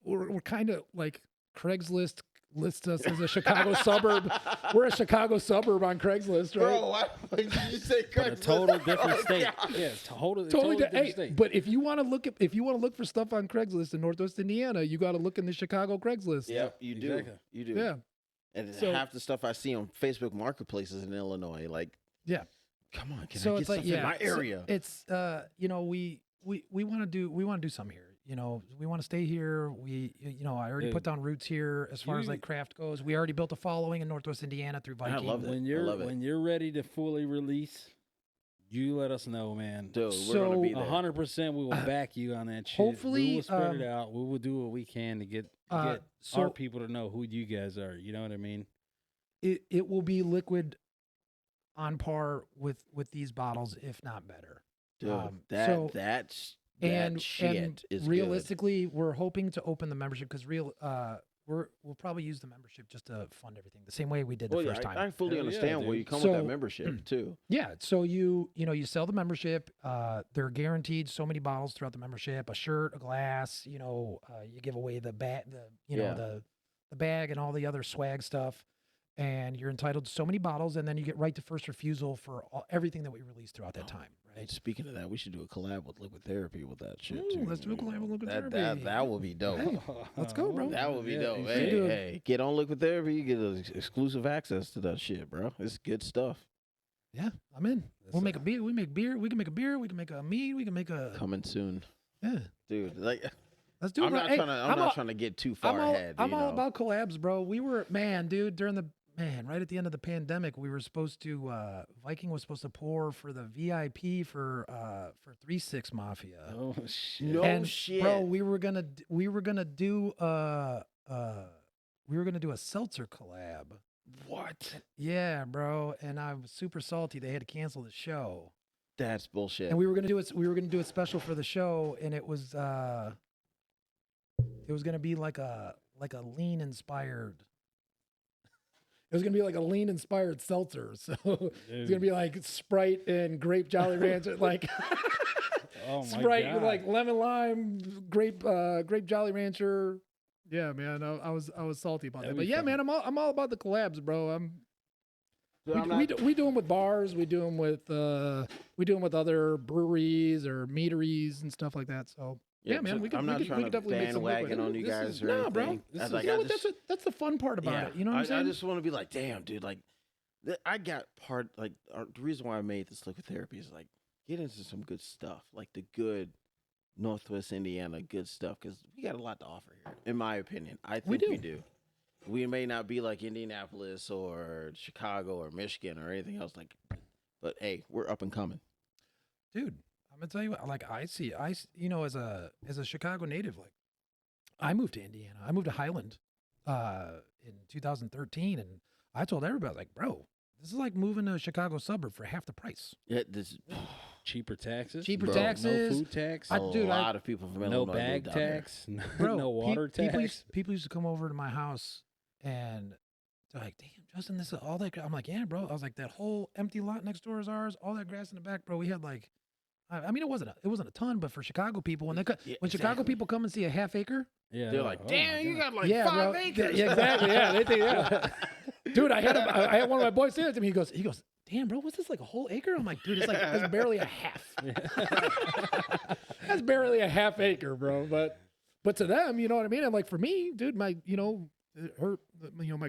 we're kind of like Craigslist lists us as a Chicago suburb. We're a Chicago suburb on Craigslist, right? Bro, why did you say Craigslist? A total different Oh, state. God. Yeah, totally different state. But if you want to look for stuff on Craigslist in Northwest Indiana, you got to look in the Chicago Craigslist. Yep, you do. Exactly. You do. Yeah. And So- half the stuff I see on Facebook marketplaces in Illinois, like, Yeah. come on, can So I get it's like, stuff in my area? It's you know, we want to do something here. You know, we want to stay here. I already put down roots here as far as like craft goes. We already built a following in Northwest Indiana through I Viking. love it. When you're ready to fully release, you let us know, man. Dude, we're gonna be there. 100%, we will back you on that shit. Hopefully, we will spread it out. We will do what we can to get our so people to know who you guys are. You know what I mean? it will be liquid on par with these bottles, if not better. Dude, So- that And shit is realistically, we're hoping to open the membership because we'll probably use the membership just to fund everything the same way we did the Well, yeah, first time. I fully Hell yeah, understand where dude. you come with that So- membership too. Yeah, so you sell the membership. They're guaranteed so many bottles throughout the membership, a shirt, a glass. You give away the bag, Yeah. the bag and all the other swag stuff, and you're entitled to so many bottles, and then you get right to first refusal for everything that we release throughout that time. Hey, Right? speaking of that, we should do a collab with Liquid Therapy with that shit. Ooh, too, let's do a man. collab with Liquid that, Therapy. That would be dope. Hey, let's go, bro. That would be Yeah, dope. you Hey, should. hey, get on Liquid Therapy. You get exclusive access to that shit, bro. It's good stuff. Yeah, I'm in. We'll make a beer. We make beer. We can make a beer. We can make a mead. We can make a Coming soon, yeah. dude. Like, Let's do it. I'm bro. not Hey, trying to. I'm not trying to get too far ahead. I'm you all know? about collabs, bro. We were right at the end of the pandemic, we were supposed to Viking was supposed to pour for the VIP for 3-6 Mafia. Oh shit! No and shit, bro, we were gonna do a seltzer collab. What? Yeah, bro. And I was super salty. They had to cancel the show. That's bullshit. And we were gonna do it. We were gonna do it special for the show, and it was gonna be like a lean inspired. It was gonna be like a lean inspired seltzer. So it's gonna be like Sprite and grape Jolly Rancher, like Oh my Sprite with God. like lemon lime, grape Jolly Rancher. Yeah, man, I was salty about That'd that. But be yeah, fucking- man, I'm all about the collabs, bro. So I'm We not- do them with bars. We do them with other breweries or meaderies and stuff like that. So yeah, man, we can. I'm we not can, trying we can to definitely make some bandwagon liquid. on you This guys is- or No, anything. bro. This I- is- like, You know I what? just- That's the fun part about it. You know what I'm saying? I just want to be like, damn, dude. Like, I got the reason why I made this Liquid Therapy is like get into some good stuff, like the good Northwest Indiana good stuff, because we got a lot to offer here, in my opinion. I think we do. We may not be like Indianapolis or Chicago or Michigan or anything else but hey, we're up and coming. Dude, I'm gonna tell you what. Like as a Chicago native, like I moved to Indiana. I moved to Highland in 2013, and I told everybody like, bro, this is like moving to a Chicago suburb for half the price. Yeah, this Cheaper taxes. Cheaper Bro, taxes. No food tax. I- a dude, lot of people from no Illinois bag moved out there. tax. Bro, no water tax. People used to come over to my house and they're like, damn, Justin, this is all that. I'm like, yeah, bro. I was like, that whole empty lot next door is ours. All that grass in the back, bro. We had like, I mean, it wasn't a ton, but for Chicago people, when Yeah, when Chicago exactly. people come and see a half acre, Yeah, They're like, oh my damn, you God. got like yeah, 5 bro. acres. Yeah, exactly. Yeah, they think, yeah. Dude, I had one of my boys say that to me. He goes, damn, bro, what's this, like a whole acre? I'm like, dude, it's barely a half. That's barely a half acre, bro. But to them, you know what I mean? And like for me, dude, my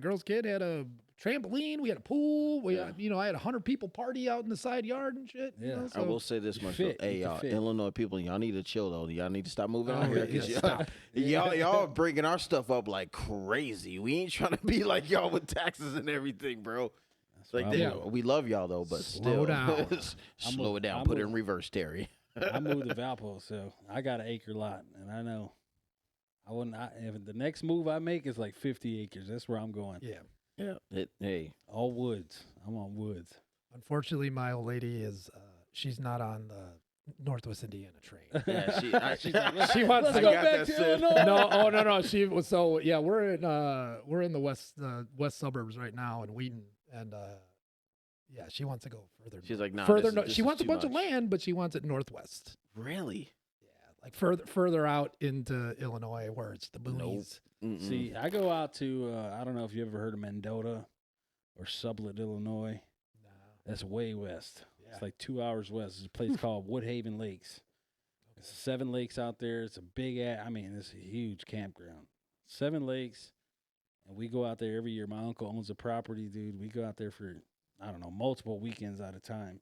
girl's kid had a trampoline. We had a pool. Yeah. I had 100 people party out in the side yard and shit. you Yeah. know, I so- will say this You much: fit, though. Hey, you can y'all, fit. Illinois people, y'all need to chill though. Y'all need to stop moving Oh, out here. yeah, 'Cause stop. y'all bringing our stuff up like crazy. We ain't trying to be like y'all with taxes and everything, bro. Like what I'm doing. we love y'all though, but Slow still, down. slow it down. I'm Put it a- in reverse, Terry. I moved to Valpo, so I got an acre lot, and I know I wouldn't. If the next move I make is like 50 acres, that's where I'm going. Yeah. Yeah. Hey, All woods. I'm on woods. Unfortunately, my old lady is she's not on the Northwest Indiana train. yeah. She's like, She wants to I go got that shit. no. She was so yeah. We're in the west suburbs right now in Wheaton, and yeah, she wants to go further. She's like, nah. further. this She is wants a too bunch of much. land, but she wants it northwest. Really? Yeah, like further out into Illinois, where it's the boonies. Mm-mm. See, I go out to I don't know if you ever heard of Mendota or Sublette, Illinois. No. That's way west. Yeah. It's like 2 hours west. There's a place called Woodhaven Lakes. It's 7 lakes out there. It's a big, it's a huge campground. 7 lakes, and we go out there every year. My uncle owns the property, dude. We go out there for, I don't know, multiple weekends at a time,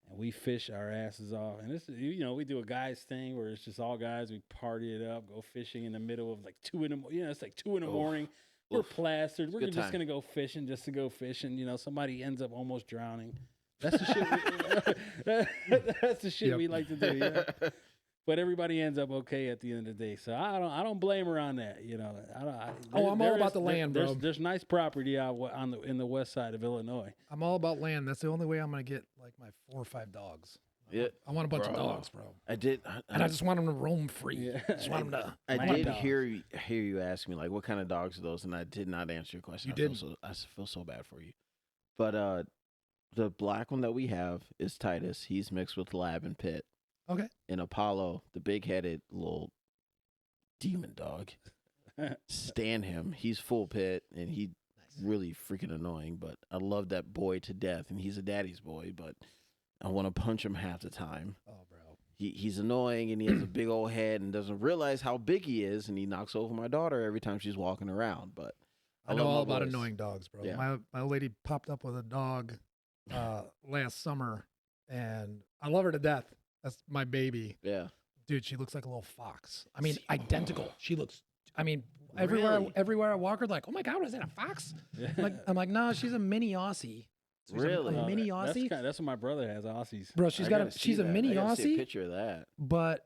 and we fish our asses off. And this is, we do a guys thing where it's just all guys. We party it up, go fishing in the middle of like 2 in the morning. It's like 2 in the Oof. morning. We're Oof. plastered. We're Good just time. gonna go fishing just to go fishing. Somebody ends up almost drowning. That's the shit. That's the shit Yep. we like to do. But everybody ends up okay at the end of the day. So I don't blame her on that. Oh, I'm all about the land, bro. There's nice property out in the west side of Illinois. I'm all about land. That's the only way I'm gonna get like my 4 or 5 dogs. Yeah, I want a bunch of bro. dogs, bro. I did. And I just want them to roam free. Yeah. I just want them to. I My did dogs. hear you ask me like what kind of dogs are those, and I did not answer your question. You I feel so bad for you. But the black one that we have is Titus. He's mixed with Lab and Pit. Okay. And Apollo, the big-headed little demon dog. Stan him. He's full Pit, and he really freaking annoying. But I love that boy to death, and he's a daddy's boy. But I want to punch him half the time. Oh, bro. He's annoying, and he has a big old head and doesn't realize how big he is, and he knocks over my daughter every time she's walking around. But I know love my all about boys. annoying dogs, bro. Yeah. My old lady popped up with a dog last summer, and I love her to death. That's my baby. Yeah. Dude, she looks like a little fox. I mean, identical. She looks, I mean, Really? everywhere I walk her, like, oh my God, is that a fox? I'm like, no, she's a mini Aussie. So she's Really? A mini Aussie. That's what my brother has, Aussies. Bro, she's I got gotta see she's a that. mini I gotta see a Aussie, picture of that. but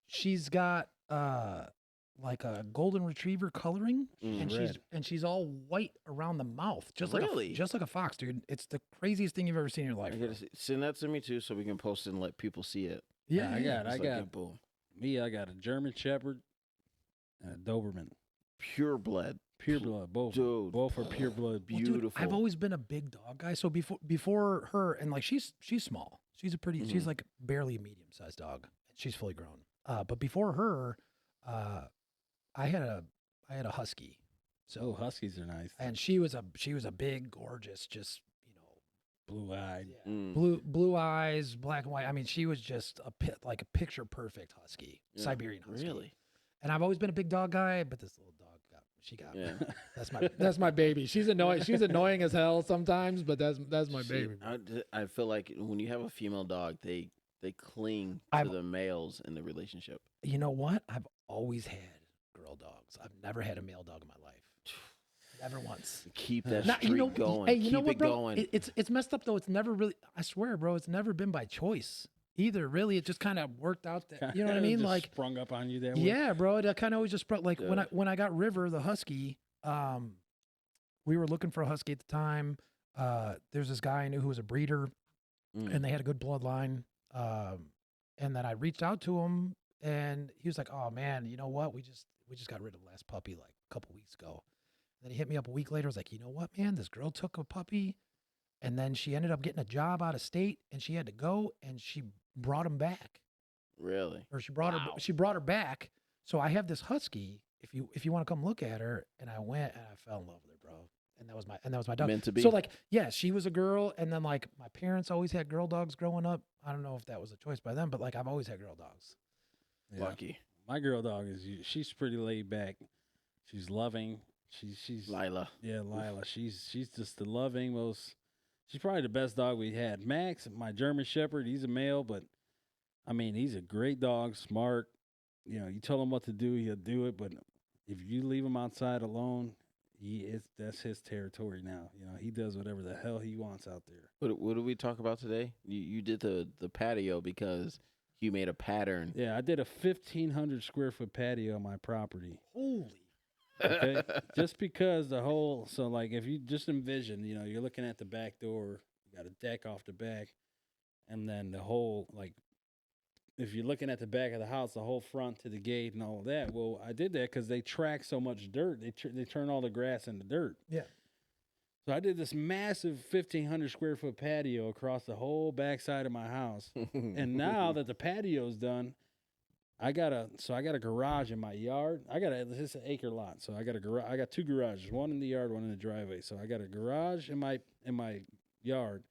she's got like a golden retriever coloring, and Red. she's all white around the mouth, just Really? like a fox, dude. It's the craziest thing you've ever seen in your life. I bro. gotta send that to me too, so we can post it and let people see it. Yeah, I got It's like a boom. I got a German Shepherd and a Doberman. Pure blood. Pure blood, both. Dude. Both are pure blood. Well, dude, Beautiful. I've always been a big dog guy. So before her, and like she's small. She's a pretty. Mm-hmm. She's like barely a medium sized dog. She's fully grown. But before her, I had a husky. So Huskies are nice. And she was a big, gorgeous, just Blue-eyed. blue eyes, black and white. I mean, she was just like a picture perfect husky, Yeah, Siberian husky. Really? And I've always been a big dog guy, but this little dog got Yeah. me. That's my baby. She's annoying. She's annoying as hell sometimes, but that's my See, baby. I feel like when you have a female dog, they cling to the males in the relationship. You know what? I've always had girl dogs. I've never had a male dog in my life. Never once. Keep that Now, streak going. Hey, you Keep know what, it bro? going. It's messed up though. It's never really. I swear, bro. It's never been by choice either. Really, it just kind of worked out. That, you know what I mean? Just Like, sprung up on you that way. yeah, bro. It kind of always just like Yeah. when I got River the husky. We were looking for a husky at the time. There's this guy I knew who was a breeder, and they had a good bloodline. And then I reached out to him, and he was like, "Oh man, you know what? We just got rid of the last puppy like a couple weeks ago." And then he hit me up a week later. Was like, "You know what, man? This girl took a puppy, and then she ended up getting a job out of state, and she had to go, and she brought him back, Really? or she brought her back. So I have this husky. If you want to come look at her," and I went and I fell in love with her, bro. And that was my dog. Meant to be. So like, yeah, she was a girl, and then like my parents always had girl dogs growing up. I don't know if that was a choice by them, but like I've always had girl dogs. Yeah. Lucky. My girl dog she's pretty laid back. She's loving. She's Lila. Yeah, Lila. She's just the loving most. She's probably the best dog we had. Max, my German Shepherd, he's a male, but I mean he's a great dog, smart. You know, you tell him what to do, he'll do it. But if you leave him outside alone, that's his territory now. You know, he does whatever the hell he wants out there. What did we talk about today? You did the patio because you made a pattern. Yeah, I did a 1,500 square foot patio on my property. Holy. Okay, just because so like if you just envision, you know, you're looking at the back door, you got a deck off the back, and then the whole like, if you're looking at the back of the house, the whole front to the gate and all of that. Well, I did that because they track so much dirt. They turn all the grass into dirt. Yeah. So I did this massive 1,500 square foot patio across the whole backside of my house, and now that the patio's done, I got a garage in my yard. This is an acre lot, so I got a garage. I got two garages, one in the yard, one in the driveway. So I got a garage in my yard,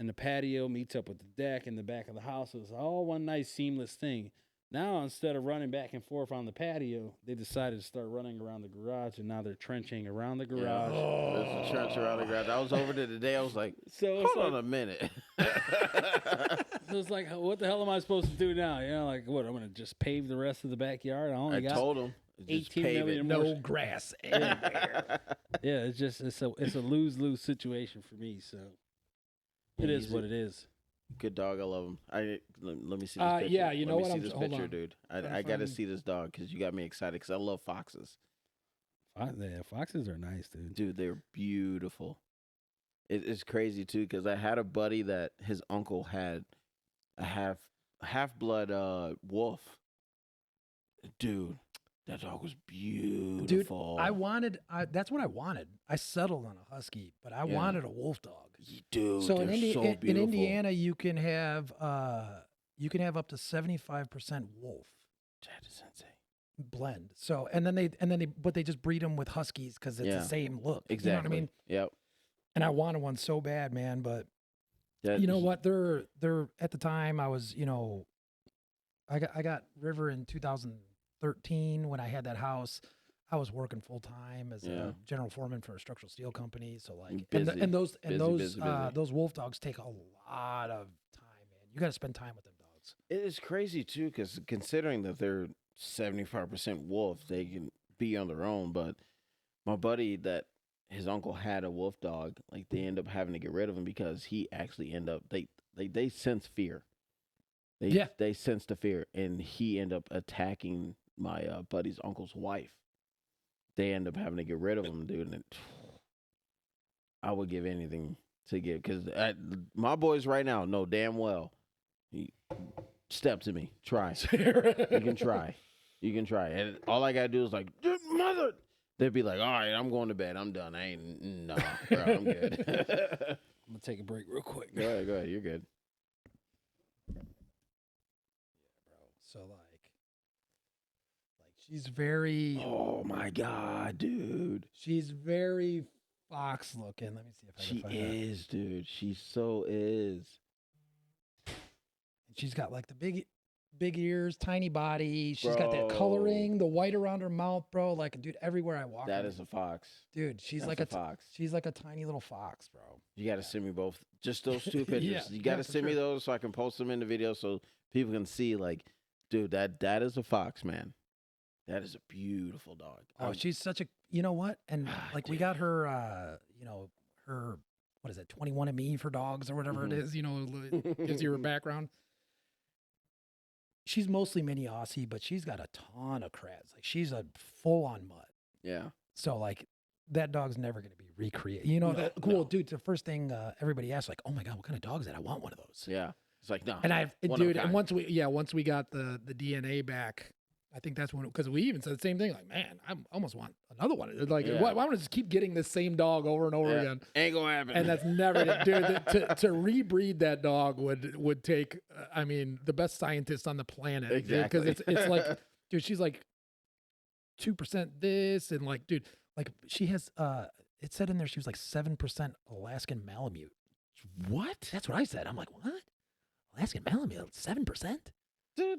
and the patio meets up with the deck in the back of the house. So it's all one nice seamless thing. Now instead of running back and forth on the patio, they decided to start running around the garage, and now they're trenching around the garage. Yeah. There's a trench around the garage. I was over there today. I was like, hold on a minute. So it's like, what the hell am I supposed to do now? You know, like, what, I'm going to just pave the rest of the backyard? I told him. 18 pave million it. more. No grass anywhere. Yeah, it's a lose-lose situation for me, so it is what it is. Good dog. I love him. Let me see this picture. Yeah, you know what? Let me see this Hold picture, on. dude. Trying I to got to find- see this dog because you got me excited because I love foxes. Yeah, foxes are nice, dude. Dude, they're beautiful. It's crazy, too, because I had a buddy that his uncle had a half blood wolf. Dude, that dog was Dude, beautiful. that's what I wanted. I settled on a husky, but I Yeah. wanted a wolf dog. Dude, So they're so in beautiful. Indiana, you can have up to 75% wolf That is insane. blend. So but they just breed them with huskies because it's Yeah. the same look. Exactly. You know what I mean? Yep. And I wanted one so bad, man. But That, you know what? They're at the time I was, I got River in 2013 when I had that house. I was working full time as Yeah. a general foreman for a structural steel company. So like, Busy. and those Busy. those wolf dogs take a lot of time, man. You got to spend time with them dogs. It is crazy too, because considering that they're 75% wolf, they can be on their own. But my buddy, that his uncle had a wolf dog, like they end up having to get rid of him because he actually end up they sense fear. They sense the fear, and he end up attacking my buddy's uncle's wife. They end up having to get rid of him, dude. And I would give anything to get, because my boys right now know damn well. Step to me, try. You can try. You can try. And all I gotta do is like, mother. They'd be like, all right, I'm going to bed. I'm done. I ain't, no, bro, I'm good. I'm gonna take a break real quick. Go ahead. You're good. So like she's very. Oh my God, dude. She's very fox looking. Let me see if I can She find her. is, dude. She so is. She's got like the big ears, tiny body. She's got that Bro. coloring, the white around her mouth, bro. Like, dude, everywhere I walk. That is a fox. dude. She's That's like a fox. She's like a tiny little fox, bro. You got to send me both. Just those two pictures. Yeah, You got to for send me sure. those so I can post them in the video so people can see, like, dude, that is a fox, man. That is a beautiful dog. Oh, she's such a. You know what? And like we Dude. got her. Her. What is it? 21andMe for dogs or whatever Mhm. it is. Gives you her background. She's mostly mini Aussie, but she's got a ton of creds. Like she's a full on mutt. Yeah. So like that dog's never going to be recreated. You know, No, cool, no. dude. The first thing everybody asks, like, oh my God, what kind of dog is that? I want one of those. Yeah. It's like, no. And I've, one of a dude, and kind. once we got the DNA back, I think that's when, because we even said the same thing, like, man, I almost want another one. It's like, Yeah. why don't I just keep getting this same dog over and over Yeah. again? Ain't gonna happen. And that's never, dude. To rebreed that dog would take, I mean, the best scientists on the planet. Exactly. Because it's like, dude, she's like 2% this, and like, dude, like she has, it said in there she was like 7% Alaskan Malamute. what? That's what I said. I'm like, what? Alaskan Malamute, 7%? Dude,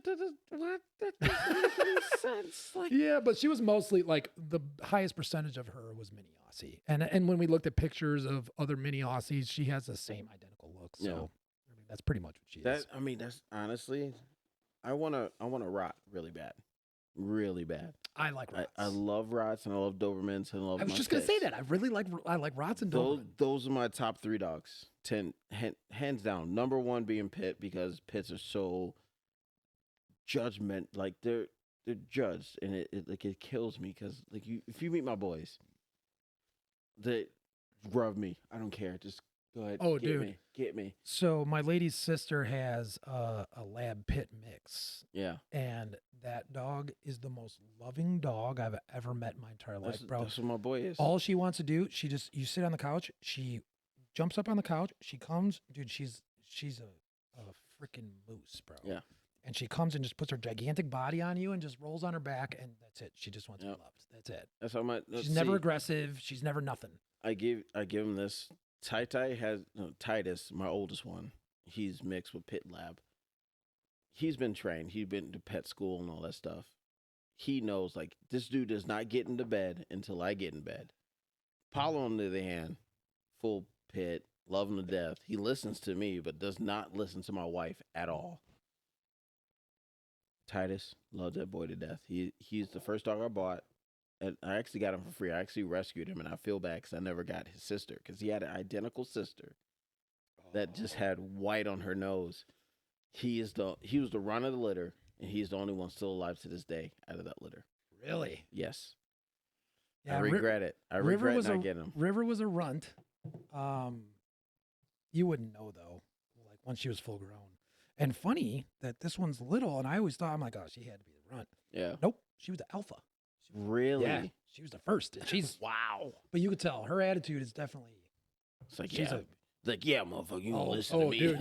what? That doesn't make any sense. Like, Yeah, but she was mostly like the highest percentage of her was mini Aussie, and when we looked at pictures of other mini Aussies, she has the same identical look. So Yeah. I mean, that's pretty much what she that is. I mean, that's honestly, I wanna rot really bad, really bad. I like Rots. I love rots and I love Dobermans and I love. I was just gonna say that I really like Rots and Those Doberman. those are my top 3 dogs. Hands down. Number 1 being Pit, because Pits are so judgment, like they're judged, and it kills me, because like if you meet my boys, they rub me. I don't care. Just go ahead. Oh, get dude. get me. So my lady's sister has a lab pit mix, Yeah, and that dog is the most loving dog I've ever met in my entire life, bro. That's what my boy is. All she wants to do, you sit on the couch, she jumps up on the couch, she comes, dude, she's a freaking moose, bro. Yeah. And she comes and just puts her gigantic body on you and just rolls on her back, and that's it. She just wants to be Yep. loved. That's it. That's how my. She's never aggressive. She's never nothing. I give him this. Titus, my oldest one. He's mixed with Pit Lab. He's been trained. He's been to pet school and all that stuff. He knows, like, this dude does not get into bed until I get in bed. Paulo, on the other hand, full Pit, love him to death. He listens to me, but does not listen to my wife at all. Titus loves that boy to death. He's the first dog I bought, and I actually got him for free. I actually rescued him, and I feel bad because I never got his sister, because he had an identical sister that just had white on her nose. He was the run of the litter, and he's the only one still alive to this day out of that litter. Really? Yes, Yeah. I regret it. I River regret was not getting him. River was a runt. You wouldn't know though. Like once she was full grown. And funny that this one's little, and I always thought, I'm like, oh, she had to be the runt. Yeah. Nope, she was the alpha. Really? Yeah, she was the first. And she's Wow. but you could tell her attitude is definitely. It's like, She's yeah. Like, yeah, motherfucker, you don't listen oh, to me. dude,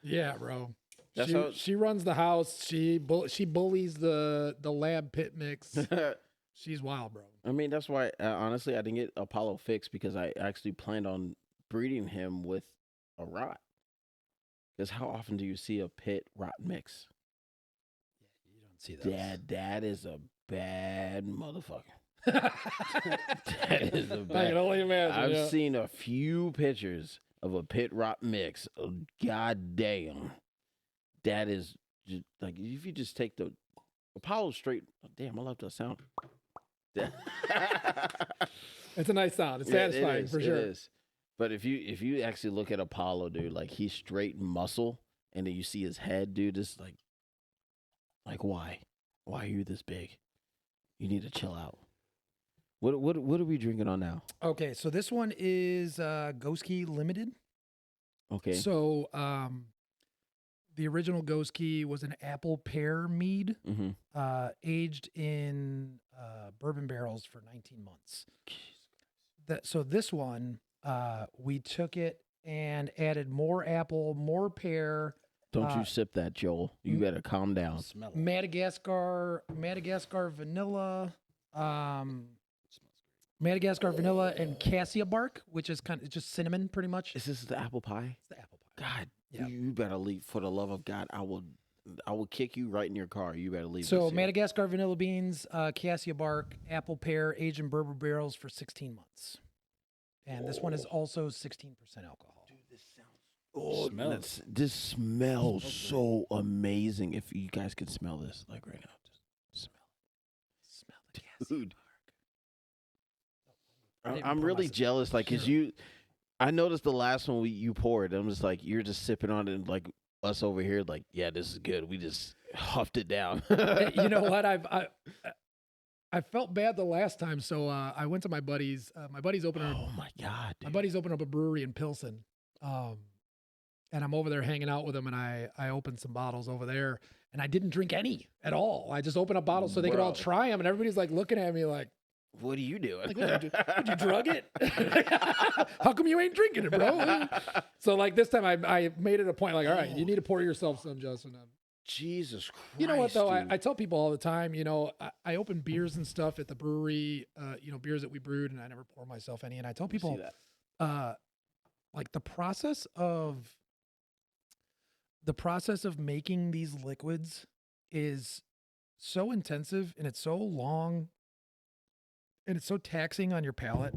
yeah, bro. That's She, how- she runs the house. She bullies the lab pit mix. She's wild, bro. I mean, that's why, honestly, I didn't get Apollo fixed because I actually planned on breeding him with a rot. Because how often do you see a pit rot mix? Yeah, you don't see that. Dad is a bad motherfucker. That is a I can bad. only imagine. I've yeah. seen a few pictures of a pit rot mix. Oh, God damn. That is just like, if you just take the Apollo straight. Oh, damn, I love that sound. It's a nice sound. It's Yeah, satisfying for sure. It is. But if you actually look at Apollo, dude, like he's straight muscle, and then you see his head, dude, it's like why? Why are you this big? You need to chill out. What are we drinking on now? Okay, so this one is Ghost Key Limited. Okay. So the original Ghost Key was an apple pear mead, Mm-hmm. aged in bourbon barrels for 19 months. So this one, we took it and added more apple, more pear, Don't you sip that, Joel. You better calm down. Smell it. Madagascar vanilla, Madagascar vanilla, and cassia bark, which is kind of just cinnamon, pretty much. Is this the apple pie? It's the apple pie. God, Yeah. you better leave. For the love of God, I will kick you right in your car. You better leave. So this here. Madagascar vanilla beans, cassia bark, apple pear, aged in bourbon barrels for 16 months. And this one is also 16% alcohol. Dude, this sounds. Oh, Smells. this smells so amazing. If you guys could smell this, like right now, just Smell the cassia Dude. I didn't I'm pour really myself- jealous, like, cause I noticed the last one you poured. I'm just like, you're just sipping on it, and like us over here, like, yeah, this is good. We just huffed it down. You know what? I felt bad the last time, so I went to my buddies. My buddies opening Oh my God, my dude. buddies opened up a brewery in Pilsen, and I'm over there hanging out with them, and I opened some bottles over there, and I didn't drink any at all. I just opened up bottles so they could all Bro. try them, and everybody's like looking at me like, What are you doing? like, would you drug it? How come you ain't drinking it, bro? So like this time I made it a point, like, all right, you need to pour yourself some, Justin. Jesus Christ. You know what though? dude. I tell people all the time, you know, I open beers and stuff at the brewery, you know, beers that we brewed, and I never pour myself any. And I tell See people, that. like the process of making these liquids is so intensive, and it's so long, and it's so taxing on your palate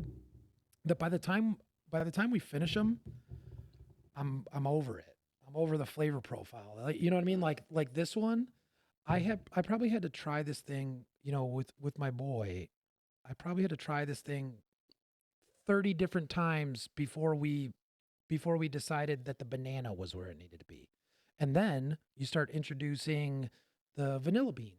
that by the time we finish them, I'm over it. I'm over the flavor profile. Like, you know what I mean? Like this one, I probably had to try this thing, you know, with my boy. I probably had to try this thing 30 different times before we decided that the banana was where it needed to be. And then you start introducing the vanilla beans.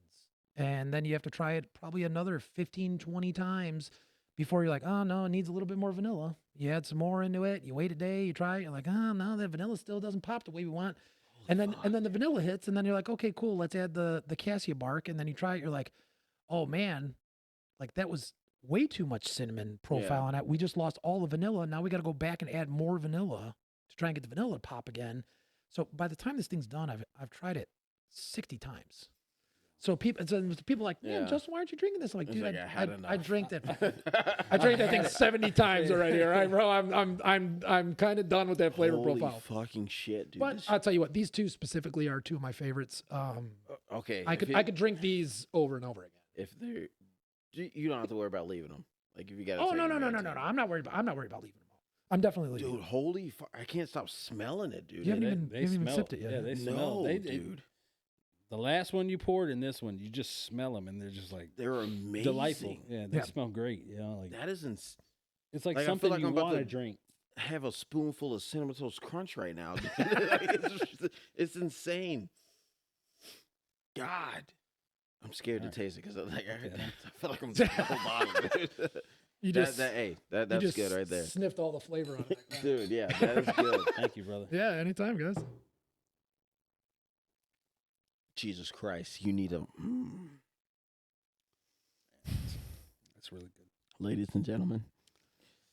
And then you have to try it probably another 15, 20 times before you're like, oh, no, it needs a little bit more vanilla. You add some more into it. You wait a day, you try it. You're like, oh, no, that vanilla still doesn't pop the way we want. And then the vanilla hits, and then you're like, okay, cool, let's add the cassia bark. And then you try it. You're like, oh, man, like that was way too much cinnamon profile on it. We just lost all the vanilla. Now we got to go back and add more vanilla to try and get the vanilla to pop again. So by the time this thing's done, I've tried it 60 times. So people like, man, Yeah. Justin, why aren't you drinking this? I'm like, It's dude, like, I had I enough. drank that. I drank that thing 70 times already. All right, bro. I'm kind of done with that flavor Holy profile. fucking shit, dude. But This- I'll tell you what, these two specifically are two of my favorites. okay. I if could drink these over and over again. If they're, you don't have to worry about leaving them. Like if you got. Oh no. I'm not worried about leaving them all. I'm definitely leaving. Dude, holy fuck! I can't stop smelling it, dude. You haven't It- even- They you haven't smell sipped it yet. Yeah, they smell. no, They, dude. The last one you poured and this one, you just smell them, and they're just like They're amazing. delightful. Yeah, they Yeah. smell great. You know, like That is it's like, like, I feel something like you I'm about want to to- drink. have a spoonful of cinnamon toast crunch right now. Dude. Like, it's insane. God, I'm scared to Alright. taste it because like, Okay. I feel like I'm drinking the whole bottle. Dude. You That, just that's you just good right there, Sniffed all the flavor on it. dude. Yeah, that is good. Thank you, brother. Yeah, anytime, guys. Jesus Christ, you need a. That's really good. Ladies and gentlemen,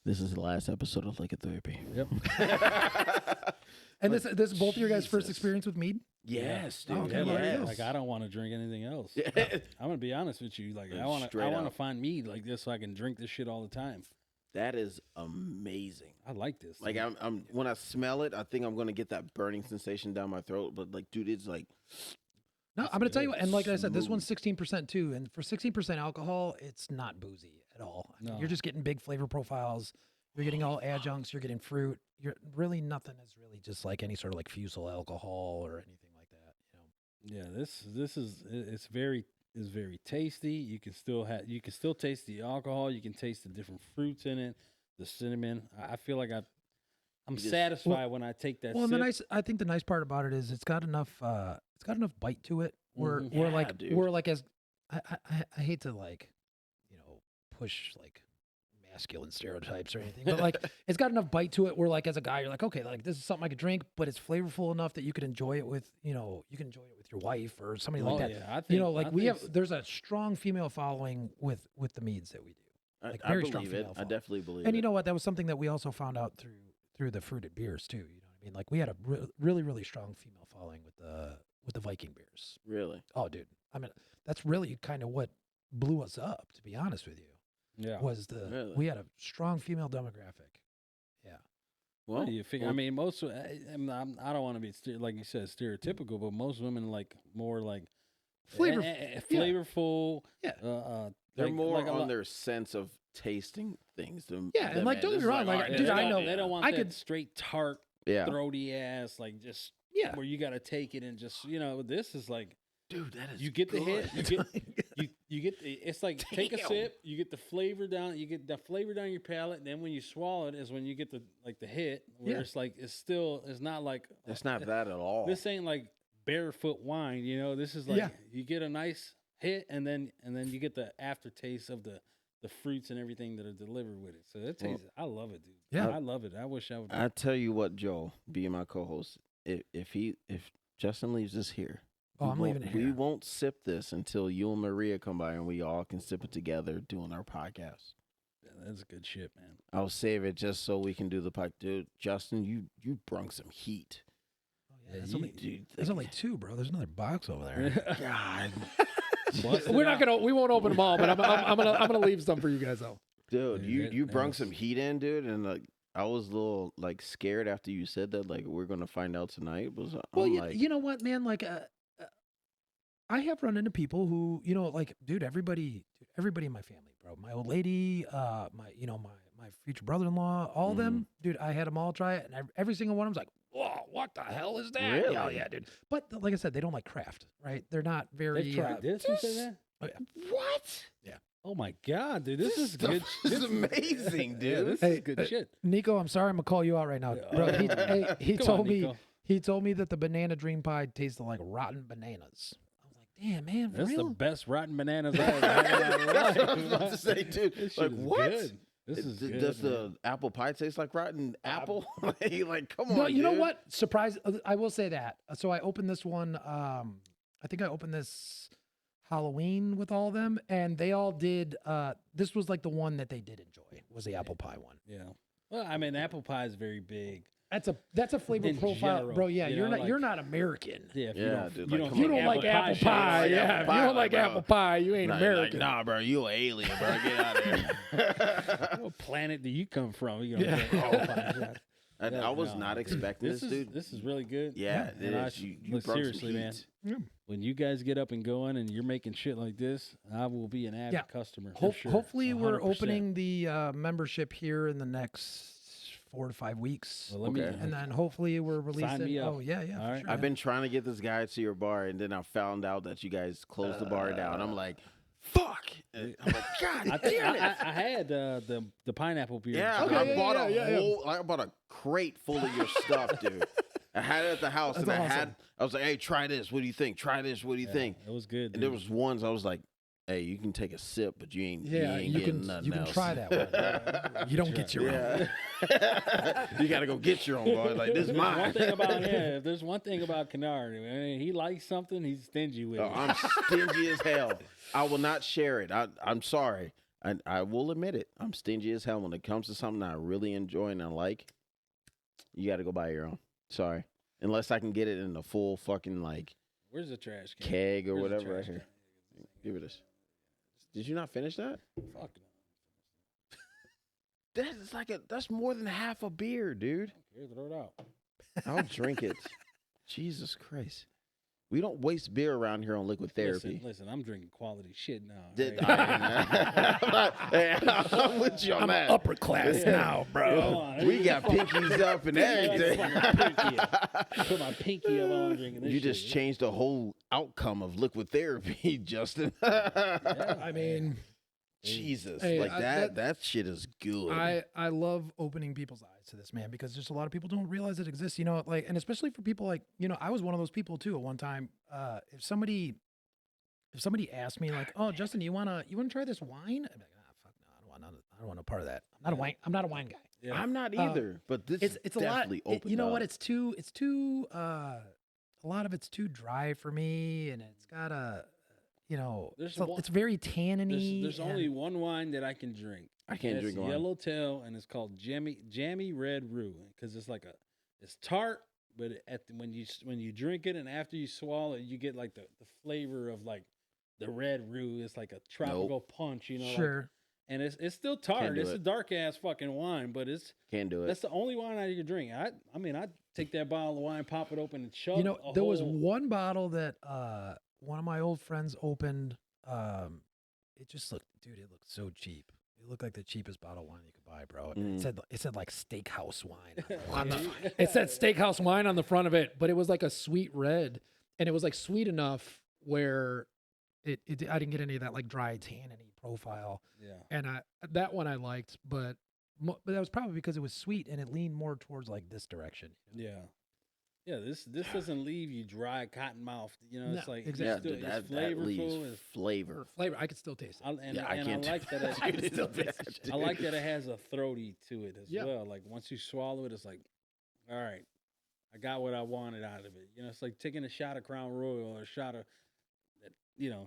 this is the last episode of Liquor Therapy. Yep. And this is both of your guys' first Jesus. experience with mead? Yes, dude. Okay, Yeah, well, like, there you go. like I don't want to drink anything else. Yeah. I'm gonna be honest with you. Like I Straight want to up. find mead like this so I can drink this shit all the time. That is amazing. I like this. Like I'm when I smell it, I think I'm gonna get that burning sensation down my throat. But like, dude, it's like No, I'm going to tell you what, and like I said, this Smooth. one's 16% too. And for 16% alcohol, it's not boozy at all. I mean, No. you're just getting big flavor profiles. You're getting all adjuncts. You're getting fruit. You're really nothing is really just like any sort of like fusel alcohol or anything like that. You know. Yeah, this is it's very tasty. You can still taste the alcohol. You can taste the different fruits in it, the cinnamon. I feel like I'm You just- satisfied when I take that. Well, and sip. I think the nice part about it is it's got enough bite to it. Where Mhm. we're Yeah, like dude. we're like as I hate to like, you know, push like masculine stereotypes or anything, but like it's got enough bite to it where like as a guy you're like, okay, like this is something I could drink, but it's flavorful enough that you could enjoy it with, you know, you can enjoy it with your wife or somebody like that. Yeah, I think, You know, like I we think have there's a strong female following with the meads that we do. Like, I very strong believe it. female I following. definitely believe it. And you know what? That was something that we also found out through the fruited beers too. You know what I mean? Like we had a really strong female following with the Viking beers. Really? Oh, dude. I mean, that's really kind of what blew us up, to be honest with you. yeah. Was Really? we had a strong female demographic. Yeah. What do you figure? well- I mean, most. I don't want to be like you said stereotypical, but most women like more like Flavor. flavorful. Yeah. They're like- more like a on lot- their sense of tasting things. Than Yeah, and than like, men. don't get It's me wrong, like, all right, dude, let's I go. know- They don't want I that could- straight tart, Yeah, throaty ass, like just Yeah. where you got to take it and just this is like dude, that is you get the hit, good. you get the, it's like take a Damn. sip, you get the flavor down, your palate, and then when you swallow it is when you get the hit where Yeah. it's like it's not like That's not that at all. this ain't like barefoot wine, this is like Yeah. you get a nice hit and then you get the aftertaste of the fruits and everything that are delivered with it. So that tastes I love it, dude. Yeah. I love it. I wish I would I tell you what, Joe, being my co-host, if Justin leaves this here, Oh, I'm leaving it We here. won't sip this until you and Maria come by and we all can sip it together doing our podcast. that's good shit, man. I'll save it just so we can do the podcast. Dude, Justin, you brung some heat. Yeah, it's you- only, Dude, there's only two, bro. There's another box over there. God, Bust it We're not out. we won't open them all, but I'm gonna leave some for you guys though. dude, Dude, you that brung was- some heat in, dude, and like I was a little like scared after you said that. Like we're gonna find out tonight. Well, I'm like, you know what, man? Like, I have run into people who, you know, like, dude, everybody in my family, bro. My old lady, my future brother-in-law, all of them, dude. I had them all try it, and every single one of them's like, "Whoa, what the hell is that?" Really? Oh yeah, dude. But like I said, they don't like craft, right? They're not very. They tried this and said that? what? Oh my god, dude, this is good. This is amazing, Yeah, dude. this Hey, is good shit. Nico, I'm sorry, I'm gonna call you out right now, bro. He Come told on, me Nico. he told me that the banana dream pie tasted like rotten bananas. I was like, damn, man, for That's real? the best rotten bananas I've ever had in my life. That's what I was about to say, dude. This Like shit is what? good. This is good. Does man. the apple pie taste like rotten apple? like, come on, No, you know dude. what? Surprise! I will say that. So I opened this one. I think I opened this Halloween with all of them, and they all did. This was like the one that they did enjoy was the apple pie one. Yeah. Well, I mean, apple pie is very big. That's a flavor In profile, general, bro. Yeah, you you're know, not you're like- not American. Yeah. If Yeah, you don't, dude, you like, don't, come You on. don't like apple shit. pie, Like yeah. apple If you pie, don't like bro. apple pie, you ain't Like, American. nah, bro, you an alien, bro. Get out of here. What planet do you come from? You Yeah. apple pie. Yeah. I was No. not expecting this, dude. This is really good. Yeah, it And I is. sh- You look, brought some seriously, man. heat. When you guys get up and going and you're making shit like this, I will be an avid Yeah. customer. For sure. Hopefully, we're 100%. opening the membership here in the next 4 to 5 weeks, Well, let me, Okay. and then hopefully we're releasing. me up. Oh yeah, yeah. All for right. sure, I've man. been trying to get this guy to your bar, and then I found out that you guys closed the bar down. I'm like, fuck. And I'm like, God I, damn it. I had the pineapple beer. Yeah, Okay, I yeah, bought yeah, a yeah, yeah. whole, I bought a crate full of your stuff, dude. I had it at the house, That's and awesome. I was like, hey, try this. What do you think? Try this. What do you think? It was good. And there dude. was ones I was like, hey, you can take a sip, but you ain't Yeah, you ain't you getting can nothing you can else. try that one. You don't get your own. Yeah. You gotta go get your own, boy. Like, this is There's mine. one thing about if there's one thing about Kennard, man, he likes something, he's stingy with Oh, it. I'm stingy as hell. I will not share it. I'm sorry. I will admit it. I'm stingy as hell when it comes to something I really enjoy and I like. You got to go buy your own. Sorry. Unless I can get it in the full fucking like Where's the trash can? keg or Where's the whatever right trash here. can? Give it this. Did you not finish that? Fuck no. That's more than half a beer, dude. Here, throw it out. I'll drink it. Jesus Christ. We don't waste beer around here on liquid therapy. Listen, I'm drinking quality shit now. Did- right? I'm with you on I'm that. upper class now, bro. Hold on. We got pinkies up and everything. Put my pinky up on drinking this You shit. just changed the whole outcome of liquid therapy, Justin. I mean, Jesus, Hey, like I- that shit is good. I love opening people's eyes to this, man, because just a lot of people don't realize it exists, you know, like, and especially for people like, you know, I was one of those people too at one time. If somebody asked me like, "Oh, Justin, you wanna try this wine?" I'm like, "Ah, fuck no, I don't want no part of that. I'm not a wine guy." Yeah. I'm not either, but this It's a lot. definitely opened You know up. what? It's too. A lot of it's too dry for me, and it's got a, you know, There's it's very tanniny. There's only one wine that I can drink. I can't It's drink wine. Yellowtail, and it's called Jammy Red Rue, because it's like it's tart, but when you drink it and after you swallow it, you get like the flavor of like the red rue. It's like a tropical punch, you know. Sure. Like, and it's still tart. do It's a it. dark ass fucking wine, but Can't do it. that's the only wine I can drink. I mean, I'd take that bottle of wine, pop it open, and chug. You know, a there was whole- one bottle that one of my old friends opened. It just looked, dude, it looked so cheap. It looked like the cheapest bottle of wine you could buy, bro. Mm. It said like steakhouse wine. Yeah, It said steakhouse wine on the front of it, but it was like a sweet red, and it was like sweet enough where it I didn't get any of that like dry tanniny profile. yeah. And that one I liked, but that was probably because it was sweet and it leaned more towards like this direction. Yeah. Yeah, this doesn't leave you dry cotton mouth. You know, it's No, like exactly. Yeah, it's, still, dude, it's that leaves flavorful. It's, flavor. Flavor, I could still taste it. and Yeah, I and can't I like that. Dude, it's a bad, I like dude. that it has a throaty to it as Yeah. well. Like once you swallow it, it's like, all right, I got what I wanted out of it. You know, it's like taking a shot of Crown Royal or a shot of, you know,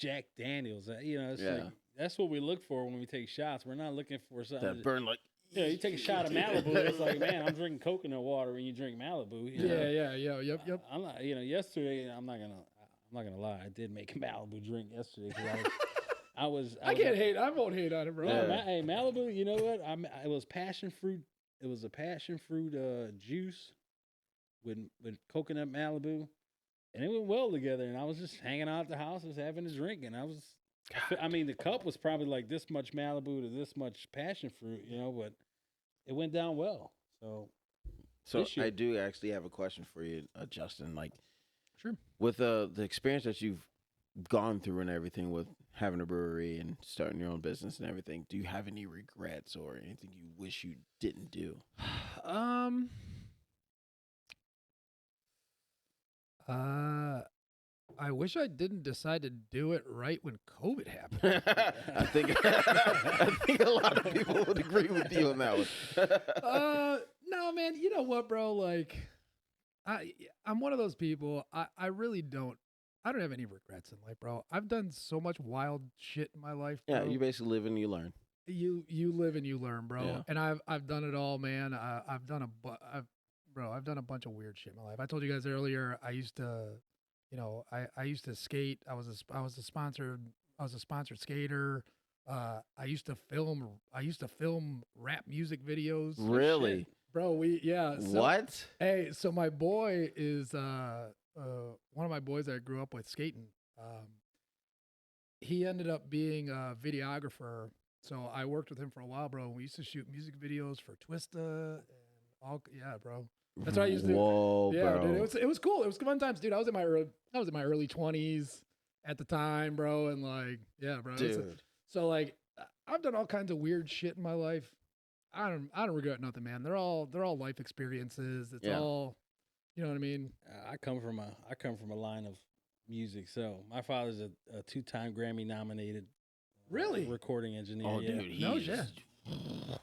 Jack Daniels. You know, it's Yeah. like that's what we look for when we take shots. We're not looking for something. That burn like. Yeah, you take a shot of Malibu. It's like, man, I'm drinking coconut water when you drink Malibu. You know? Yep. I'm not, you know, yesterday I'm not gonna lie. I did make a Malibu drink yesterday because I was. I can't hate. I won't hate on it, bro. No, Yeah. hey, Malibu. You know what? It was passion fruit. It was a passion fruit juice with coconut Malibu, and it went well together. And I was just hanging out at the house, just having a drink, and I mean, the cup was probably like this much Malibu to this much passion fruit, you know, but it went down well. So So This year. I do actually have a question for you, Justin. Like, Sure. with the experience that you've gone through and everything with having a brewery and starting your own business and everything, do you have any regrets or anything you wish you didn't do? I wish I didn't decide to do it right when COVID happened. I think a lot of people would agree with you on that one. No, man. You know what, bro? Like, I'm one of those people. I really don't. I don't have any regrets in life, bro. I've done so much wild shit in my life, bro. Yeah, you basically live and you learn. You live and you learn, bro. Yeah. And I've done it all, man. I've done I've done a bunch of weird shit in my life. I told you guys earlier. I used to, I used to skate. I was a sponsored skater. I used to film rap music videos. Really? Bro, so- What? Hey, so my boy is one of my boys that I grew up with skating. He ended up being a videographer, so I worked with him for a while, bro. We used to shoot music videos for Twista and all. Yeah, bro. That's what I used to do. Whoa, Yeah, bro. dude. It was cool. It was fun times, dude. I was in my early 20s at the time, bro, and like, yeah, bro. Dude. So like, I've done all kinds of weird shit in my life. I don't regret nothing, man. They're all life experiences. It's Yeah. all, you know what I mean? I come from a line of music. So my father's a 2-time Grammy nominated Really? recording engineer. Oh, yeah. dude, No he's shit.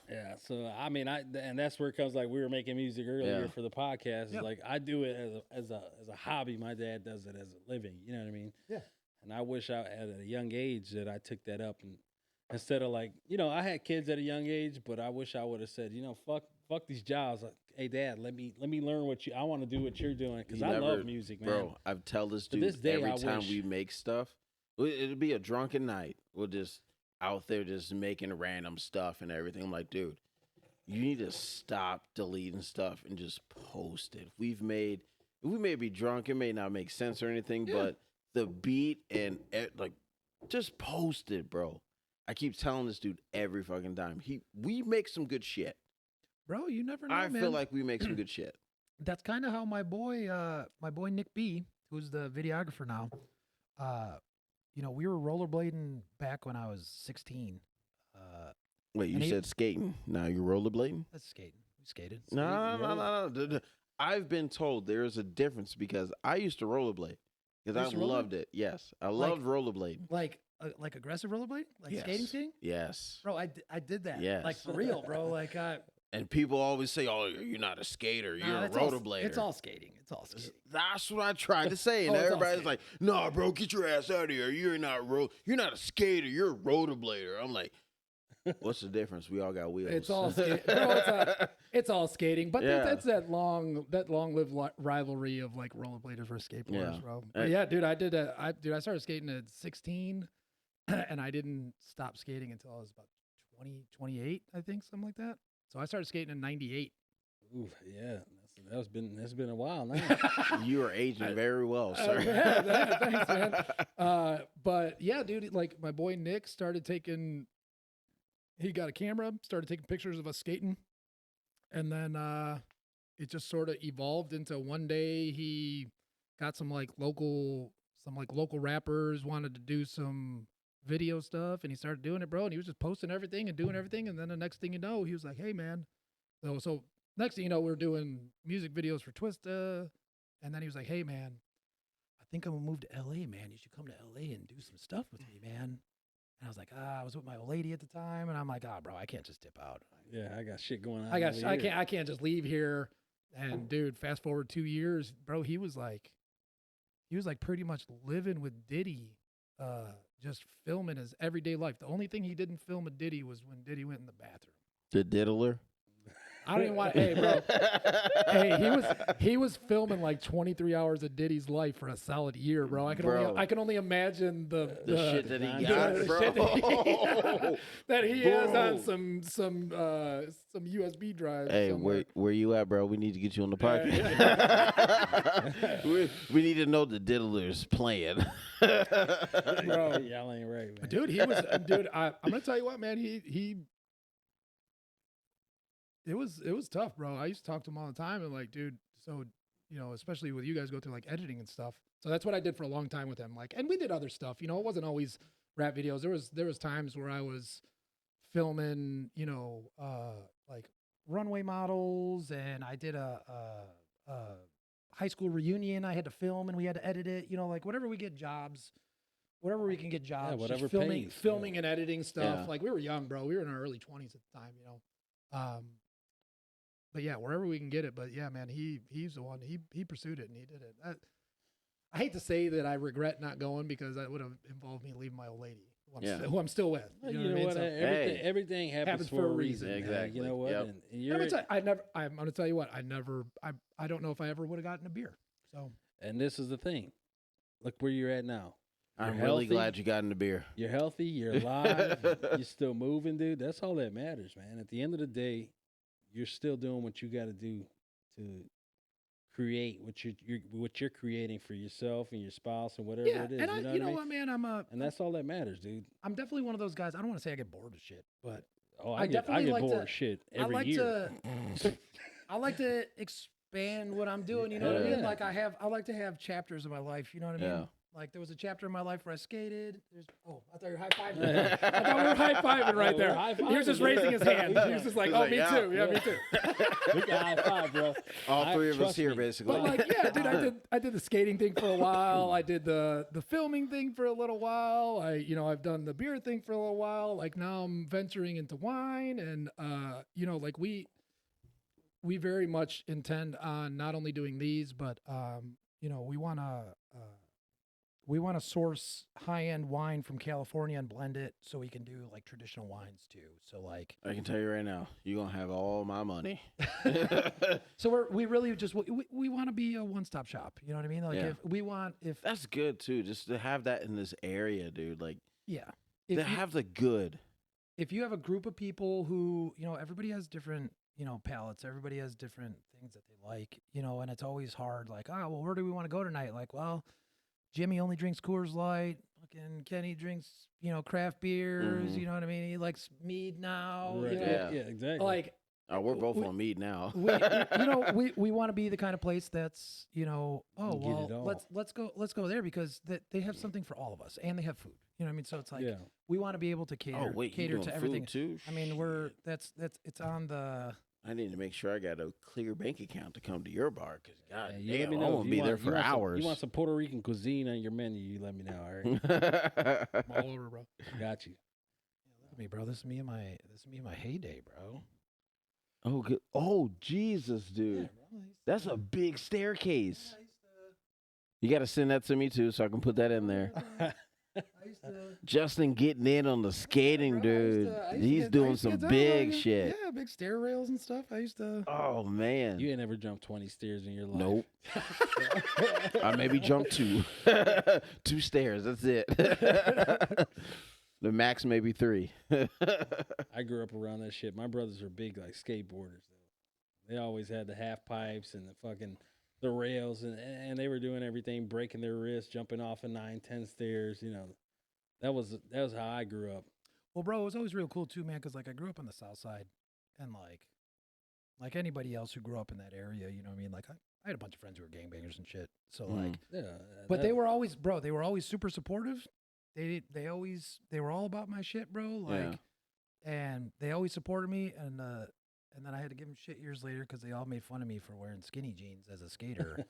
Yeah, so I mean, and that's where it comes. Like we were making music earlier Yeah. for the podcast. It's Yeah. like I do it as a hobby. My dad does it as a living. You know what I mean? Yeah. And I wish I at a young age that I took that up and instead of like I had kids at a young age, but I wish I would have said fuck these jobs. Like, hey dad, let me learn I want to do what you're doing because I love music, man. Bro, I've tell this To dude this day, every I time wish. we make stuff, it'll be a drunken night. We'll just out there just making random stuff and everything. I'm like, dude, you need to stop deleting stuff and just post it. We may be drunk, it may not make sense or anything, but the beat and like, just post it, bro. I keep telling this dude every fucking time. We make some good shit. Bro, you never know, I man. feel like we make some good shit. That's kind of how my boy Nick B, who's the videographer now, we were rollerblading back when I was 16. Wait, you And he- said skating. Now you're rollerblading? That's skating. We skated. No. I've been told there is a difference because I used to rollerblade because I used to rollerblade? loved it. Yes, I loved rollerblading. Like aggressive rollerblade? Like skating? Yes. Bro, I did that. Yes. Like for real, bro. Like And people always say, "Oh, you're not a skater. You're a it's all- rollerblader." It's all skating. It's all skating. That's what I tried to say, and Oh, it's all everybody's skating. like, "Nah, bro, get your ass out of here. You're not a skater. You're a rollerblader." I'm like, "What's the difference? We all got wheels." It's all skating. Bro, it's all skating. But Yeah. that's that long-lived rivalry of like rollerbladers versus skateboarders, Yeah. bro. But yeah, dude, I did I started skating at 16, and I didn't stop skating until I was about 28, I think, something like that. So I started skating in 98. Ooh, yeah, that's been a while now. You are aging very well, sir. Yeah, thanks, man. But yeah, dude, like my boy Nick he got a camera, started taking pictures of us skating. And then it just sort of evolved into one day he got some local rappers wanted to do some video stuff, and he started doing it, bro. And he was just posting everything and doing everything. And then the next thing you know, he was like, "Hey, man." So next thing you know, we're doing music videos for Twista. And then he was like, "Hey, man, I think I'm gonna move to LA, man. You should come to LA and do some stuff with me, man." And I was like, I was with my old lady at the time, and I'm like, bro, I can't just dip out. Yeah, I got shit going on. I can't just leave here. And dude, fast forward 2 years, bro, he was like pretty much living with Diddy, just filming his everyday life. The only thing he didn't film with Diddy was when Diddy went in the bathroom. The diddler. I don't even want. Hey, bro. Hey, he was filming like 23 hours of Diddy's life for a solid year, bro. I can only imagine the shit that he the got, bro. shit that he has on some USB drives. Hey, somewhere. where you at, bro? We need to get you on the podcast. we need to know the diddler's playing. Bro. Y'all ain't right, man. Dude, I'm gonna tell you what, man. It was tough, bro. I used to talk to him all the time and like, dude, so, especially with you guys go through like editing and stuff. So that's what I did for a long time with him. Like, and we did other stuff, it wasn't always rap videos. There was times where I was filming, like runway models, and I did a high school reunion I had to film and we had to edit it, like whatever we get jobs. Whatever we can get jobs, just whatever pays. filming and editing stuff. Yeah. Like we were young, bro. We were in our early 20s at the time, But yeah, wherever we can get it. But yeah, man, he's the one. He pursued it and he did it. I hate to say that I regret not going because that would have involved me leaving my old lady, who I'm still with. Well, You know what I mean? So, everything happens for a reason. man. Exactly. You know what? Yep. And you're, I'm gonna tell you what. I don't know if I ever would have gotten a beer. So and this is the thing. Look where you're at now. I'm You're really healthy. glad you got in the beer. You're healthy. You're alive. You're still moving, dude. That's all that matters, man. At the end of the day, you're still doing what you got to do to create what you're creating for yourself and your spouse and whatever yeah, it is. and you know what, man, and that's all that matters, dude. I'm definitely one of those guys. I don't want to say I get bored of shit, but Oh, I I get definitely like bored to- of shit I every like year. I like to expand what I'm doing. You know what I mean? Yeah. Like I like to have chapters of my life. You know what I mean? Yeah. Like there was a chapter in my life where I skated. I thought you were high fiving. I thought we were high fiving right there. He was just raising his hand. He was just like, "Oh, me too. Yeah, me too." We got high five, bro. All three of us trust here, me. basically. But like, yeah, dude, I did the skating thing for a while. I did the filming thing for a little while. I've done the beer thing for a little while. Like now I'm venturing into wine, and like we very much intend on not only doing these, but we want to source high-end wine from California and blend it so we can do like traditional wines too. So like, I can tell you right now, you're going to have all my money. so we really just we want to be a one-stop shop. You know what I mean? Like Yeah. if That's good, too, just to have that in this area, dude. Like, yeah, to have the good. if you have a group of people who, everybody has different, palates, everybody has different things that they like, and it's always hard. Like, well, where do we want to go tonight? Like, well, Jimmy only drinks Coors Light. Fucking Kenny drinks, craft beers. Mhm. You know what I mean? He likes mead now. Right. Yeah. Yeah, exactly. Like, We're both on mead now. we want to be the kind of place that's, Get it all. let's go there because they have something for all of us and they have food. You know what I mean? So it's like yeah. we want to be able to cater You doing to everything. food, too? I mean, it's on the. I need to make sure I got a clear bank account to come to your bar, because God You let damn, me I'm know going if to be you there want- for hours. You want some Puerto Rican cuisine on your menu? You let me know. All right, I'm all over, bro. got you. Look at me, bro. This is me in my heyday, bro. Oh, good. Oh, Jesus, dude. That's a big staircase. You got to send that to me, too, so I can put that in there. Justin getting in on the skating, dude. He's doing some big shit. Yeah, big stair rails and stuff. I used to. Oh, man. You ain't never jumped 20 stairs in your life. Nope. I maybe jumped 2. 2 stairs. That's it. The max maybe 3. I grew up around that shit. My brothers are big like skateboarders though. They always had the half pipes and the rails and they were doing everything, breaking their wrists, jumping off of 9, 10 stairs. That was how I grew up. Well, bro, it was always real cool too, man. Because like I grew up on the South Side, and like anybody else who grew up in that area, you know what I mean? Like I had a bunch of friends who were gangbangers and shit. So like, Yeah, but they were always, bro. They were always super supportive. They were all about my shit, bro. Like, and they always supported me. And then I had to give them shit years later because they all made fun of me for wearing skinny jeans as a skater.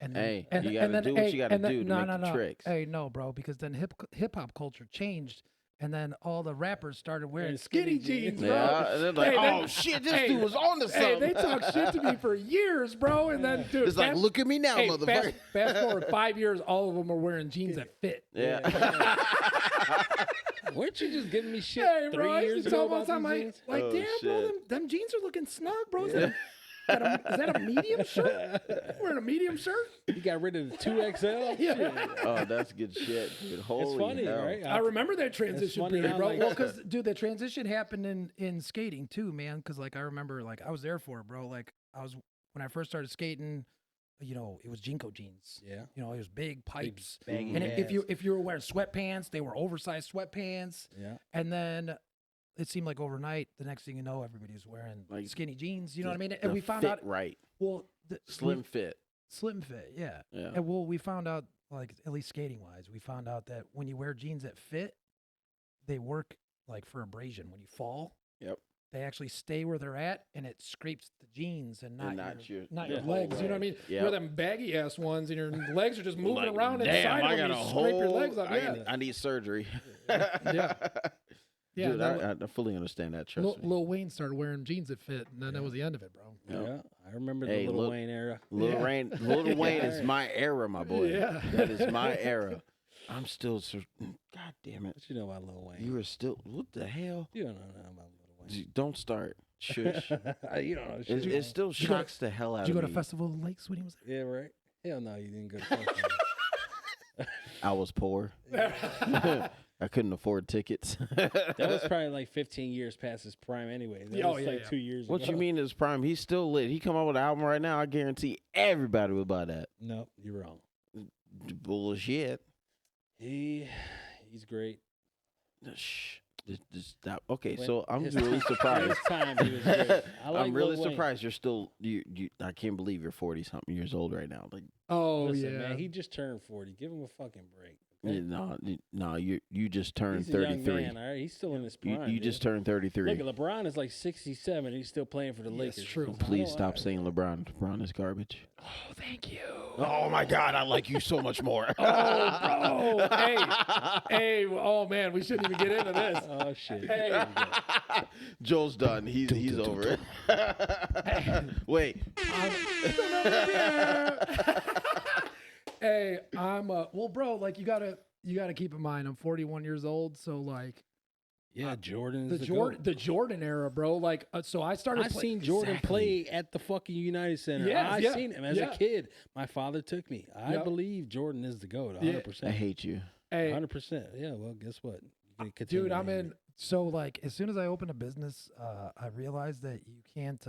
And then, Hey, you gotta do what you gotta do to make the tricks. Hey, no, bro, because then hip hop culture changed, and then all the rappers started wearing Wearing skinny skinny jeans, jeans. bro. Yeah, and they're like, Hey, oh, they- shit, this hey, dude was on to Hey, something. they talked shit to me for years, bro. And then, dude, It's like, look at me now, hey, motherfucker. fast forward 5 years, all of them are wearing jeans that fit. Yeah. Weren't you just giving me shit Hey, 3 bro, I years used to tell ago them all the about time, these jeans? like, Oh, damn, bro, shit. them jeans are looking snug, bro. Is that a medium shirt? Wearing a medium shirt? You got rid of the 2XL? Yeah. Shit. Oh, that's good shit, dude. Holy It's funny, hell. right? I remember that transition funny period, how, bro. like- Well, because dude, the transition happened in skating too, man. Because like I remember, like I was there for it, bro. Like when I first started skating, it was Jinko jeans. Yeah. It was big pipes. baggy And if you ass. were wearing sweatpants, they were oversized sweatpants. Yeah. And then it seemed like overnight, the next thing you know, everybody was wearing Like, skinny jeans. You know what I mean? The And we found fit out, right. well, Slim fit. slim fit, yeah. Yeah. And well, we found out, like at least skating wise, we found out that when you wear jeans that fit, they work like for abrasion. When you fall, Yep. they actually stay where they're at, and it scrapes the jeans and not, your your your whole legs. You know what I mean? leg. You Yep. wear them baggy ass ones, and your legs are just moving Like, around damn, inside I of them. got a You scrape your whole. legs up. Yeah, I need surgery. yeah. Yeah, Dude, then I fully understand that. Trust me. Lil Wayne started wearing jeans that fit, and then that was the end of it, bro. Yep. Yeah. I remember Hey, the Lil look- Wayne era. Lil Yeah. Wayne is my era, my boy. Yeah. That is my era. I'm still. God damn it. What you know about Lil Wayne? You are still. What the hell? You don't know nothing about Lil Wayne. Don't start. Shush. You don't know shit. It still Did you go- shocks the hell out Did you of go me. to Festival of the Lakes when he was Yeah, right? Hell no, you didn't go to Festival. I was poor. there? I couldn't afford tickets. That was probably like 15 years past his prime anyway. That Oh, was yeah, like yeah. 2 years What ago. you mean is prime? He's still lit. He come out with an album right now. I guarantee everybody would buy that. No, you're wrong. Bullshit. He's great. Shh. Just stop. Okay, When so I'm his really surprised. His time, he was great. I like I'm really Lil Wayne. surprised you're still you. I can't believe you're 40 something years old right now. Like, Oh Listen, yeah. man, he just turned 40. Give him a fucking break. no, you just turned He's a young 33. man, all right? He's still in his prime. You just turned 33. Look, LeBron is like 67. He's still playing for the Lakers. true. Please stop saying LeBron. LeBron is garbage. Oh, thank you. Oh my God, I like you so much more. Oh, bro. Hey. Oh man, we shouldn't even get into this. Oh shit. Hey. Joel's done. He's over it. Wait. Hey, I'm well, bro. Like you gotta keep in mind, I'm 41 years old, so like Yeah, Jordan the is Jordan era, bro. Like so, I started. I seen Jordan play at the fucking United Center. I seen him as a kid. My father took me. I believe Jordan is the GOAT, 100%. I hate you. Hey, 100%. Yeah, well, guess what? You can dude, continue I'm to hate in. me. So like, as soon as I opened a business, I realized that you can't.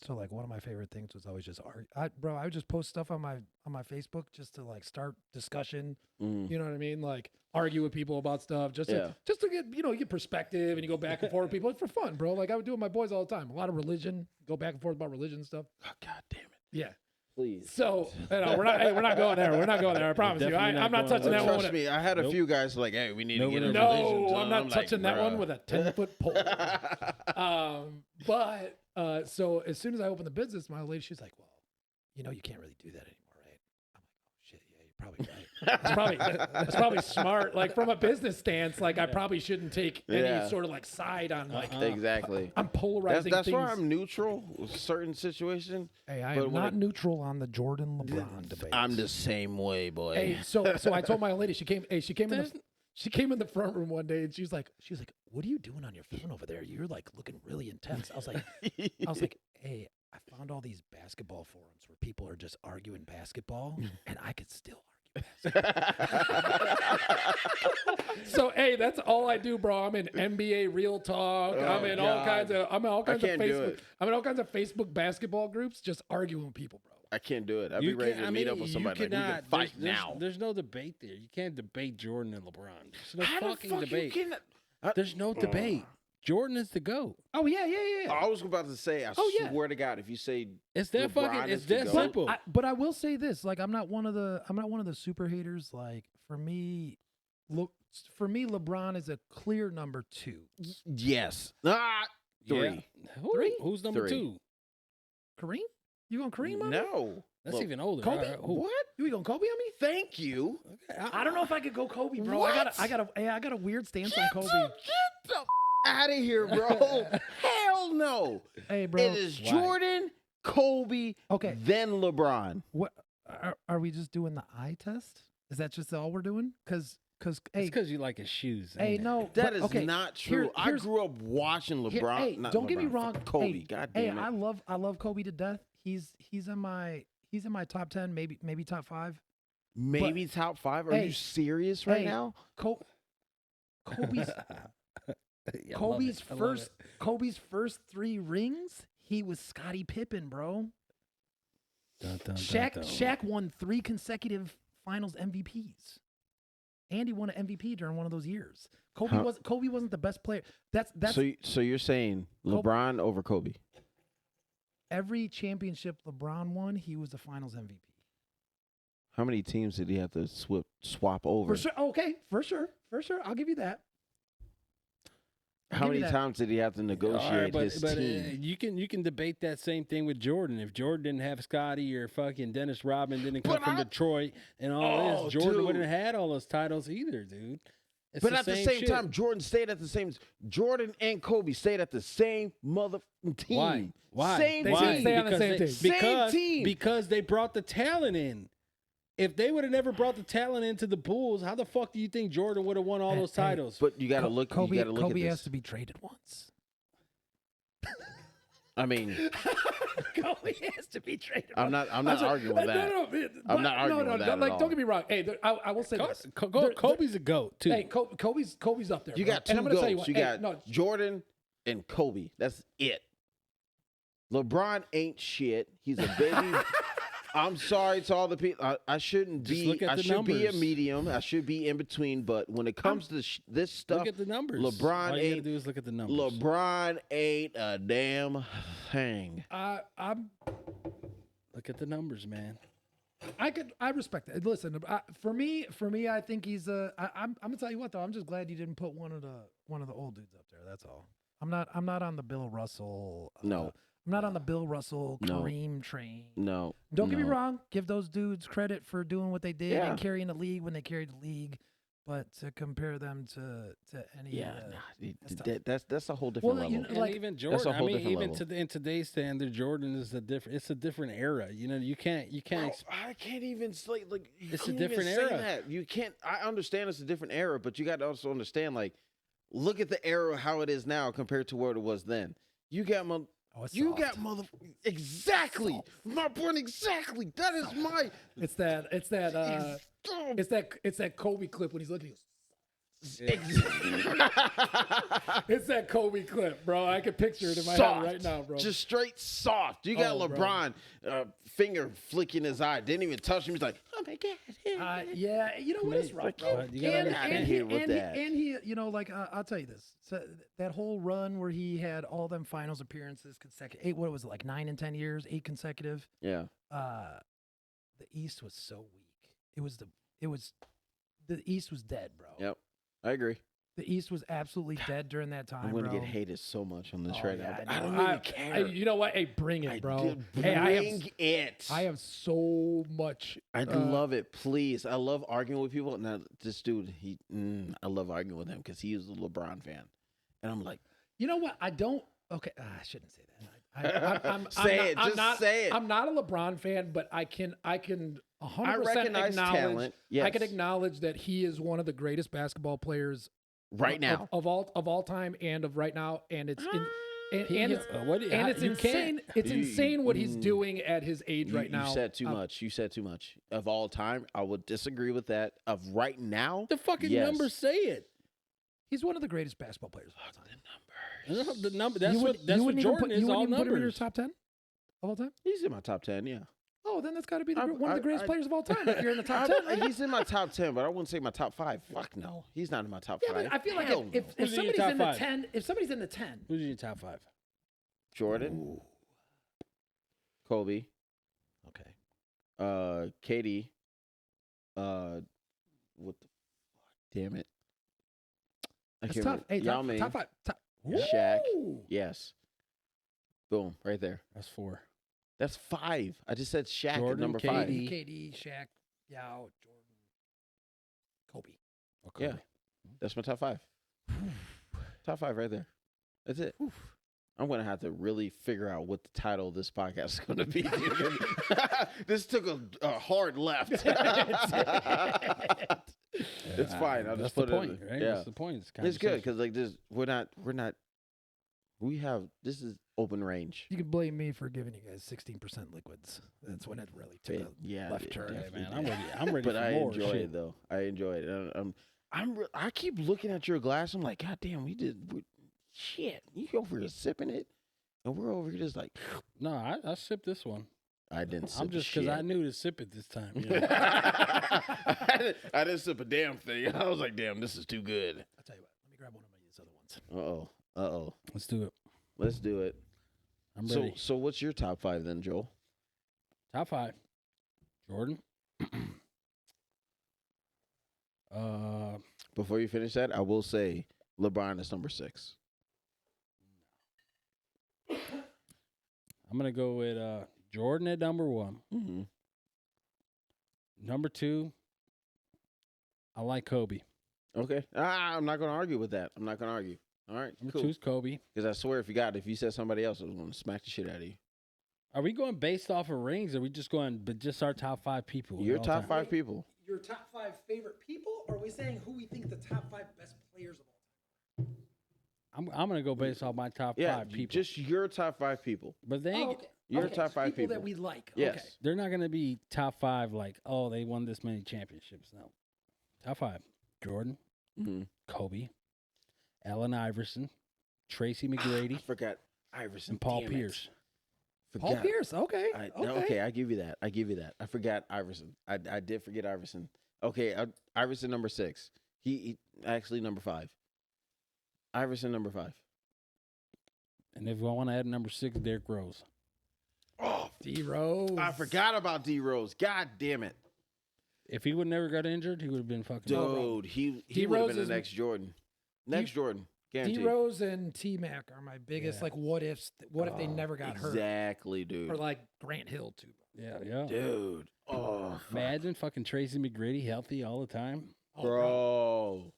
So like, one of my favorite things was always just argue. I would just post stuff on my Facebook just to like start discussion. You know what I mean? Like argue with people about stuff just to get perspective, and you go back and forth with people. It's for fun, bro. Like I would do with my boys all the time. A lot of religion, go back and forth about religion and stuff. Oh, God damn it. Yeah. Please. So we're not going there. We're not going there. I promise you. Definitely not I'm not going touching there. that one. Trust me, I had a few guys like, hey, we need to get into No, religion. I'm not touching that one with a 10-foot pole. But so as soon as I opened the business, my lady, she's like, well, you can't really do that anymore, right? I'm like, oh shit, yeah, you're probably right. That's probably smart. Like from a business stance, like I probably shouldn't take any sort of like side on like Exactly. I'm polarizing That's things. why I'm neutral with certain situation. Hey, I but am when not neutral on the Jordan LeBron debate. I'm the same way, boy. Hey, so I told my lady, she came in the front room one day, and she was like, what are you doing on your phone over there? You're like looking really intense. I was like, hey, I found all these basketball forums where people are just arguing basketball, and I could still argue basketball. So hey, that's all I do, bro. I'm in NBA Real Talk. I'm in all kinds of Facebook basketball groups, just arguing with people, bro. I can't do it. I'd be ready to meet up with somebody. Like, we can fight now. There's no debate there. You can't debate Jordan and LeBron. There's no fucking debate. There's no debate. Jordan is the GOAT. Oh yeah. I was about to say, I swear to God, if you say it's that LeBron fucking, it's is the that GOAT. simple. But I will say this: like, I'm not one of the super haters. Like, for me, LeBron is a clear number 2. Yes. 3. Yeah. Three? Who's number 2? Kareem? You going Kareem on me? No. That's even older. Kobe? All right, who? What? You going Kobe on me? Thank you. I don't know if I could go Kobe, bro. What? I got a weird stance on Kobe. Get the out of here, bro. Hell no. Hey, bro. It is Jordan, Kobe, Okay. then LeBron. What are we just doing the eye test? Is that just all we're doing? Because It's hey, because you like his shoes. hey, ain't it? no, That but, is okay, not true. I here's- grew up watching LeBron. Hey, not don't get me LeBron, wrong. Kobe. Hey, God hey, damn it. I love Kobe to death. He's in my top 10, maybe top 5. Maybe top 5. Are hey, you serious right hey, now? Kobe's Yeah, I love it. I love it. Kobe's first 3 rings, he was Scottie Pippen, bro. Dun, dun, dun, dun. Shaq won 3 consecutive Finals MVPs. And he won an MVP during one of those years. Kobe wasn't the best player. That's So you're saying LeBron over Kobe? every championship LeBron won, he was the Finals MVP. How many teams did he have to swap over? For sure. Okay, for sure. I'll give you that. How many times did he have to All negotiate right, his but team? you can debate that same thing with Jordan. If Jordan didn't have Scotty or fucking Dennis Rodman didn't come from Detroit and all this, Jordan wouldn't have had all those titles either, dude. It's But at the same shit. time, Jordan and Kobe stayed at the same mother team. Why? Same They team. did stay on the same team. Same team. Because they brought the talent in. If they would have never brought the talent into the Bulls, how the fuck do you think Jordan would have won all those titles? But you got to look. Kobe, you got to look Kobe at has this. to be traded once. I mean, Kobe has to be traded. I'm not arguing with that. I'm not arguing with that at Like, all. don't get me wrong. Hey, I will say this. Kobe's a GOAT, too. Hey, Kobe's up there. You bro. got And 2 I'm gonna tell goats. you, You what, got Jordan and Kobe. That's it. LeBron ain't shit. He's a baby. I'm sorry to all the people. I shouldn't Just be. look at I the should be a numbers. medium. I should be in between. But when it comes to this stuff, Look at the numbers. LeBron All you gotta ain't. do is look at the numbers. LeBron ain't a damn thing. I'm Look at the numbers, man. I respect it. Listen, for me, I think he's I'm gonna tell you what though. I'm just glad you didn't put one of the old dudes up there. That's all. I'm not on the Bill Russell. No. I'm not on the Bill Russell No. Kareem train. No. Don't get me no. wrong. Give those dudes credit for doing what they did Yeah. and carrying the league when they carried the league. But to compare them to any Yeah, that's tough. that's a whole different Well, level. you know, And like- even That's Jordan, a whole I mean, different even level. in today's standard, Jordan is it's a different era. You know, you can't. Bro, I can't even say like you It's a can't even different say era. that. You can't. I understand it's a different era, but you got to also understand like, look at the era how it is now compared to what it was then. You got it's you soft. got exactly my point exactly. That is my. It's that it's that Kobe clip when he's looking. It's that Kobe clip, bro. I can picture it in my head right now, bro. Just straight soft. You got Oh, bro. LeBron finger flicking his eye. Didn't even touch him. He's like, oh my god. Yeah, you know what? It's rough, bro. But you gotta understand here with that. And he, you know, like I'll tell you this. So that whole run where he had all them finals appearances consecutive, what was it, like 9 and 10 years, 8 consecutive. Yeah. The East was so weak. The East was dead, bro. Yep. I agree. The East was absolutely dead during that time, I'm gonna bro. get hated so much on this Oh, right yeah, now. I I know. don't even care. You know what? Hey, bring it, bro. Hey, Bring it. I have so much. I love it. Please, I love arguing with people. Now, this dude, I love arguing with him because he is a LeBron fan, and I'm like, You know what? I don't. Okay, I shouldn't say that. Say it. I'm not a LeBron fan, but I can 100% recognize acknowledge. talent, I yes. can acknowledge that he is one of the greatest basketball players right now. of all time and of right now, and it's and it's you insane. It's insane what he's doing at his age right now. You said too much. You said too much. Of all time, I would disagree with that. Of right now, The fucking yes. numbers say it. He's one of the greatest basketball players of all time. The number. That's You what wouldn't even Jordan put, is. you All wouldn't even put him in your numbers. top 10 of all time. He's in my top 10. Yeah. Oh, then that's got to be I- one of the greatest I- players of all time. If you're in the top 10, right? He's in my top 10, but I wouldn't say my top 5. Fuck no, he's not in my top Yeah, 5. but I feel like Hell if no. Who's in your somebody's top in the five? 10, if somebody's in the 10, Who's in your top 5? Jordan, Kobe, okay, Katie, what the fuck? Damn it. I that's can't tough. remember. Hey, Yao Ming, top 5. Shaq. Woo! Yes. Boom, right there. That's 4. That's 5. I just said Shaq at Jordan, number KD. 5. KD, Shaq, Yao, Jordan, Kobe. Okay. Yeah. That's my top 5. Top 5 right there. That's it. I'm going to have to really figure out what the title of this podcast is going to be. This took a hard left. It's fine. I'll That's just the put point, it. right? Yeah. That's the point. It's good because like this, this is open range. You can blame me for giving you guys 16% liquids. That's when it really took a Yeah, left it turn. definitely man, did. I'm ready But for I more enjoy shit. it though. I enjoy it. I keep looking at your glass. I'm like, God damn, shit. You over here sipping it, and we're over here just like, No, I sipped this one. I didn't sip I'm just because I knew to sip it this time. You know? I didn't sip a damn thing. I was like, damn, this is too good. I'll tell you what. Let me grab one of these other ones. Uh-oh. Let's do it. Let's do it. I'm ready. So what's your top 5 then, Joel? Top 5. Jordan. Before you finish that, I will say LeBron is number 6. I'm gonna go with Jordan at number 1. Mm-hmm. Number 2. I like Kobe. Okay. I'm not going to argue with that. I'm not going to argue. All right. Number Cool. 2 is Kobe. Because I swear, if you said somebody else, I was going to smack the shit out of you. Are we going based off of rings? Or are we just going, but just our top 5 people? Your all top time? 5 people. Your top 5 favorite people, or are we saying who we think the top 5 best players of all time? I'm gonna go based off my top 5 people. Just your top 5 people. But they ain't, Your top 5 people that we like. Yes. Okay. they're not gonna be top 5 like, oh, they won this many championships. No. Top 5. Jordan, Mm-hmm. Kobe, Allen Iverson, Tracy I McGrady, forgot Iverson. and Paul Damn it. Pierce. Paul Pierce. Okay. Okay, I give you that. I forgot Iverson. I did forget Iverson. Okay, Iverson number 6. He actually number 5. Iverson number 5. And if I want to add number 6, Derrick Rose. Oh, D Rose. I forgot about D Rose. God damn it, If he would never got injured, he would have been fucking. dude. He D would have Rose been is- the next Jordan. Next Jordan, guaranteed. D Rose and T Mac are my biggest Yeah. like what ifs. What if they never got hurt? Exactly, dude. Or like Grant Hill too. Yeah. Dude. Oh, fuck. Imagine fucking Tracy McGrady healthy all the time. Bro.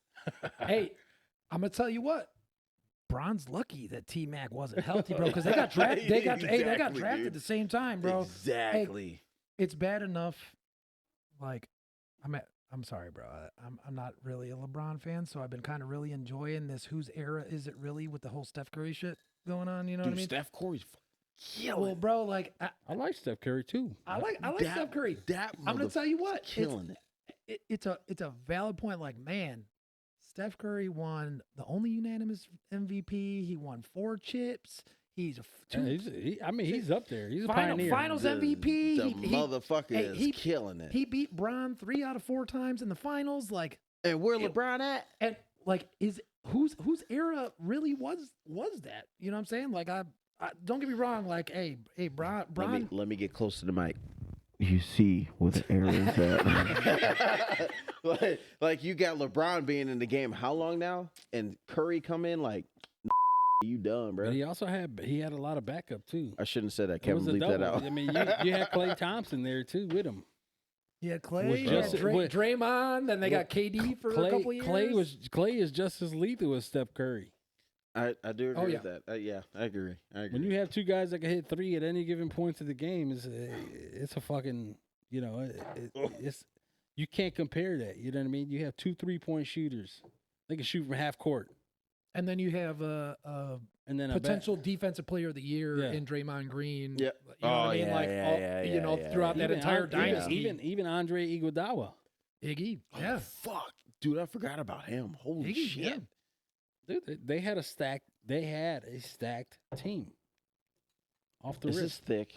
Hey, I'm gonna tell you what. Bron's lucky that T Mac wasn't healthy, bro, because they got drafted. They got Exactly, drafted dude. at the same time, bro. Exactly. It's bad enough. Like, I'm sorry, bro. I'm not really a LeBron fan, so I've been kind of really enjoying this. Whose era is it really with the whole Steph Curry shit going on? You know Dude, what I mean? Steph Curry's killing. Well, bro, like I like Steph Curry too. I like that, Steph Curry. That I'm gonna tell you what, killing it. it's a valid point. Like, man, Steph Curry won the only unanimous MVP. He won 4 chips. He's He's up there. He's a Final, pioneer. finals MVP. The He- motherfucker hey, is he- killing it. He beat Bron 3 out of 4 times in the finals. Like, and where LeBron at? and like, whose era really was that? You know what I'm saying? Like, I don't get me wrong. Like, hey, Bron. Let me get close to the mic. You see what the era is at. like you got LeBron being in the game how long now? And Curry come in like, you done, bro. But he also had a lot of backup too. I shouldn't have said that. It Kevin, was a bleep that double. out. I mean, you had Klay Thompson there too with him. Yeah, Clay. Was Yeah, just- with- Draymond. Then they got KD for a couple years. Klay is just as lethal as Steph Curry. I do agree yeah. with that. Yeah, I agree. When you have 2 guys that can hit 3 at any given point of the game, it's a fucking it's you can't compare that. You know what I mean? You have 2 3-point shooters. They can shoot from half court, And then you have a and then potential defensive player of the year Yeah. in Draymond Green. Yeah. You know what I mean? yeah, Like, yeah, all, yeah, you know, yeah, throughout yeah. that entire dynasty. even Andre Iguodala. Iggy. Yeah. Oh, fuck, dude, I forgot about him. Holy Iggy, shit. yeah. Dude, they had a stacked team off the This is wrist. thick.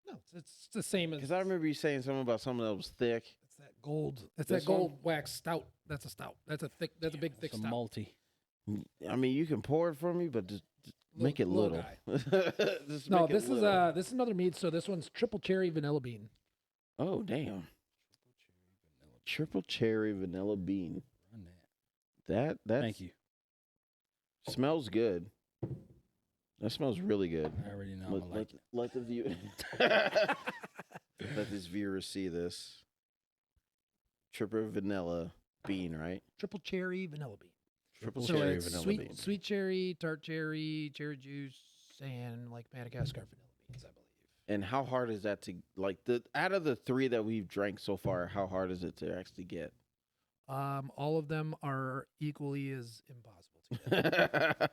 No, it's the same as Because I remember you saying something about something that was thick. it's that gold. It's This that gold wax stout. That's a stout. That's a thick. That's a big thick It's a stout. multi. I mean, you can pour it for me, but just make it Little little. Just No, make it this is little. this is another mead. So this one's triple cherry vanilla bean. Oh, damn. Triple cherry vanilla bean. Run that. That Thank you. smells good. That smells really good. I already know. I'm gonna like it. Let the view let this viewer see this. Triple vanilla bean, right? Triple cherry vanilla bean. Triple So cherry it's vanilla sweet, bean. sweet cherry, tart cherry, cherry juice, and like Madagascar vanilla beans, I believe. And how hard is that to like out of the 3 that we've drank so far? How hard is it to actually get? All of them are equally as impossible to get.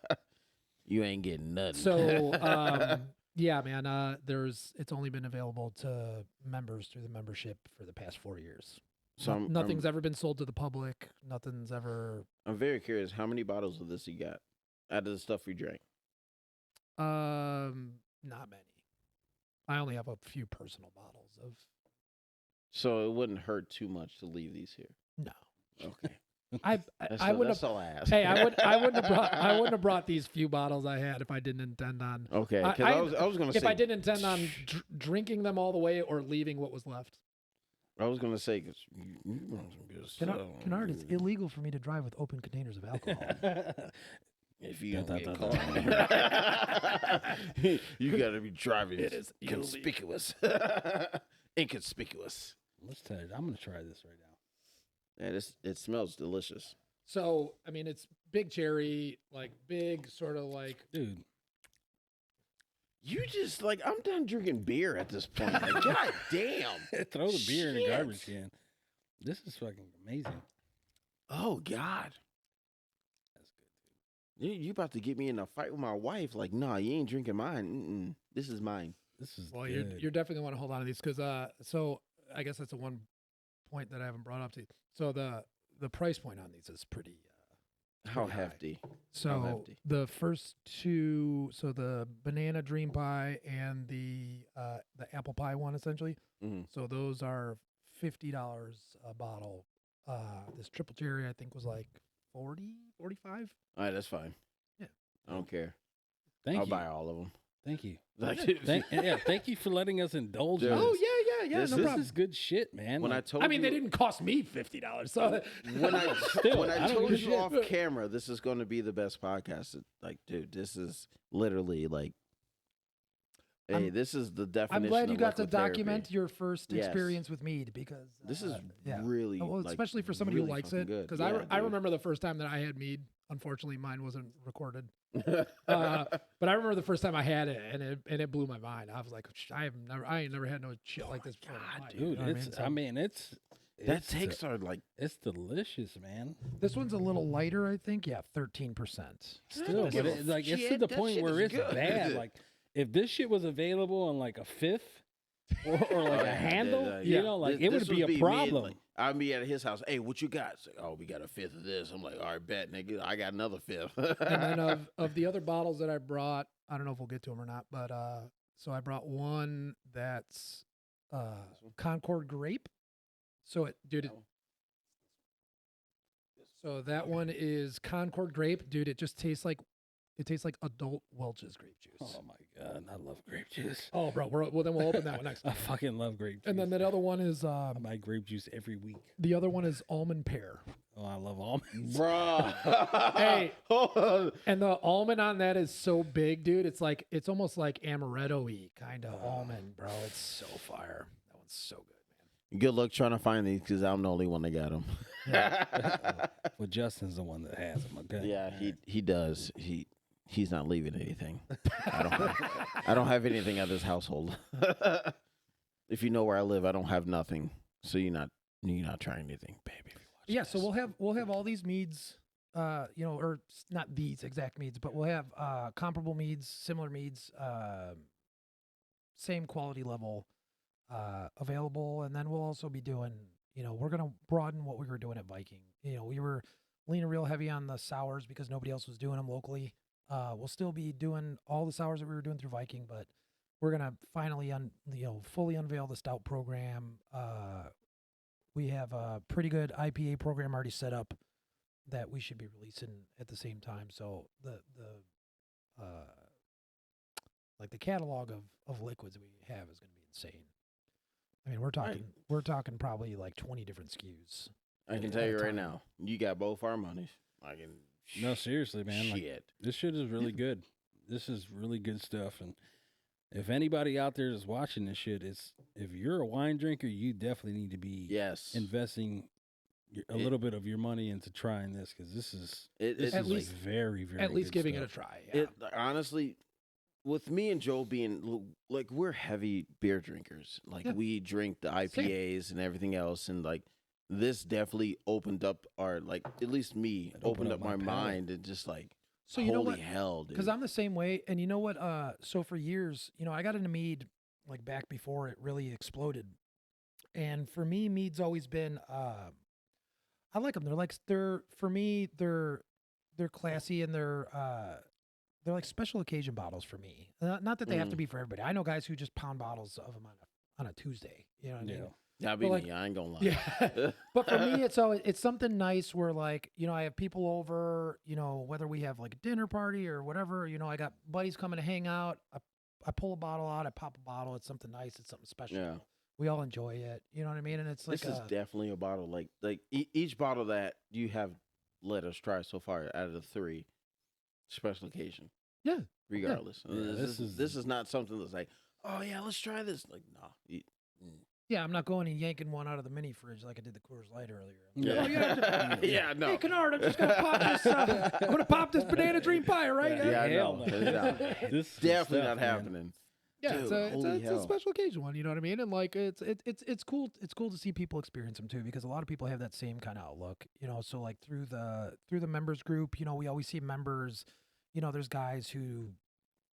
You ain't getting nothing. So, yeah, man. It's only been available to members through the membership for the past 4 years. So Nothing's ever been sold to the public. Nothing's ever. I'm very curious. How many bottles of this you got out of the stuff we drank? Not many. I only have a few personal bottles of. So it wouldn't hurt too much to leave these here. No, Okay. I wouldn't That's have. all I asked. Hey, I wouldn't have brought these few bottles I had if I didn't intend on. Okay, because I was gonna say If I didn't intend on drinking them all the way or leaving what was left. I was gonna say because Kennard, it's illegal for me to drive with open containers of alcohol. if you don't get caught, you gotta be driving. It is conspicuous, inconspicuous. Let's tell you. I'm gonna try this right now. Yeah, it smells delicious. So, I mean, it's big cherry, like big, sort of like. Dude, You just like I'm done drinking beer at this point. Like, God damn! throw the beer in the Shit. garbage can. This is fucking amazing. Oh God! That's good, dude. You about to get me in a fight with my wife? Like, nah, you ain't drinking mine. Mm-mm. This is mine. This is Well, good. you're definitely going to want to hold on to these because so I guess that's the one point that I haven't brought up to you. So the price point on these is pretty How pretty high. hefty? So hefty? the first two, so the banana dream pie and the apple pie one, essentially. Mhm. So those are $50 a bottle. This triple cherry, I think, was like 40, 45. All right, that's fine. Yeah. I don't care. Thank I'll you. buy all of them. Thank you. Like, Thank you for letting us indulge. Dude. in Oh this. yeah, This no This problem. is good shit, man. when I Like, told I mean, you, they didn't cost me $50, so when I Still, when I I don't told give a you shit. off camera, this is going to be the best podcast. Like, dude, this is literally like, hey, I'm- this is the definition. I'm glad you of got to liquid therapy. document your first Yes. experience with mead because This is yeah. really, Well, like, especially for somebody really who likes fucking it, good. because Yeah, I dude. remember the first time that I had mead. Unfortunately, mine wasn't recorded. But I remember the first time I had it, and it blew my mind. I was like, I ain't never had no shit like this before. in my life," you dude, know what I mean? it's. So I mean, it's. that it's, takes are like It's delicious, man. this one's a little lighter, I think. Yeah, 13%. Still, give but a it's shit. to the That point shit where is it's good. bad. Like, if this shit was available on like a fifth or like Oh, a yeah, handle, yeah. you know, like This- it would this be a me, problem. like, I'd be at his house. Hey, what you got? It's like, oh, we got a fifth of this. I'm like, all right, bet, nigga. I got another fifth. And then of the other bottles that I brought, I don't know if we'll get to them or not, but so I brought one that's Concord grape. So so that one is Concord grape, dude. It tastes like adult Welch's grape juice. Oh my god, I love grape juice. Oh, bro. Well, then we'll open that one next. I fucking love grape juice. And then that other one is I buy grape juice every week. the other one is almond pear. Oh, I love almonds. Bro. Hey. Hold on. And the almond on that is so big, dude. It's almost like amaretto-y kind of almond, bro. It's so fire. That one's so good, man. Good luck trying to find these because I'm the only one that got them. Well, Justin's the one that has them. Okay. Yeah, he does. He's not leaving anything. I don't have anything at this household. If you know where I live, I don't have nothing. So you're not trying anything, baby. If you watch Yeah, so this. we'll have all these meads, or not these exact meads, but we'll have comparable meads, similar meads, same quality level available, and then we'll also be doing, we're gonna broaden what we were doing at Viking. We were leaning real heavy on the sours because nobody else was doing them locally. We'll still be doing all the sours that we were doing through Viking, but we're gonna finally fully unveil the stout program. We have a pretty good IPA program already set up that we should be releasing at the same time. So the catalog of liquids we have is going to be insane. I mean, we're talking probably like 20 different SKUs. I can tell you right now, you got both our monies. I can. No, seriously, man. Like, Shit. this shit is really good. This is really good stuff. And if anybody out there is watching this shit, if you're a wine drinker, you definitely need to be Yes. investing a little bit of your money into trying this because this is At least- like very, very At least good giving stuff. it a try. Yeah. It honestly, with me and Joel being like we're heavy beer drinkers. Like Yeah. we drink the IPAs and everything else, and like this definitely opened up our at least me It opened opened up up my my palate. mind and just like So you know holy what? hell, dude. Because I'm the same way, and you know what? So for years, I got into mead like back before it really exploded, and for me, mead's always been. I like them. They're classy and they're like special occasion bottles for me. Not that they have to be for everybody. I know guys who just pound bottles of them on a Tuesday. You know what I mean? That'd be But, me. I ain't gonna lie. Yeah. But for me, it's something nice where like, I have people over, whether we have like a dinner party or whatever, I got buddies coming to hang out. I pull a bottle out, I pop a bottle. It's something nice. It's something special. Yeah. We all enjoy it. You know what I mean? And it's like, This is definitely a bottle. Like each bottle that you have let us try so far out of the 3, special occasion. Yeah. Regardless, Yeah, this is not something that's like, oh yeah, let's try this. Like, nah. yeah, I'm not going and yanking one out of the mini fridge like I did the Coors Light earlier. Yeah. Oh, yeah. Yeah, no. Hey, Kennard, I'm just gonna pop this. I'm gonna pop this banana dream pie, right? Yeah, Hell no. no. No. This is Definitely stuff, not man. happening. Yeah, Dude, it's a holy hell. special occasion one. You know what I mean? And like it's cool. It's cool to see people experience them too, because a lot of people have that same kind of outlook. So like through the members group, we always see members. There's guys who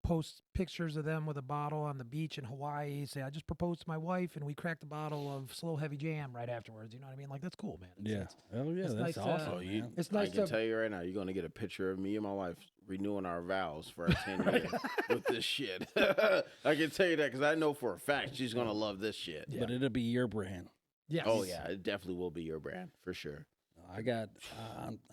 post pictures of them with a bottle on the beach in Hawaii. Say, I just proposed to my wife, and we cracked a bottle of slow heavy jam right afterwards. You know what I mean? Like that's cool, man. It's, Oh yeah, it's that's nice to- awesome. Oh, you, man. It's I nice can to tell you right now, you're gonna get a picture of me and my wife renewing our vows for our 10 years with this shit. I can tell you that because I know for a fact she's gonna love this shit. Yeah. But it'll be your brand. yes. Oh yeah, it definitely will be your brand for sure.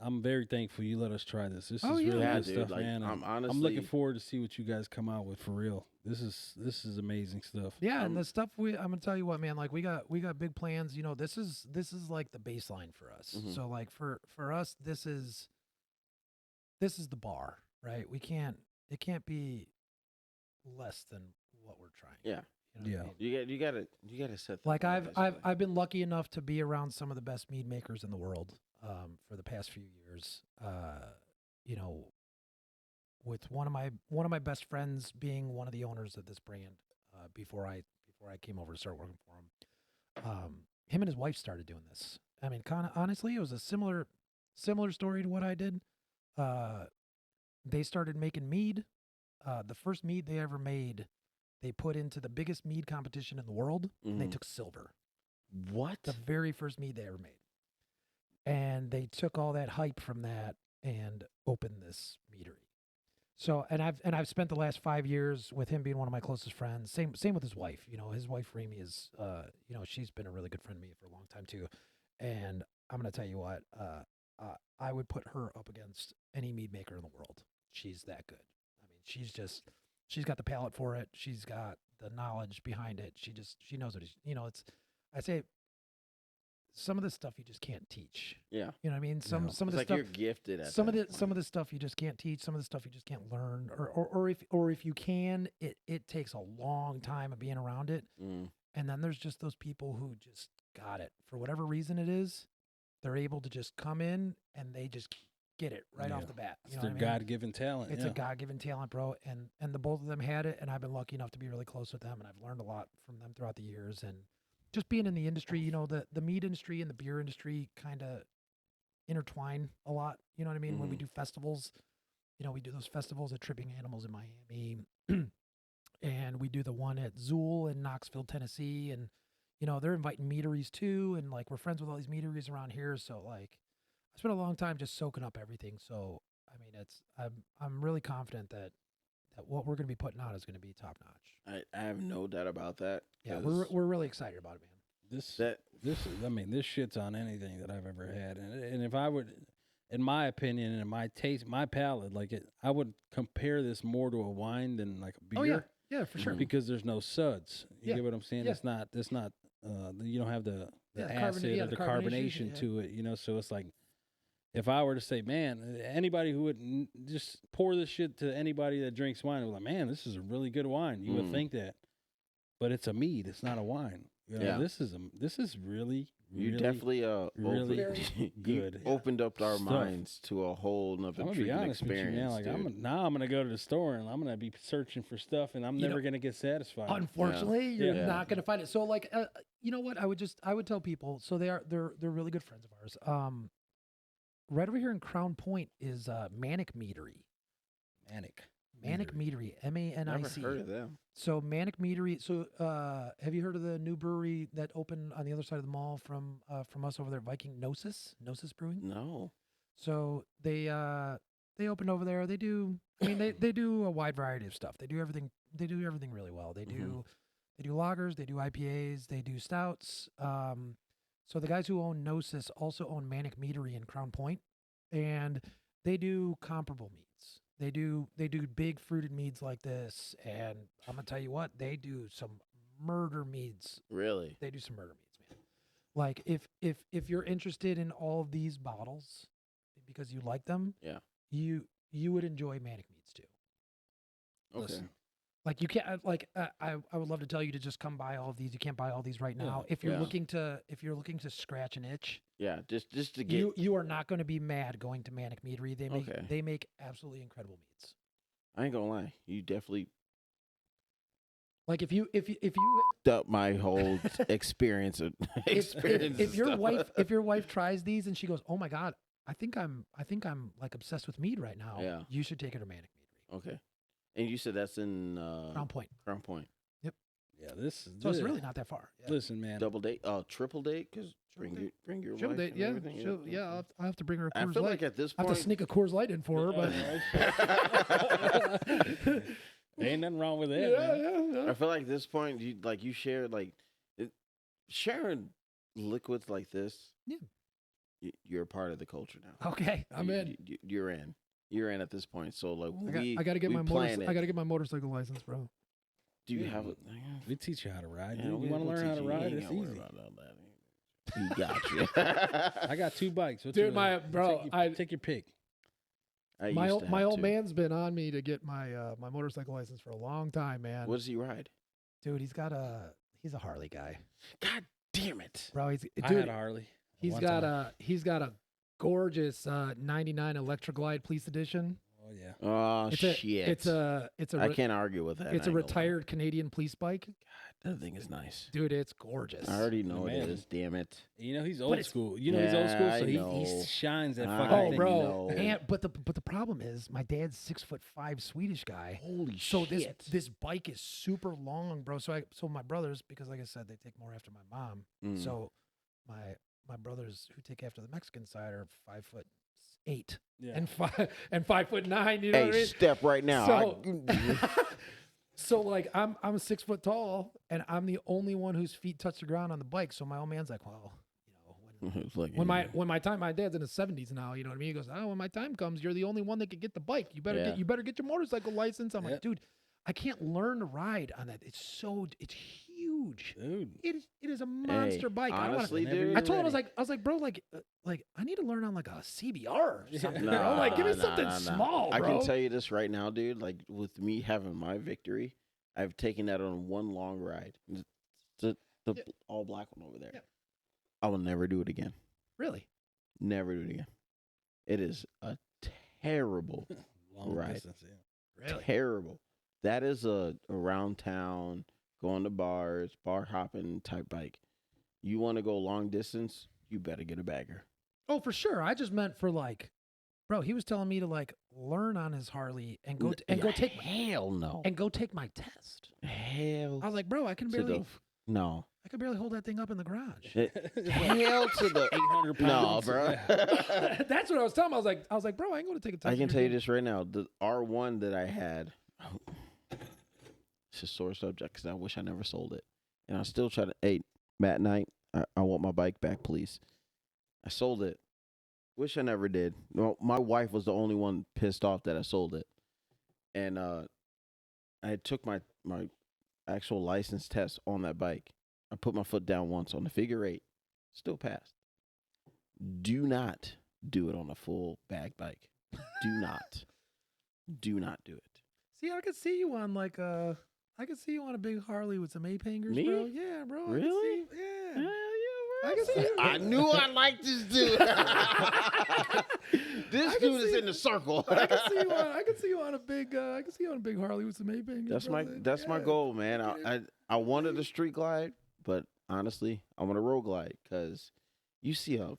I'm very thankful you let us try this. This Oh, is yeah. really Yeah, good dude, stuff, like, man. and I'm looking honestly- forward to see what you guys come out with for real. This is amazing stuff. Yeah, and the stuff I'm gonna tell you what, man. Like we got big plans. You know, this is like the baseline for us. Mhm. So like for us, this is the bar, right? It can't be less than what we're trying. Yeah. You know what I Yeah. mean? You gotta set the Like bar, I've basically. I've been lucky enough to be around some of the best mead makers in the world for the past few years. You know, with one of my best friends being one of the owners of this brand before I came over to start working for him. Him and his wife started doing this. I mean, kind of honestly, it was a similar story to what I did. They started making mead. The first mead they ever made, they put into the biggest mead competition in the world, and they Mhm. took silver. What? The very first mead they ever made. And they took all that hype from that and opened this meadery. So, and I've spent the last 5 years with him being one of my closest friends. Same with his wife. You know, his wife Remy is, she's been a really good friend to me for a long time too. And I'm gonna tell you what, I would put her up against any mead maker in the world. She's that good. I mean, she's got the palate for it. She's got the knowledge behind it. She knows what I say some of this stuff you just can't teach. Yeah. You know what I mean? Some It's of the like stuff you're gifted at some of that the point. stuff you just can't teach. Some of the stuff you just can't learn, or if you can, it takes a long time of being around it. Mm. And then there's just those people who just got it for whatever reason it is. They're able to just come in and they just get it right off Yeah. the bat. You It's know their what I mean? God-given talent. It's yeah. a God-given talent, bro. And the both of them had it, and I've been lucky enough to be really close with them, and I've learned a lot from them throughout the years. And just being in the industry, you know, the meat industry and the beer industry kind of intertwine a lot. You know what I mean? When we do festivals, you know, we do those festivals at Tripping Animals in Miami, and we do the one at Zool in Knoxville, Tennessee, and you know, they're inviting meaderies too, and like we're friends with all these meaderies around here. So like, I spent a long time just soaking up everything. So I mean, I'm really confident that what we're going to be putting out is going to be top notch. I have no doubt about that. Yeah, 'cause we're really excited about it, man. This is, I mean, this shit's on anything that I've ever had, and if I would, in my opinion and my taste, my palate, like it, I would compare this more to a wine than like a beer. Oh yeah, yeah, for sure. Because there's no suds. You Yeah, get what I'm saying? yeah. It's not. You don't have the Yeah, the acid or the the carbonation, carbonation yeah. to it. You know, so it's like, if I were to say, man, anybody who would just pour this shit to anybody that drinks wine, would be like, man, this is a really good wine. You would think that, but it's a mead. It's not a wine. You know, Yeah. this is really, You really, definitely really you good opened up our stuff. minds to a whole nother I'm gonna be drinking honest with you, experience. man. Like dude. now I'm gonna go to the store and I'm gonna be searching for stuff, and I'm You never know- gonna get satisfied. Unfortunately, you're Yeah. not going to find it. So like, you know what? I would tell people. So they're really good friends of ours. Right over here in Crown Point is Manic Meadery. Manic Meadery, Never MANIC. heard of them. So Manic Meadery. So have you heard of the new brewery that opened on the other side of the mall from us over there, Viking Gnosis Brewing? No. So they opened over there. They do. I mean, they do a wide variety of stuff. They do everything. They do everything really well. They do. They do lagers. They do IPAs. They do stouts. So the guys who own Gnosis also own Manic Meadery in Crown Point, and they do comparable meads. They do big fruited meads like this, and I'm gonna tell you what, they do some murder meads. Really? They do some murder meads, man. Like if you're interested in all of these bottles because you like them, Yeah. you would enjoy Manic Meads too. Okay. Listen, Like you can't I would love to tell you to just come buy all of these. You can't buy all these right now. Yeah, If you're yeah. looking to scratch an itch, Yeah. Just to get. you are not going to be mad going to Manic Meadery. Okay. They make absolutely incredible meats. I ain't gonna lie. You definitely Like if you f***ed up my whole experience. if your wife tries these and she goes, "Oh my god, I think I'm like obsessed with mead right now." Yeah. You should take her to Manic Meadery. Okay. And you said that's in Crown Point. Crown Point. Yeah, this. So it's really not that far. Yeah. Listen, man. Double date? Oh, triple date? Because Triple bring your She'll wife date, and yeah. everything. I'll have to bring her a I Coors feel Light. like at this I have point, to sneak a Coors Light in for her, but Ain't nothing wrong with that. Man. I feel like at this point, you share sharing liquids like this. Yeah. You're a part of the culture now. Okay, I'm in. You're in. You're in at this point. So like I got to get we my plan it. I got to get my motorcycle license, bro. Do you Yeah. have it? We teach you how to ride. Yeah, You we'll want to learn how teach to you. ride? You ain't It's gotta worry easy. about all that. He got you. I got 2 bikes. What Dude, you my bro, take your pick. I my used to my have old to. man's been on me to get my my motorcycle license for a long time, man. What does he ride? Dude, he's a Harley guy, God damn it! bro. He's I dude. had a Harley. He's one got time. he's got a gorgeous 99 Electroglide Police Edition. Oh yeah. Oh It's shit! it's a I can't argue with that. it's I a ain't gonna lie. retired Canadian police bike. That thing is nice. Dude, it's gorgeous. I already know Man. it is. Damn it! You know he's But old it's- school. You know he's old Yeah, school, I so he know. shines that I fucking Oh, thing. bro. know. and but the problem is my dad's 6'5" Swedish guy. Holy So shit! this bike is super long, bro. So my brothers, because like I said, they take more after my mom. Mm. So my brothers who take after the Mexican side are 5'8" Yeah. and 5'9", you know Hey, what I mean? step right now. So, so like I'm 6 foot tall and I'm the only one whose feet touch the ground on the bike. So my old man's like, well, you know, It's like, when my time, my dad's in his 70s now, you know what I mean? He goes, oh, when my time comes, you're the only one that can get the bike. You better Yeah. get your motorcycle license. I'm Yep. like, dude, I can't learn to ride on that. It's huge. Dude. It is a monster bike. I don't wanna, honestly, Whenever dude. you're I told him ready. I was like, bro, like I need to learn on like a CBR or something. Nah, bro. Like, give me nah, something nah, nah. small, I bro. can tell you this right now, dude. Like with me having my victory, I've taken that on one long ride. The Yeah. all black one over there. Yeah. I will never do it again. Really? Never do it again. It is a terrible, Long Right. distance, yeah. Really? terrible. That is a around town, going to bars, bar hopping type bike. You want to go long distance, you better get a bagger. Oh, for sure. I just meant for like, bro. He was telling me to like learn on his Harley and go take Hell no. my test. Hell I was like, bro, I can to barely the no. I can barely hold that thing up in the garage. Hell to the 800 no, pounds. bro. That's what I was telling him. I was like, bro, I ain't going to take a test. I can tell you this right now. The R1 that I had, it's a sore subject because I wish I never sold it. And I still try to, hey, Matt Knight, I want my bike back, please. I sold it. Wish I never did. No, my wife was the only one pissed off that I sold it. And I took my actual license test on that bike. I put my foot down once on the figure 8. Still passed. Do not do it on a full bag bike. Do not. Do not do it. See, I could see you on like I could see you on a big Harley with some ape hangers, Me? bro. Yeah, bro. I could Really? see- yeah. Yeah, I can see you. I knew I liked this dude. This I can dude is see- in the circle. I can see you on. I can see you on a big. I can see you on a big Harley with some ape hangers. That's bro. that's my Yeah. goal, man. I wanted a street glide, but honestly, I want a road glide because you see a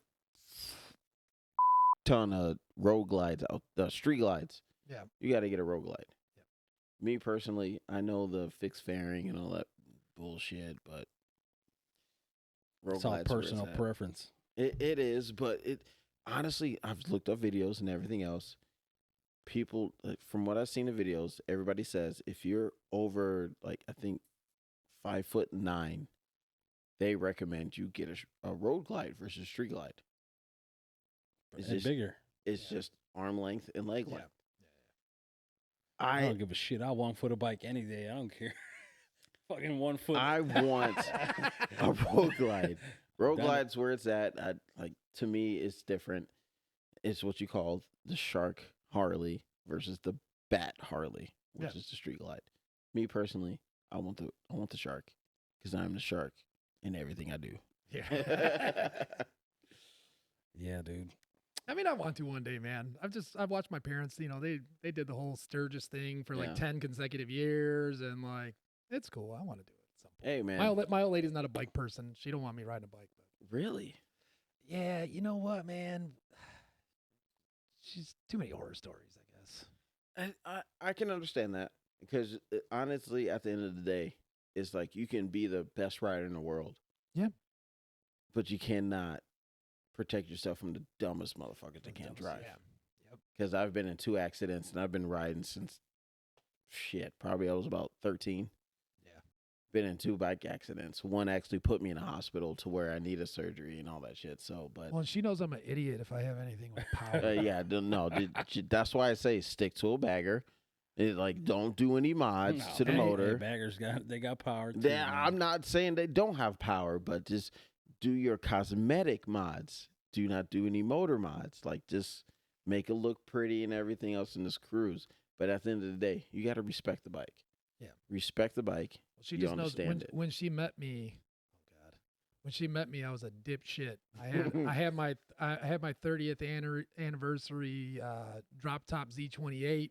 ton of road glides out, street glides. Yeah. You got to get a road glide. Yeah. Me personally, I know the fixed fairing and all that bullshit, but road It's all glides where it's personal at. preference. It is, but it honestly, I've looked up videos and everything else. People, like, from what I've seen in videos, everybody says if you're over, like, I think 5'9", they recommend you get a road glide versus street glide. It's And just bigger. it's just arm length and leg Yeah. length. I don't give a shit. I'll 1 foot a bike any day. I don't care. Fucking 1 foot. I want a road glide. Road Done it. glide's where it's at. Like, to me, it's different. It's what you call the Shark Harley versus the Bat Harley, which Yeah. is the street glide. Me personally, I want the Shark because I'm the shark in everything I do. Yeah. Yeah, dude. I mean, I want to one day, man. I've watched my parents. You know, they did the whole Sturgis thing for like Yeah. 10 consecutive years, and like it's cool. I want to do it at some point. Hey, man. My old lady's not a bike person. She don't want me riding a bike. But Really? Yeah, you know what, man? She's too many horror stories, I guess. I can understand that. Because honestly, at the end of the day, it's like you can be the best rider in the world. Yeah. But you cannot protect yourself from the dumbest motherfuckers that can't drive. Yeah. Yep. Because I've been in 2 accidents and I've been riding since probably I was about 13. Yeah. Been in 2 bike accidents. One actually put me in a hospital to where I needed surgery and all that shit. So, but Well, she knows I'm an idiot if I have anything with power. yeah, no, that's why I say stick to a bagger. Like, don't do any mods to the motor. Baggers got power. Too, I'm not saying they don't have power, but just do your cosmetic mods. Do not do any motor mods. Like, just make it look pretty and everything else in this cruise. But at the end of the day, you got to respect the bike. Yeah. Respect the bike. Well, she You just knows understand it. when she met me. Oh God, when she met me, I was a dipshit. I had my 30th anniversary drop top Z28.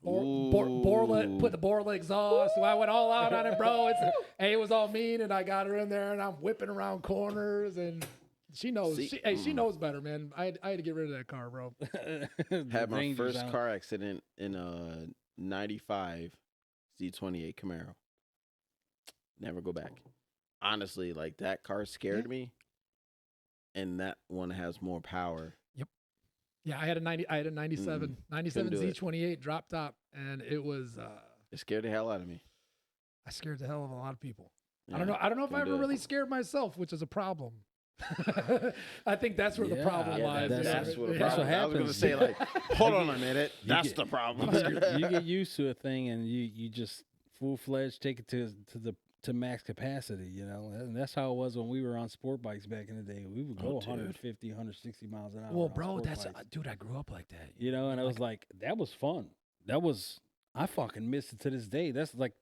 Put the Borla exhaust. So I went all out on it, bro. It was all mean, and I got her in there, and I'm whipping around corners, and she knows. She knows better, man. I had to get rid of that car, bro. Had my first car accident in a 95 Z28 Camaro. Never go back. Honestly, like that car scared me, and that one has more power. Yeah, I had a 97 Z28 drop top, and it was. It scared the hell out of me. I scared the hell of a lot of people. Yeah, I don't know if I ever really scared myself, which is a problem. I think that's where the problem lies. That's what what happens. I was going to say, like, hold on a minute. That's the problem. You get used to a thing, and you just full-fledged take it to max capacity, you know. And that's how it was when we were on sport bikes back in the day. We would go 150, 160 miles an hour. Well, bro, bikes. dude, I grew up like that. You know, and I was like, that was fun. I fucking miss it to this day. That's like,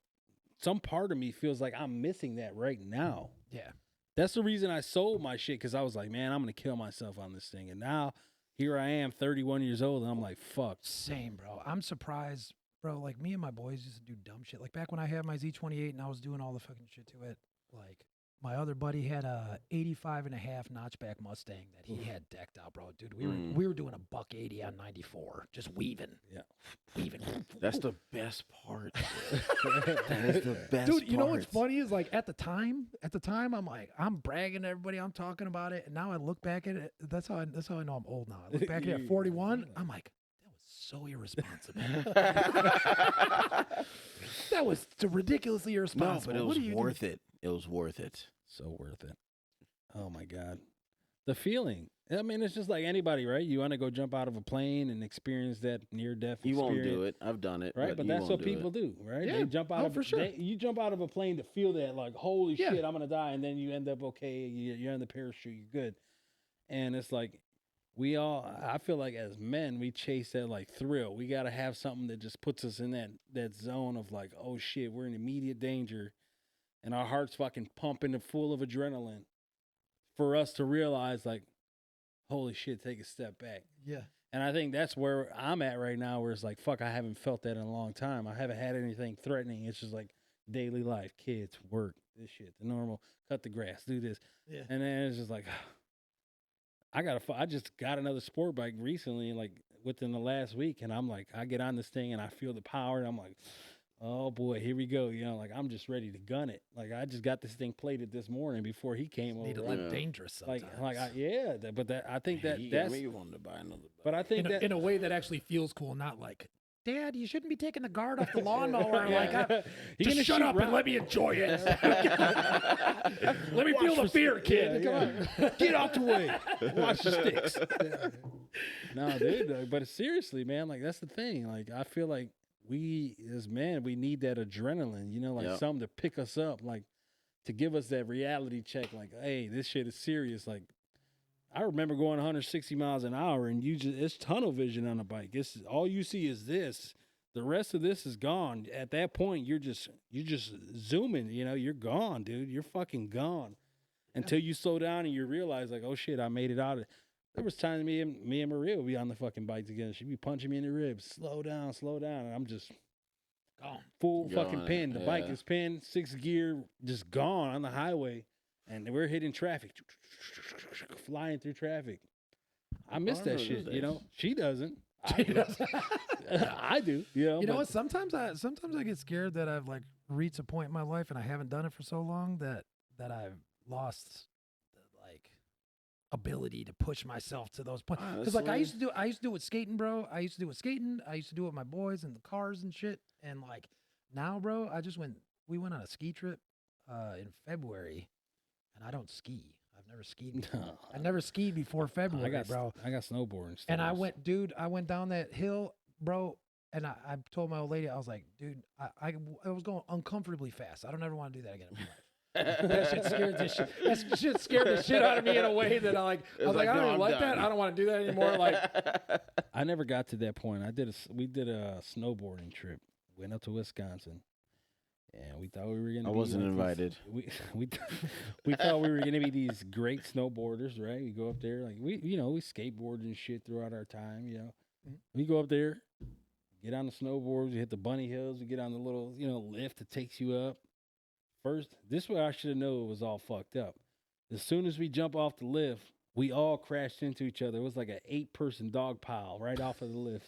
some part of me feels like I'm missing that right now. Yeah. That's the reason I sold my shit, because I was like, man, I'm going to kill myself on this thing. And now, here I am, 31 years old, and I'm like, fuck. Same, bro. I'm surprised. Bro, like me and my boys used to do dumb shit. Like back when I had my Z28 and I was doing all the fucking shit to it, like my other buddy had a 85 and a half notchback Mustang that he had decked out, bro. Dude, we were doing a $180 on 94, just weaving. Yeah. Weaving. That's the best part. That is the best Dude, you know what's part. funny is like at the time, I'm like, I'm bragging to everybody, I'm talking about it, and now I look back at it. That's how I know I'm old now. I look back at 41, I'm like, so irresponsible. That was ridiculously irresponsible. No, but it was worth it. It was worth it. So worth it. Oh, my God. The feeling. I mean, it's just like anybody, right? You want to go jump out of a plane and experience that near-death experience. You won't do it. I've done it. Right, but that's what people do, right? Yeah. They jump out for sure. You jump out of a plane to feel that, like, holy shit, I'm going to die. And then you end up okay. You're in the parachute. You're good. And it's like, I feel like as men, we chase that like thrill. We got to have something that just puts us in that zone of like, oh shit, we're in immediate danger. And our heart's fucking pumping and full of adrenaline for us to realize like, holy shit, take a step back. Yeah. And I think that's where I'm at right now, where it's like, fuck, I haven't felt that in a long time. I haven't had anything threatening. It's just like daily life, kids, work, this shit, the normal, cut the grass, do this. Yeah. And then it's just like, I just got another sport bike recently, like within the last week, and I'm like, I get on this thing and I feel the power, and I'm like, oh boy, here we go. You know, like I'm just ready to gun it. Like I just got this thing plated this morning before he came over. Need to look dangerous sometimes. I think that's. You wanted to buy another bike. But I think in a way that actually feels cool, not like, Dad, you shouldn't be taking the guard off the lawnmower. Just shut up and let me enjoy it. Let me feel the fear, kid. Come on. Get out the way. Watch the sticks. No, dude, but seriously, man, like that's the thing. Like I feel like we as men, we need that adrenaline, you know, like something to pick us up, like to give us that reality check, like, hey, this shit is serious. Like I remember going 160 miles an hour and it's tunnel vision on a bike. It's all you see is this. The rest of this is gone. At that point, you're just zooming, you know, you're gone, dude. You're fucking gone. Until you slow down and you realize like, oh shit, I made it out of it. There was times me and Maria would be on the fucking bike together. She'd be punching me in the ribs. Slow down. And I'm just gone. Full fucking pin. The bike is pinned, 6th gear, just gone on the highway. And we're hitting traffic, flying through traffic. I miss that shit, you know? She doesn't. I do. You know, You know but what? Sometimes I get scared that I've like reached a point in my life and I haven't done it for so long that I've lost the like ability to push myself to those points. Because like I used to do it with skating, bro. I used to do it with skating. I used to do it with my boys and the cars and shit. And like now, bro, we went on a ski trip in February, and I don't ski. I've never skied before. No. I never skied before February, bro. I got snowboarding. And I stories. went down that hill, bro. And I told my old lady, I was like, dude, I was going uncomfortably fast. I don't ever want to do that again in my life. That shit scared the shit out of me in a way that I was like, I don't even like that. I don't want to do that anymore. Like, I never got to that point. We did a snowboarding trip. Went up to Wisconsin, and we thought we were gonna. I wasn't invited. We thought we were gonna be these great snowboarders, right? We go up there, like we skateboard and shit throughout our time. You know, we go up there, get on the snowboards, we hit the bunny hills, we get on the little lift that takes you up. First, this is what I should have known it was all fucked up. As soon as we jump off the lift, we all crashed into each other. It was like an 8-person dog pile right off of the lift.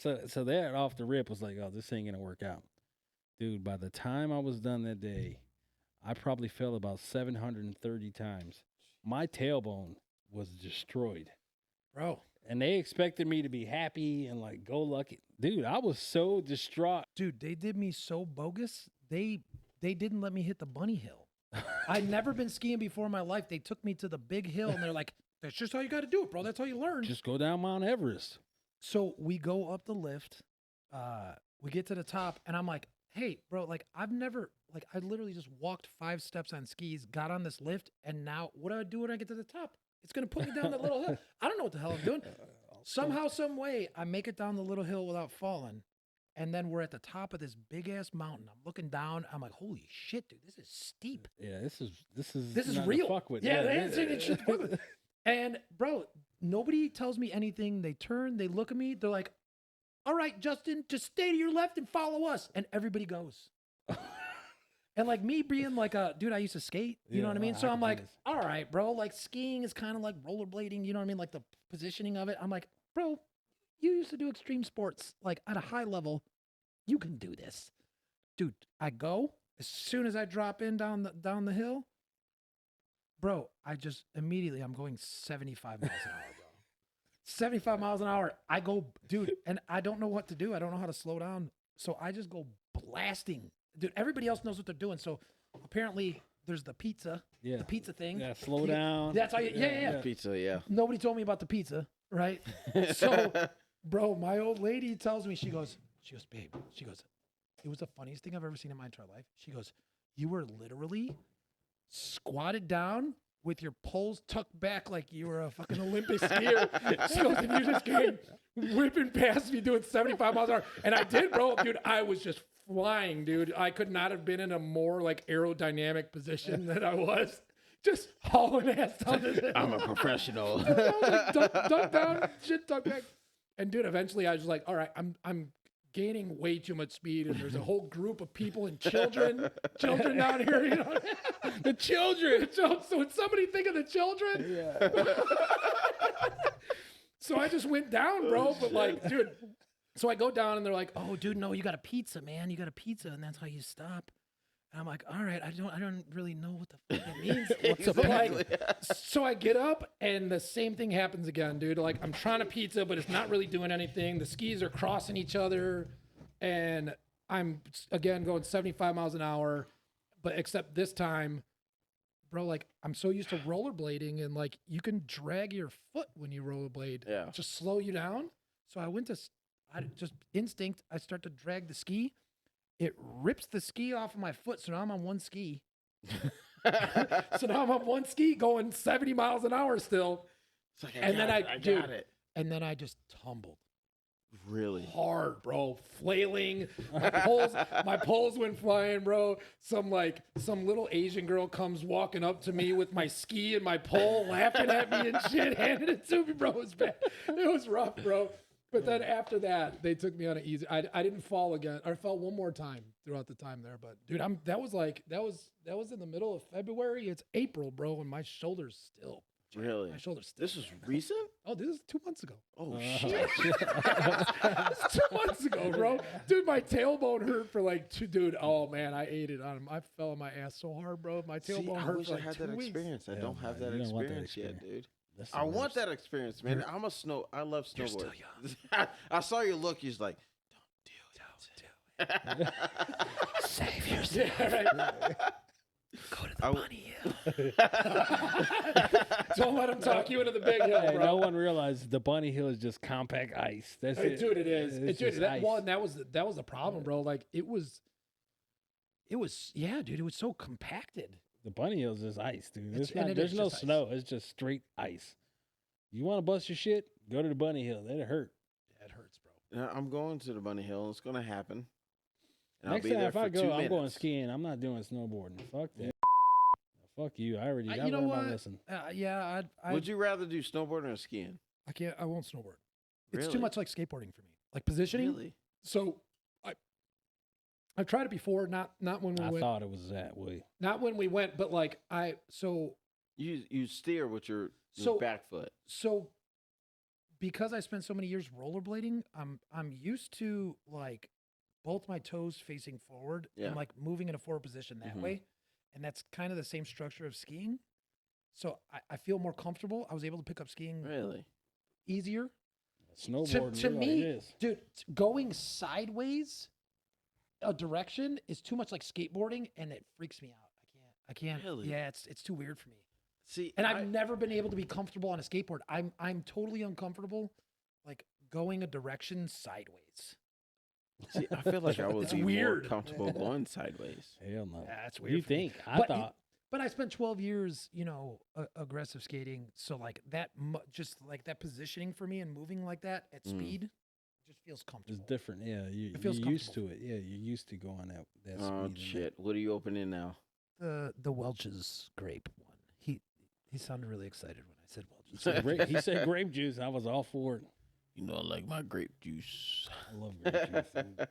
so that off the rip was like, oh, this ain't gonna work out. Dude, by the time I was done that day, I probably fell about 730 times. My tailbone was destroyed. bro, And they expected me to be happy and like go lucky. Dude, I was so distraught. dude, they did me so bogus. They didn't let me hit the bunny hill. I'd never been skiing before in my life. They took me to the big hill, and they're like, that's just how you got to do it, bro. That's how you learn. Just go down Mount Everest. So we go up the lift. We get to the top, and I'm like, hey, bro, like I literally just walked 5 steps on skis, got on this lift, and now what do I do when I get to the top? It's going to put me down that little hill. I don't know what the hell I'm doing. Somehow, some way, I make it down the little hill without falling. And then we're at the top of this big ass mountain. I'm looking down. I'm like, holy shit, dude, this is steep. Yeah, this is This is not to real. fuck with. Yeah, they ain't saying shit to fuck with. And bro, nobody tells me anything. They turn, they look at me. They're like, all right, Justin, just stay to your left and follow us. And everybody goes. And like me being like dude, I used to skate. You know what I mean? So I'm like, all right, bro, like skiing is kind of like rollerblading. You know what I mean? Like the positioning of it. I'm like, bro, you used to do extreme sports like at a high level. You can do this. Dude, I go. As soon as I drop in down the hill, bro, I just immediately, I'm going 75 miles an hour, bro. 75 miles an hour. I go, dude, and I don't know what to do. I don't know how to slow down. So I just go blasting. Dude, everybody else knows what they're doing. So apparently there's the pizza thing. Yeah, slow down. That's how you, yeah. Pizza, yeah. Nobody told me about the pizza, right? So, bro, my old lady tells me, she goes, babe, it was the funniest thing I've ever seen in my entire life. She goes, you were literally squatted down with your poles tucked back like you were a fucking Olympic skier. She goes, and you just came whipping past me doing 75 miles an hour. And I did, bro. Dude, I was just flying, dude. I could not have been in a more like aerodynamic position than I was. Just hauling ass down this hill. I'm a professional. Duck down, shit, duck back. And dude, eventually I was like, all right, I'm gaining way too much speed, and there's a whole group of people and children down here, you know. The children. So would somebody think of the children? Yeah. So I just went down, bro. But like, dude, so I go down and they're like, oh, dude, no, you got a pizza, man. You got a pizza, and that's how you stop. And I'm like, all right, I don't really know what the fuck it means. Exactly. Like, so I get up, and the same thing happens again, dude. Like, I'm trying to pizza, but it's not really doing anything. The skis are crossing each other, and I'm, again, going 75 miles an hour. But except this time, bro, like, I'm so used to rollerblading, and, like, you can drag your foot when you rollerblade. Yeah. Just slow you down. So I just instinct, I start to drag the ski. It rips the ski off of my foot, so now I'm on one ski. So now I'm on one ski going 70 miles an hour still. It's like, And then I got it. And then I just tumbled. Really? Hard, bro. Flailing. My poles went flying, bro. Some little Asian girl comes walking up to me with my ski and my pole, laughing at me and shit, handing it to me, bro. It was bad. It was rough, bro. But then after that, they took me on an easy. I didn't fall again. I fell one more time throughout the time there. But dude, that was in the middle of February. It's April, bro, and my shoulders still Really? My shoulder's stiff. This was recent? Oh, this is 2 months ago. Oh, shit. shit. It's 2 months ago, bro. Dude, my tailbone hurt for like dude. Oh man, I ate it on him. I fell on my ass so hard, bro. My See, tailbone I hurt wish for I like had 2 that weeks. experience. I Hell don't have no, that you don't want that experience yet, experience. dude. That's the I want worst. that experience, man. I love snowboard. You're still I saw your look. He's like, don't do it. Save yourself. Yeah, right. Go to the bunny hill. Don't let him talk you into the big hill, Hey, bro. no one realizes the bunny hill is just compact ice. That's it. Dude, it is. It's Dude, just that ice. one, that was the problem, bro. Like it was, yeah, dude. It was so compacted. The bunny hill is just ice, dude. It's- It's not, and it there's is no just ice. snow. It's just straight ice. You want to bust your shit? Go to the bunny hill. That'll hurt. Yeah, it hurts, bro. No, I'm going to the bunny hill. It's gonna happen. And Next I'll be time there if for I 2 go, minutes. I'm going skiing. I'm not doing snowboarding. Fuck that. Fuck you. I already. I You know learned my what? lesson. Yeah, Would you rather do snowboarding or skiing? I can't. I won't snowboard. It's Really? too much like skateboarding for me. Like positioning. Really? So I've tried it before. Not when we I went. thought it was that way. Not when we went, but like You steer with your So- back foot. so because I spent so many years rollerblading, I'm used to like both my toes facing forward Yeah. and like moving in a forward position that Mhm. way. And that's kind of the same structure of skiing. So I feel more comfortable. I was able to pick up skiing Really? easier. Snowboarding. to you're like me, this. dude, going sideways a direction is too much like skateboarding, and it freaks me out. I can't. Really? Yeah, it's too weird for me. See, And I've never been able to be comfortable on a skateboard. I'm totally uncomfortable, like going a direction sideways. see, I feel like I would It's be weird. more comfortable going sideways. Hell no. That's weird. You for me. think? I But thought. But I spent 12 years, aggressive skating. So like that, just like that positioning for me and moving like that at speed, just feels comfortable. It's different. Yeah, It feels you're used to comfortable. it. Yeah, you're used to going that speed. Oh and that- shit! What are you opening now? The Welch's grape one. He sounded really excited when I said Welch's. He said grape juice. I was all for it. You know, I like my grape juice. I love grape juice.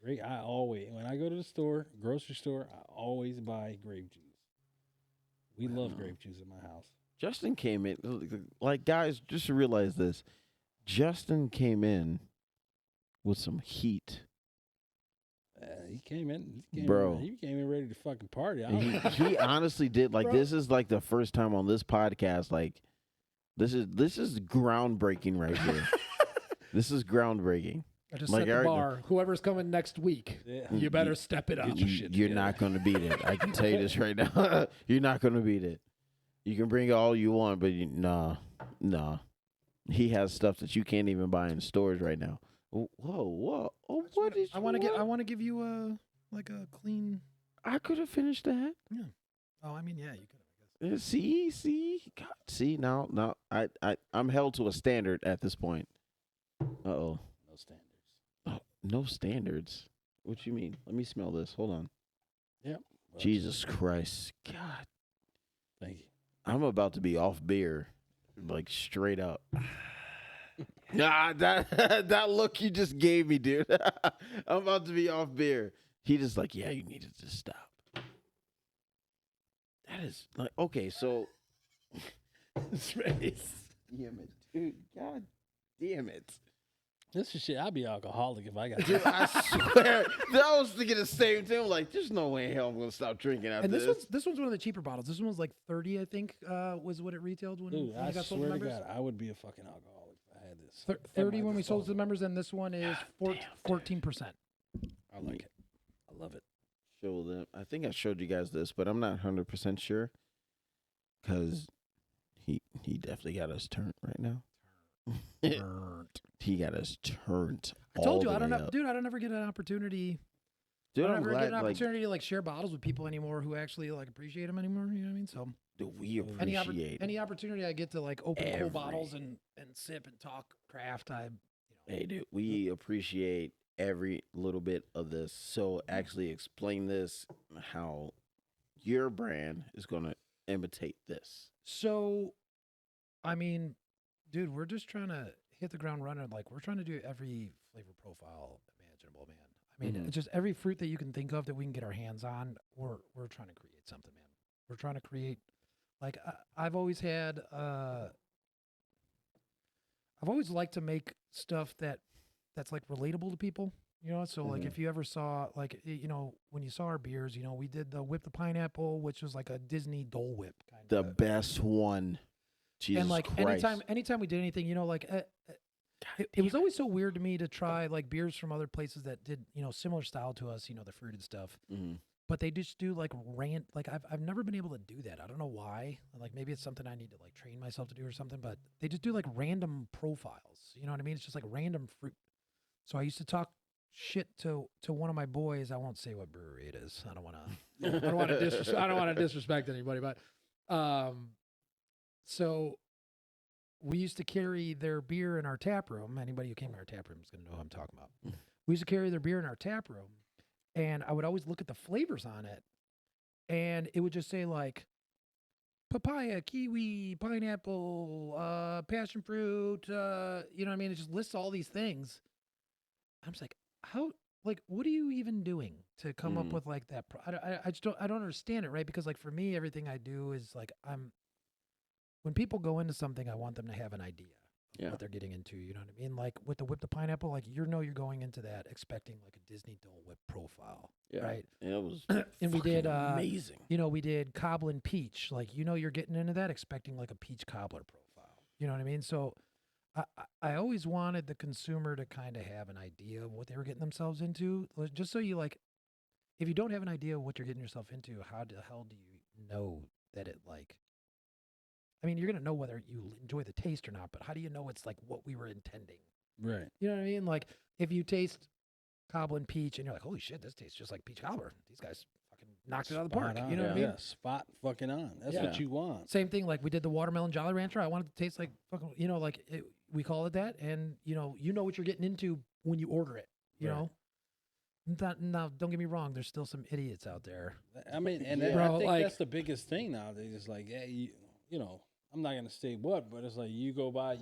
dude. I always, when I go to the store, grocery store, I always buy grape juice. We love Wow. grape juice in my house. Justin came in. Like, guys, just to realize this, Justin came in with some heat. He came in, Bro. He came in ready to fucking party. I And was- he honestly did. Like, Bro. this is like the first time on this podcast. Like, this is groundbreaking right here. This is groundbreaking. I just Like, set the Eric- bar. Whoever's coming next week, Yeah. you better step it up. Get your shit You're together. not going to beat it. I can tell you this right now. You're not going to beat it. You can bring all you want, but nah. He has stuff that you can't even buy in stores right now. Whoa. Oh, what is? I want to give you a clean. I could have finished that. Oh, I mean, yeah, you could have. See, God, see now. I'm held to a standard at this point. Uh-oh. No standards. Oh, no standards. What you mean? Let me smell this. Hold on. Yep. Well, Jesus Christ. God. Thank you. I'm about to be off beer. Like straight up. Nah, that look you just gave me, dude. I'm about to be off beer. He just like, yeah, you needed to stop. That is like, okay, so his face. Damn it, dude. God damn it. This is shit. I'd be alcoholic if I got. Dude, I swear. I was thinking the same thing. I'm like, there's no way in hell I'm gonna stop drinking after And this. this one's one of the cheaper bottles. This one was like 30, I think, was what it retailed when, Dude, when I we got sold to swear to members. God, I would be a fucking alcoholic if I had this. 30 At when my we sold to the disposal. members, and this one is 14%. I like it. I love it. Show them. I think I showed you guys this, but I'm not 100% sure. Cause he definitely got us turned right now. He got us turned. I told all you, the I don't way know, up. dude. I don't ever get an opportunity. Dude, I don't I'm ever glad. get an Like, opportunity to like share bottles with people anymore who actually like appreciate them anymore. You know what I mean? So dude, we any appreciate. any opportunity I get to like open cool every- bottles and sip and talk craft, Hey, dude, we appreciate every little bit of this. So actually, explain this how your brand is gonna imitate this. So, I mean, dude, we're just trying to hit the ground running. Like, we're trying to do every flavor profile imaginable, man. I mean, Mhm. just every fruit that you can think of that we can get our hands on, we're trying to create something, man. We're trying to create Like I've always had, I've always liked to make stuff that's like relatable to people. So like if you ever saw like when you saw our beers, we did the whip the pineapple, which was like a Disney Dole Whip kind The of. best one. Jesus And like Christ. anytime we did anything, like it was always so weird to me to try like beers from other places that did similar style to us, the fruited stuff. Mhm. But they just do like like I've never been able to do that. I don't know why. Like maybe it's something I need to like train myself to do or something. But they just do like random profiles. You know what I mean? It's just like random fruit. So I used to talk shit to one of my boys. I won't say what brewery it is. I don't want to. I don't want to disrespect anybody, but so we used to carry their beer in our tap room. Anybody who came to our tap room is going to know who I'm talking about. We used to carry their beer in our tap room, and I would always look at the flavors on it, and it would just say like papaya, kiwi, pineapple, passion fruit. You know what I mean? It just lists all these things. I'm just like, how? Like, what are you even doing to come up with like that? I just don't understand it, right? Because like for me, everything I do is like when people go into something, I want them to have an idea of what they're getting into. You know what I mean? Like with the whip the pineapple, like you're going into that expecting like a Disney Dole Whip profile, right? Yeah, it was And we did amazing. we did cobbler and peach. Like you're getting into that expecting like a peach cobbler profile. You know what I mean? So I always wanted the consumer to kind of have an idea of what they were getting themselves into, just so you like. If you don't have an idea of what you're getting yourself into, how the hell do you know that it like? I mean, you're going to know whether you enjoy the taste or not, but how do you know it's like what we were intending? Right. You know what I mean? Like if you taste cobbler and peach and you're like, holy shit, this tastes just like peach cobbler. These guys fucking knocked it out of the park. Spot on. You know what I mean? Yeah, spot fucking on. That's what you want. Same thing. Like we did the watermelon Jolly Rancher. I wanted to taste like fucking, like we call it that. And you know what you're getting into when you order it, you know? Now, don't get me wrong. There's still some idiots out there. I mean, and Bro, I think like- that's the biggest thing nowadays. It's like, yeah, you know, I'm not gonna say what, but it's like you go buy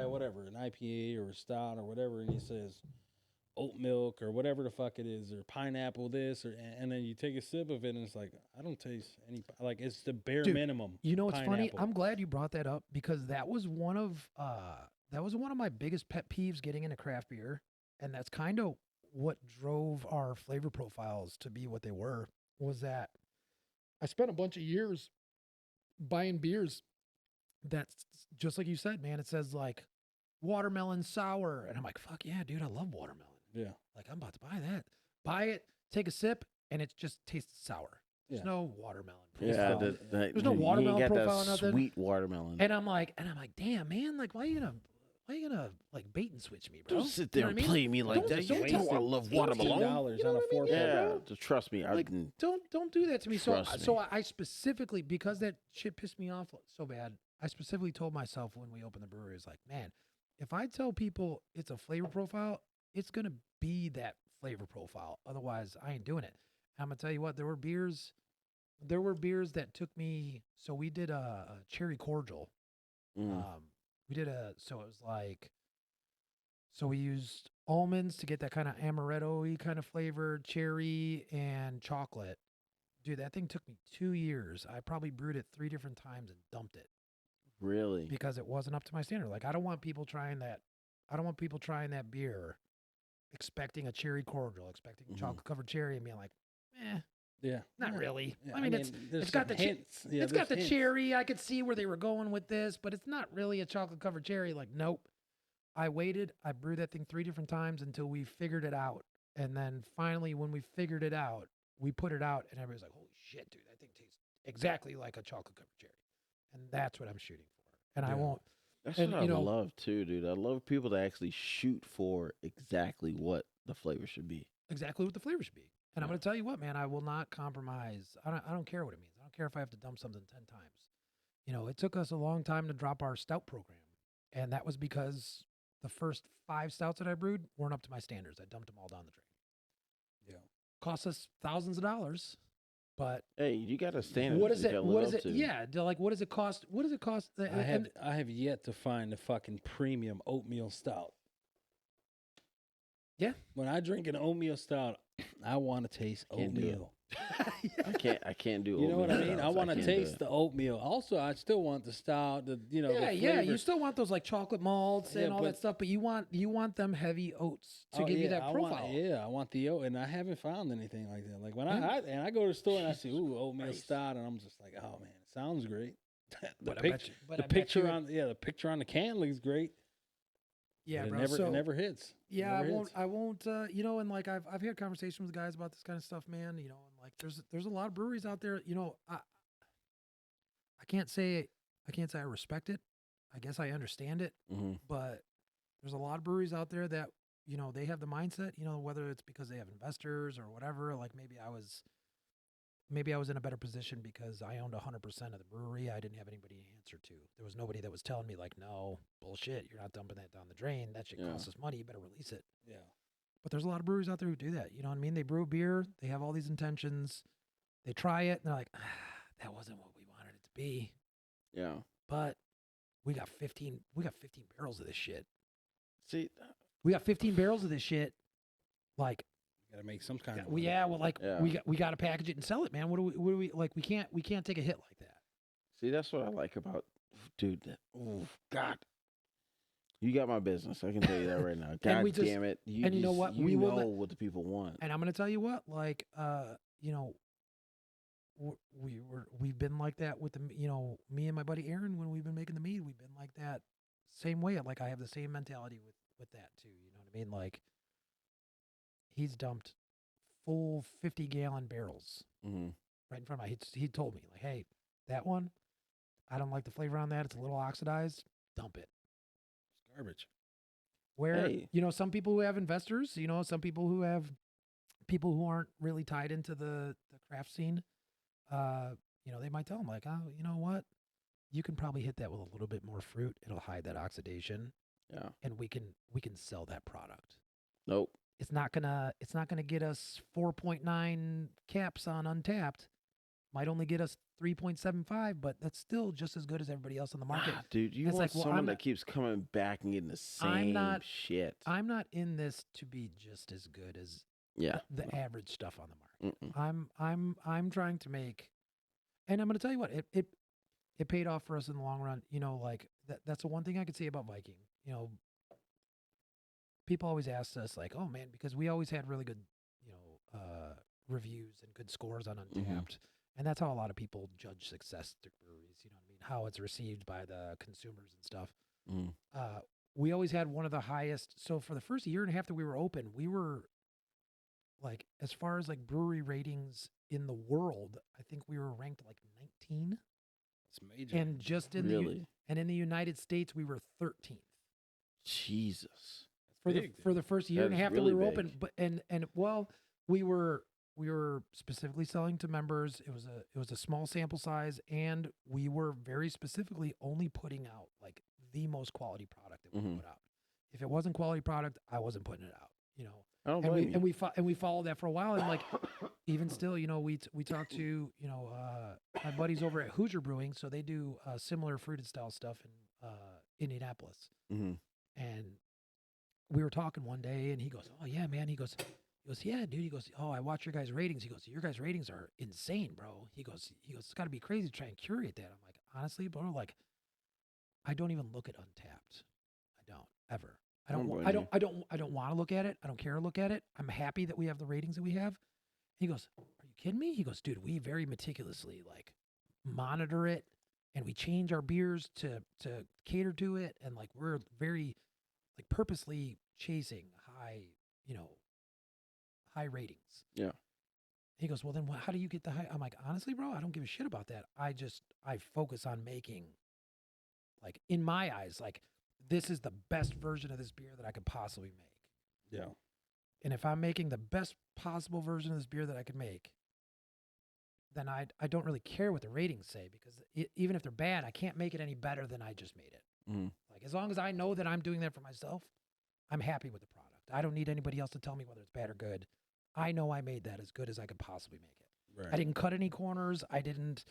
whatever, an IPA or a stout or whatever, and he says oat milk or whatever the fuck it is, or pineapple this, and then you take a sip of it, and it's like, I don't taste any, like it's the bare Dude, minimum. You know what's funny? pineapple. I'm glad you brought that up because that was one of my biggest pet peeves getting into craft beer, and that's kind of what drove our flavor profiles to be what they were. Was that I spent a bunch of years buying beers that's just like you said, man. It says like watermelon sour, and I'm like, fuck yeah, dude, I love watermelon. Yeah. Like I'm about to buy that. Buy it, take a sip, and it just tastes sour. There's Yeah. no watermelon. Yeah, profile. there's no watermelon you ain't got profile or that nothing. sweet watermelon. And I'm like, damn, man, like why are you gonna like bait and switch me, bro? Don't sit there You know and what I mean? play me like Don't- that. don't You taste know I it. love You know what I mean? watermelon. $18 You know on a what I mean? 4 Yeah, Yeah, bro. just trust me. I Like, didn't. don't do that to me. Trust So me. I specifically, because that shit pissed me off so bad, I specifically told myself when we opened the brewery, it's like, man, if I tell people it's a flavor profile, it's gonna be that flavor profile. Otherwise, I ain't doing it. And I'm gonna tell you what, there were beers that took me. So we did a cherry cordial. Mm. So it was like, so we used almonds to get that kind of amaretto-y kind of flavor, cherry and chocolate. Dude, that thing took me 2 years. I probably brewed it 3 different times and dumped it Really? because it wasn't up to my standard. Like I don't want people trying that. I don't want people trying that beer, expecting a cherry cordial, expecting chocolate covered cherry, and being like, Yeah. not Yeah. really. Yeah, I mean, there's it's got some the hints. Yeah, it's got the there's hints. cherry. I could see where they were going with this, but it's not really a chocolate covered cherry. Like, nope. I waited. I brewed that thing 3 different times until we figured it out. And then finally, when we figured it out, we put it out, and everybody's like, holy shit, dude, that thing tastes exactly like a chocolate covered cherry. And that's what I'm shooting for. And I Yeah. won't. That's And, what I you know- love too, dude. I love people that actually shoot for exactly what the flavor should be. Exactly what the flavor should be. And I'm Yeah. going to tell you what, man, I will not compromise. I don't care what it means. I don't care if I have to dump something 10 times. You know, it took us a long time to drop our stout program. And that was because the first 5 stouts that I brewed weren't up to my standards. I dumped them all down the drain. Yeah. Cost us thousands of dollars. But Hey, you got to stand. what is it? What is it? Yeah. Like, what does it cost? What does it cost? I have yet to find the fucking premium oatmeal stout. Yeah. When I drink an oatmeal stout, I want to taste Can't do it. oatmeal. I can't do. You know what I oatmeal mean? I stouts. want to can't do taste it. the oatmeal. Also, I still want the stout. The Yeah, the yeah. flavor. You still want those like chocolate malts Yeah, and all that but- stuff, but you want them heavy oats to Oh, give you yeah, that profile. I want the oat, and I haven't found anything like that. Like when Yeah. I go to the store and I see oatmeal Christ. stout, and I'm just like, oh man, it sounds great. But I bet you- but the I bet picture you- on the picture on the can looks great. Yeah, but bro. it never hits. It Yeah, never I won't. hits. I won't. You know, and like I've had conversations with guys about this kind of stuff, man. You know, and like there's a lot of breweries out there. You know, I can't say I respect it. I guess I understand it, Mhm. but there's a lot of breweries out there that they have the mindset. You know, whether it's because they have investors or whatever. Like maybe I was in a better position because I owned 100% of the brewery. I didn't have anybody to answer to. There was nobody that was telling me like, no, bullshit, you're not dumping that down the drain. That shit Yeah. costs us money. You better release it. Yeah. But there's a lot of breweries out there who do that. You know what I mean? They brew beer. They have all these intentions. They try it, and they're like, that wasn't what we wanted it to be. Yeah. But we got 15 barrels of this shit. See, We got 15 barrels of this shit. Like, Got to make some kind of. we got to package it and sell it, man. What do we like? We can't take a hit like that. see, that's what I like about, dude. Oh God, you got my business. I can tell you that right now. God we just- damn it! and you know what? You We know will let- what the people want. And I'm gonna tell you what, like, we've been like that with me and my buddy Aaron when we've been making the mead. We've been like that same way. Like I have the same mentality with that too. You know what I mean? Like he's dumped full 50-gallon barrels Mm-hmm. right in front of me. He told me like, hey, that one, I don't like the flavor on that. It's a little oxidized. Dump it. It's garbage. Where Hey. some people who have investors, some people who have people who aren't really tied into the craft scene, they might tell them like, oh, you know what, you can probably hit that with a little bit more fruit. It'll hide that oxidation, Yeah. and we can sell that product. Nope. It's not gonna get us 4.9 caps on Untapped. Might only get us 3.75, but that's still just as good as everybody else on the market. Ah, dude, you It's want like, well, someone I'm that not- keeps coming back and getting the same shit. I'm not in this to be just as good as Yeah. the average stuff on the market. Mm-mm. I'm trying to make, and I'm going to tell you what, it paid off for us in the long run. Like that's the one thing I could say about Viking. People always ask us like, oh man, because we always had really good, reviews and good scores on Untapped. And that's how a lot of people judge success through breweries. You know what I mean? How it's received by the consumers and stuff. Mm. We always had one of the highest. So for the first year and a half that we were open, we were like, as far as like brewery ratings in the world, I think we were ranked like 19. It's major. And just in Really? the United States, we were 13th Jesus. for big, the first year and a That's half really that we were big. open. But and well, we were specifically selling to members. It was a small sample size, and we were very specifically only putting out like the most quality product that we Mhm. put out. If it wasn't quality product, I wasn't putting it out. I don't And blame you. we followed that for a while, and like even still, we talked to my buddies over at Hoosier Brewing, so they do similar fruited style stuff in Indianapolis. Mhm. And we were talking one day, and he goes, "Oh yeah, man." He goes, "Yeah, dude." He goes, "Oh, I watch your guys' ratings." He goes, "Your guys' ratings are insane, bro." He goes, "It's got to be crazy to try and curate that." I'm like, honestly, bro, like, I don't even look at Untapped. I don't ever. I don't. Don't I blame don't. I don't want to look at it. I don't care to look at it. I'm happy that we have the ratings that we have. He goes, "Are you kidding me?" He goes, "Dude, we very meticulously like monitor it, and we change our beers to cater to it, and like we're very like purposely chasing high ratings." Yeah. He goes, "Well, then how do you get the high?" I'm like, "Honestly, bro, I don't give a shit about that. I focus on making, like, in my eyes, like, this is the best version of this beer that I could possibly make. Yeah. And if I'm making the best possible version of this beer that I could make, then I don't really care what the ratings say, because even if they're bad, I can't make it any better than I just made it. Mhm. Like, as long as I know that I'm doing that for myself, I'm happy with the product. I don't need anybody else to tell me whether it's bad or good. I know I made that as good as I could possibly make it. Right. I didn't cut any corners. I didn't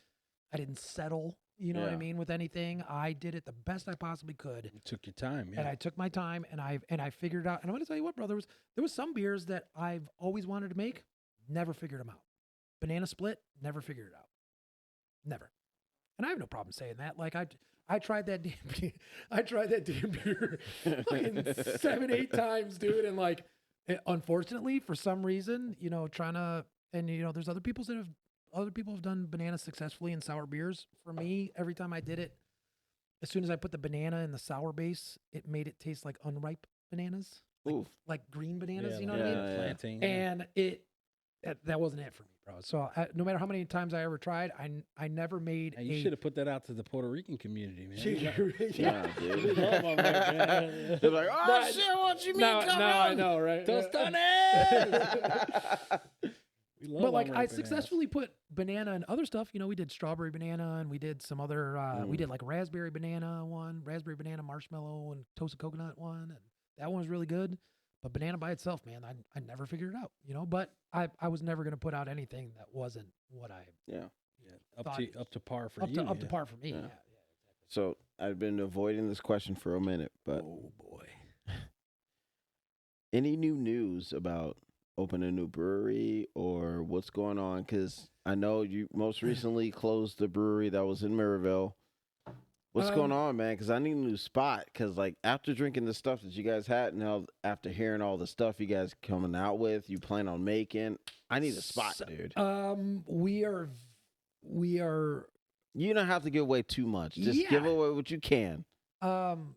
settle, you know what I Yeah. mean, with anything. I did it the best I possibly could. You took your time. Yeah. And I took my time, and I figured it out. And I'm going to tell you what, bro, there was some beers that I've always wanted to make, never figured them out. banana split, never figured it out. Never. And I have no problem saying that. Like I tried that damn beer fucking 7-8 times, dude. And like, unfortunately, for some reason, there's other people have done bananas successfully in sour beers. For me, every time I did it, as soon as I put the banana in the sour base, it made it taste like unripe bananas, like green bananas. You know what I mean? Plantain. And that wasn't it for me, bro. So no matter how many times I ever tried, I never made. You should have put that out to the Puerto Rican community, man. Yeah, dude. We love 'em, man. They're like, oh shit, what you mean? Now come I on?" know, right? But like I bananas. successfully put banana and other stuff. We did strawberry banana and we did some other. We did like raspberry banana marshmallow and toasted coconut one, and that one was really good. But banana by itself, man, I never figured it out. But I was never gonna put out anything that wasn't what I up to par for up you. to par for me. Yeah. Yeah. So I've been avoiding this question for a minute, but Oh boy. any new news about opening a new brewery or what's going on? Because I know you most recently closed the brewery that was in Maryville. What's going on, man? Because I need a new spot. Because like after drinking the stuff that you guys had, now after hearing all the stuff you guys coming out with, you plan on making, I need a spot, dude. We are. You don't have to give away too much. Just give Yeah. away what you can. We'll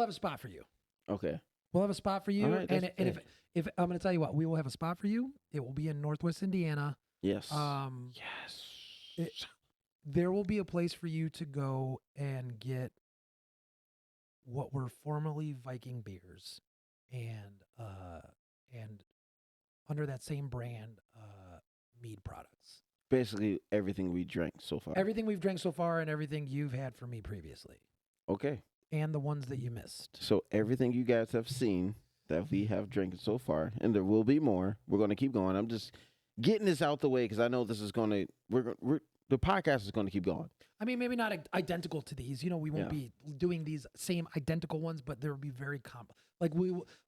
have a spot for you. Okay. We'll have a spot for you. All right, and that's- if I'm going to tell you what, we will have a spot for you. It will be in Northwest Indiana. Yes. Yes. There will be a place for you to go and get what were formerly Viking beers, and under that same brand, mead products. Basically everything we drank so far. Everything we've drank so far, and everything you've had from me previously, Okay. and the ones that you missed. So everything you guys have seen that we have drank so far, and there will be more. We're going to keep going. I'm just getting this out the way because I know this is going to. The podcast is going to keep going. I mean, maybe not identical to these. We won't be doing these same identical ones, but there will be very like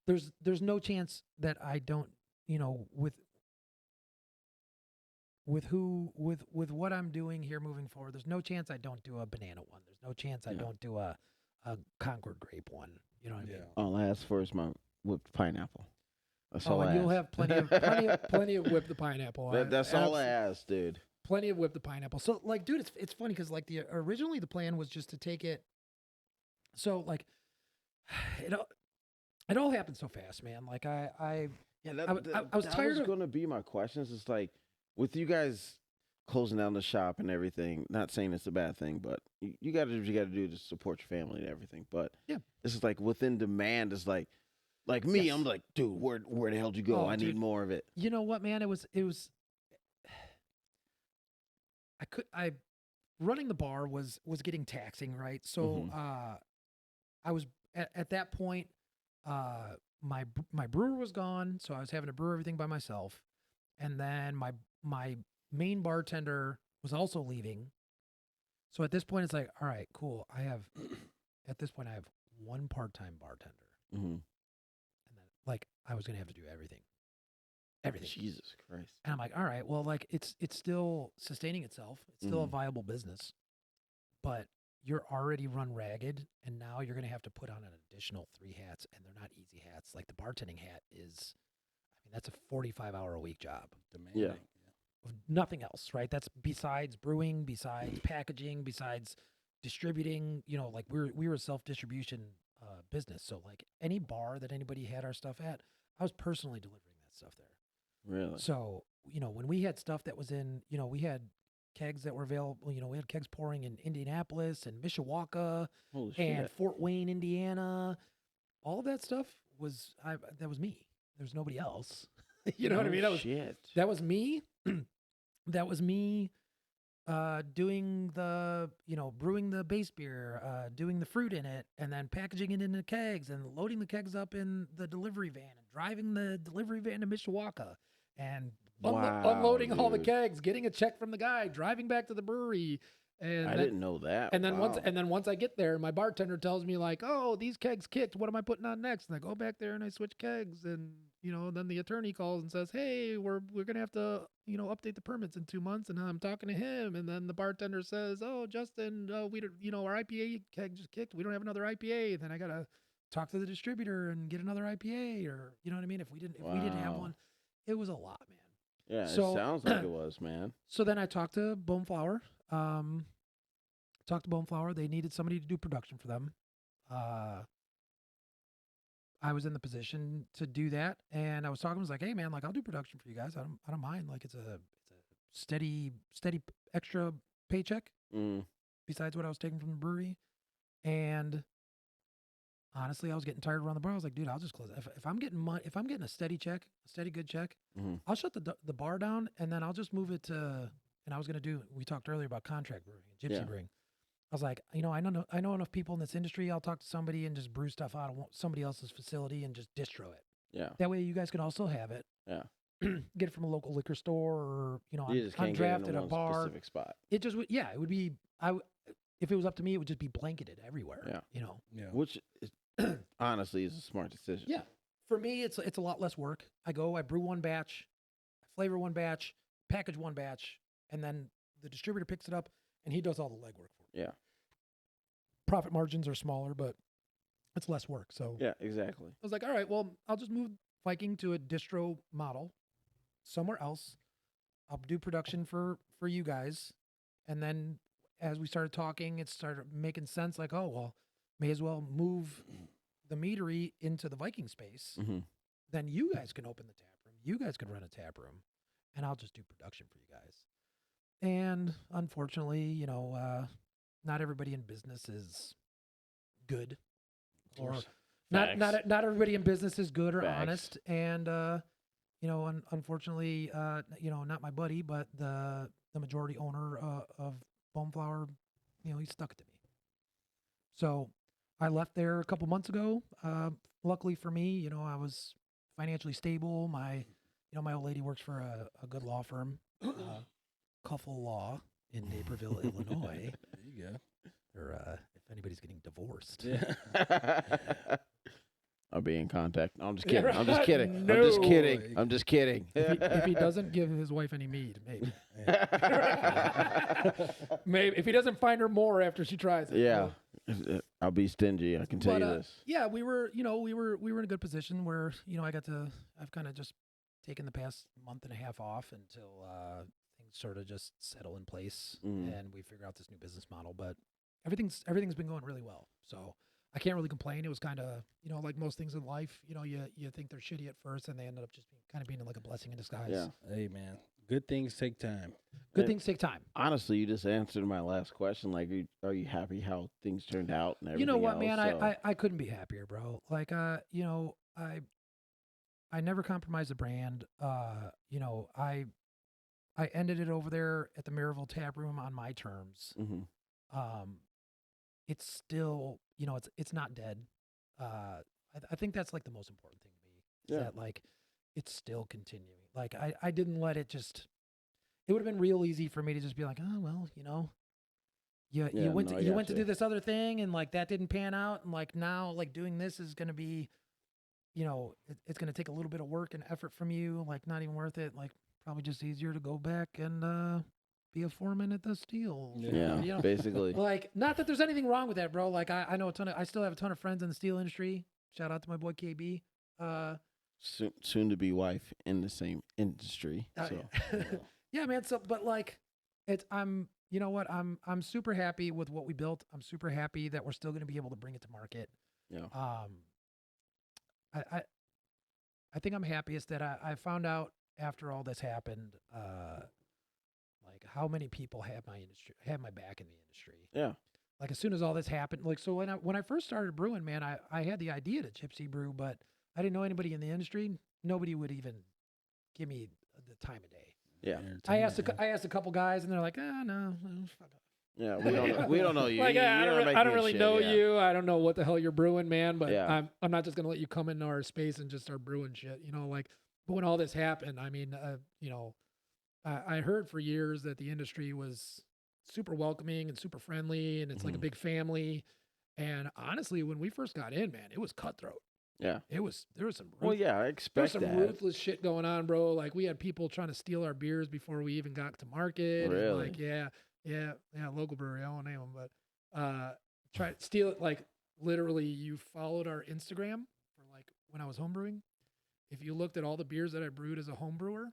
there's no chance that I don't. With what I'm doing here moving forward, there's no chance I don't do a banana one. There's no chance I don't do a Concord grape one. You know what I mean? All I ask for is my whipped pineapple. That's all and I you'll ask. have plenty of whipped the pineapple. That's all I ask, dude. Plenty of whipped the pineapple. So like, dude, it's funny because like originally the plan was just to take it. So like, it all happened so fast, man. Like I was tired That was of. going to be my questions. It's like with you guys closing down the shop and everything. Not saying it's a bad thing, but you got to do what you got to do to support your family and everything. But this is like within demand. It's like me. Yes. I'm like, dude, where the hell did you go? Oh, I dude. need more of it. You know what, man? It was. Running the bar was getting taxing, right? So I was at that point. My brewer was gone, so I was having to brew everything by myself, and then my main bartender was also leaving. So at this point, it's like, all right, cool. At this point, I have one part-time bartender, Mm-hmm. and then like I was gonna have to do everything. Jesus Christ. And I'm like, all right, well, like it's still sustaining itself. It's still a viable business, but you're already run ragged, and now you're going to have to put on an additional 3 hats, and they're not easy hats. Like the bartending hat is, that's a 45-hour-a-week job. Demanding. Yeah. With nothing else, right? That's besides brewing, besides packaging, besides distributing. Like we were a self-distribution business, so like any bar that anybody had our stuff at, I was personally delivering that stuff there. Really? So, when we had stuff that was in, we had kegs that were available, we had kegs pouring in Indianapolis and Mishawaka Holy and shit. Fort Wayne, Indiana. All of that stuff that was me. There's nobody else. You know what I mean? That was me. That was me doing the, brewing the base beer, doing the fruit in it, and then packaging it into kegs and loading the kegs up in the delivery van and driving the delivery van to Mishawaka and unloading all the dude. kegs, getting a check from the guy, driving back to the brewery. And I didn't know that. And then Wow. once I get there, my bartender tells me like, "Oh, these kegs kicked. What am I putting on next?" And I go back there and I switch kegs, and then the attorney calls and says, hey, we're going to have to, update the permits in 2 months. And I'm talking to him. And then the bartender says, oh, Justin, we don't, our IPA keg just kicked. We don't have another IPA. Then I got to talk to the distributor and get another IPA, or, you know what I mean? If we didn't have one, it was a lot, man. Yeah, So, it sounds like it was, man. So then I talked to Bone Flour. They needed somebody to do production for them. I was in the position to do that, and I was talking. I was like, "Hey, man, like I'll do production for you guys. I don't mind. Like it's a steady extra paycheck besides what I was taking from the brewery." And honestly, I was getting tired around the bar. I was like, "Dude, I'll just close it. If I'm getting money, if I'm getting a steady check, a steady good check, I'll shut the bar down, and then I'll just move it to." And I was gonna do. We talked earlier about contract brewing, gypsy brewing. I was like, I know enough people in this industry. I'll talk to somebody and just brew stuff out of somebody else's facility and just distro it. Yeah. That way you guys can also have it. Yeah. Get it from a local liquor store, or You just on can't draft get at in a one bar. specific spot. It just would. Yeah, it would be. If it was up to me, it would just be blanketed everywhere. Yeah. Yeah. Which is, honestly is a smart decision. Yeah. For me, it's a lot less work. I brew one batch, I flavor one batch, package one batch, and then the distributor picks it up and he does all the legwork for me. Yeah. Profit margins are smaller, but it's less work. So Yeah, exactly. I was like, all right, well, I'll just move Viking to a distro model somewhere else. I'll do production for you guys. And then as we started talking, it started making sense. Like, oh, well, may as well move the meadery into the Viking space. Mm-hmm. Then you guys can open the tap room. You guys can run a tap room, and I'll just do production for you guys. And unfortunately, not everybody in business is good, or not everybody in business is good or honest. And unfortunately, not my buddy, but the majority owner of Bone Flour, he stuck it to me. So I left there a couple months ago. Luckily for me, I was financially stable. My old lady works for a good law firm, Cuffle Law in Naperville, Illinois. There you go. Or if anybody's getting divorced. Yeah. I'll be in contact. No, I'm just kidding. I'm just right. kidding. No. I'm just kidding. I'm just kidding. If he doesn't give his wife any mead, maybe. Maybe if he doesn't find her more after she tries it. Yeah. I'll be stingy. I can tell you this. Yeah, we were in a good position where, I've kind of just taken the past month and a half off until things sort of just settle in place and we figure out this new business model. But everything's been going really well. So I can't really complain. It was kind of, like most things in life, you think they're shitty at first and they ended up just being like a blessing in disguise. Yeah. Hey, man. Good things take time. Good things take time. Honestly, you just answered my last question. Like, are you happy how things turned out and everything? You know what, else? man? So. I couldn't be happier, bro. Like, I never compromised the brand. I ended it over there at the Maryville Tap Room on my terms. Mm-hmm. It's still, it's not dead. I think that's like the most important thing to me. Is that like it's still continuing. Like I didn't let it just. It would have been real easy for me to just be like, oh well, you went to do this other thing and like that didn't pan out and like now like doing this is gonna be, it's gonna take a little bit of work and effort from you. Like not even worth it. Like probably just easier to go back and be a foreman at the steel. Yeah, basically. Like not that there's anything wrong with that, bro. Like I know I still have a ton of friends in the steel industry. Shout out to my boy KB. Soon to be wife in the same industry. So. Yeah, man. So, but like, I'm super happy with what we built. I'm super happy that we're still going to be able to bring it to market. Yeah. I think I'm happiest that I found out after all this happened, like how many people have my back in the industry. Yeah. Like as soon as all this happened, like so when I first started brewing, man, I had the idea to gypsy brew, but I didn't know anybody in the industry. Nobody would even give me the time of day. Yeah. I asked a couple guys, and they're like, no, fuck off. Yeah, we don't know you. Like, I don't really know yeah. you. I don't know what the hell you're brewing, man. But Yeah. I'm not just gonna let you come into our space and just start brewing shit. But when all this happened, I mean, I heard for years that the industry was super welcoming and super friendly, and it's like a big family. And honestly, when we first got in, man, it was cutthroat. Yeah. There was some Well, yeah, I There's expect some that. ruthless shit going on, bro. Like we had people trying to steal our beers before we even got to market. Really? And like, yeah, local brewery. I won't name them, but try to steal it. Like literally, you followed our Instagram for like when I was homebrewing. If you looked at all the beers that I brewed as a home brewer,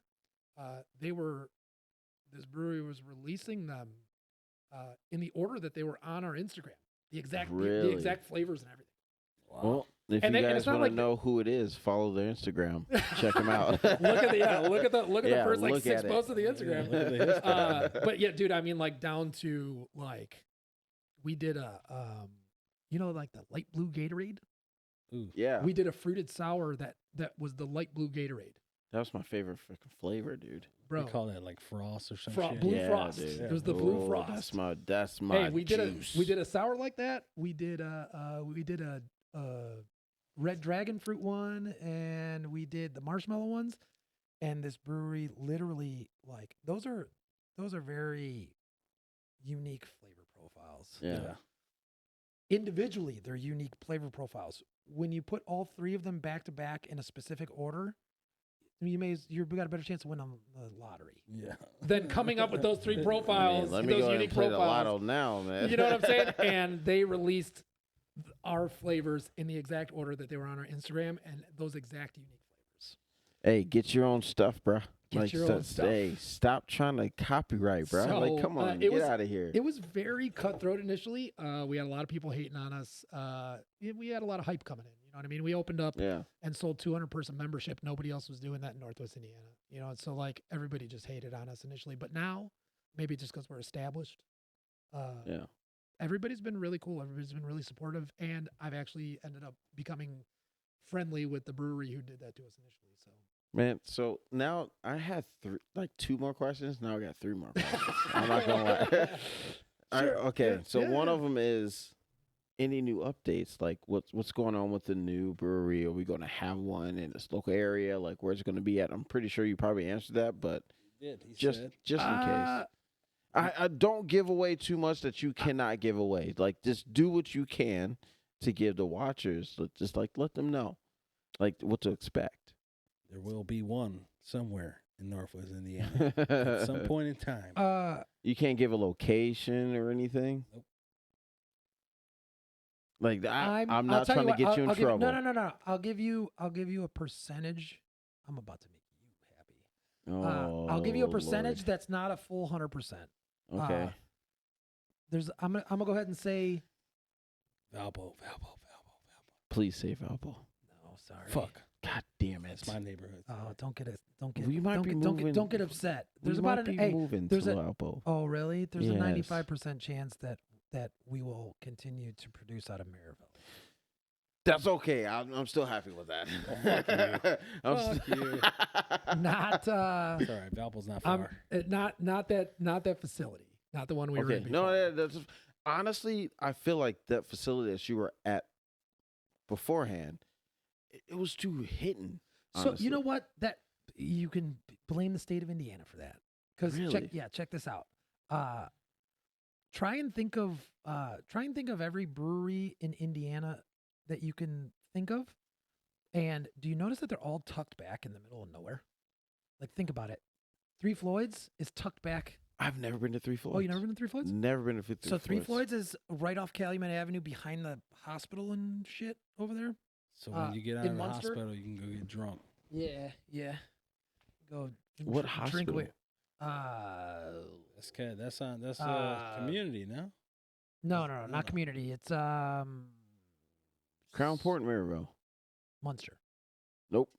this brewery was releasing them in the order that they were on our Instagram. The exact Really? the exact flavors and everything. Well, if And you they- and guys it's not want to like know who it is, follow their Instagram. Check them out. look at the Yeah, first like look 6 at it. posts of the Instagram. Look at the history. But yeah, dude, I mean, like down to like, we did a, like the light blue Gatorade. Ooh. Yeah, We did a fruited sour that was the light blue Gatorade, that was my favorite freaking flavor, dude. bro. We call that like frost or some Fro- shit. blue Yeah, frost. dude. It was the blue Oh, frost. That's my. Hey, we juice. did a sour like that. We did a red dragon fruit one, and we did the marshmallow ones. And this brewery literally, like, those are very unique flavor profiles. Yeah. Individually, they're unique flavor profiles. When you put all three of them back to back in a specific order, you got a better chance of winning the lottery Yeah. than coming up with those three profiles. Let me those go ahead unique and play the profiles. lotto now, man. You know what I'm saying? And they released our flavors in the exact order that they were on our Instagram, and those exact unique flavors. Hey, get your own stuff, bro. Get your own stuff. Hey, stop trying to copyright, bro. So, like, come on, it get was- out of here. It was very cutthroat initially. We had a lot of people hating on us. We had a lot of hype coming in. You know what I mean? We opened up Yeah. and sold 200-person membership. Nobody else was doing that in Northwest Indiana. You know, and so like everybody just hated on us initially. But now, maybe just because we're established, Yeah. everybody's been really cool. Everybody's been really supportive, and I've actually ended up becoming friendly with the brewery who did that to us initially. So Man, so now I had two more questions. Now I got three more questions. I'm not gonna lie. Sure, Okay, yeah, so yeah, one yeah. of them is any new updates? Like what's going on with the new brewery? Are we going to have one in this local area? Like where's it going to be at? I'm pretty sure you probably answered that, but He did. He just said. just in case. I don't give away too much that you cannot give away. Like just do what you can to give the watchers. Just like let them know, like what to expect. There will be one somewhere in Northwest Indiana at some point in time. You can't give a location or anything. Nope. Like I'm I'll not tell trying to what, get you in I'll trouble. No. I'll give you a percentage. I'm about to make you happy. Oh, I'll give you a percentage Lord. that's not a full 100%. Okay. I'm gonna go ahead and say Valpo. Please say Valpo. no. Sorry. Fuck. God damn it. That's my neighborhood. Oh, don't get We might be moving. don't get upset. There's we about might an be moving there's to a- Valpo. Oh, really? There's a Yes. 95% chance that we will continue to produce out of Maryville. That's okay. I'm still happy with that. Fuck you. Not It's all right. Valpo's not far. not that facility. Not the one we were Okay. in before. No, that's honestly, I feel like that facility that you were at beforehand, it was too hidden. So honestly. you know what? That you can blame the state of Indiana for that. Because Really? check this out. Try and think of every brewery in Indiana that you can think of. And do you notice that they're all tucked back in the middle of nowhere? Like think about it. Three Floyds is tucked back. I've never been to Three Floyds. Oh, you never been to Three Floyds? Never been to Three Floyds. So Three Floyds is right off Calumet Avenue behind the hospital and shit over there. So when you get out in of the Munster? hospital, you can go get drunk. Yeah. Go. What drink hospital? away. That's good. That's Uh, community, no? No, No. not community. It's Crown Port, Maryville. Munster. Nope.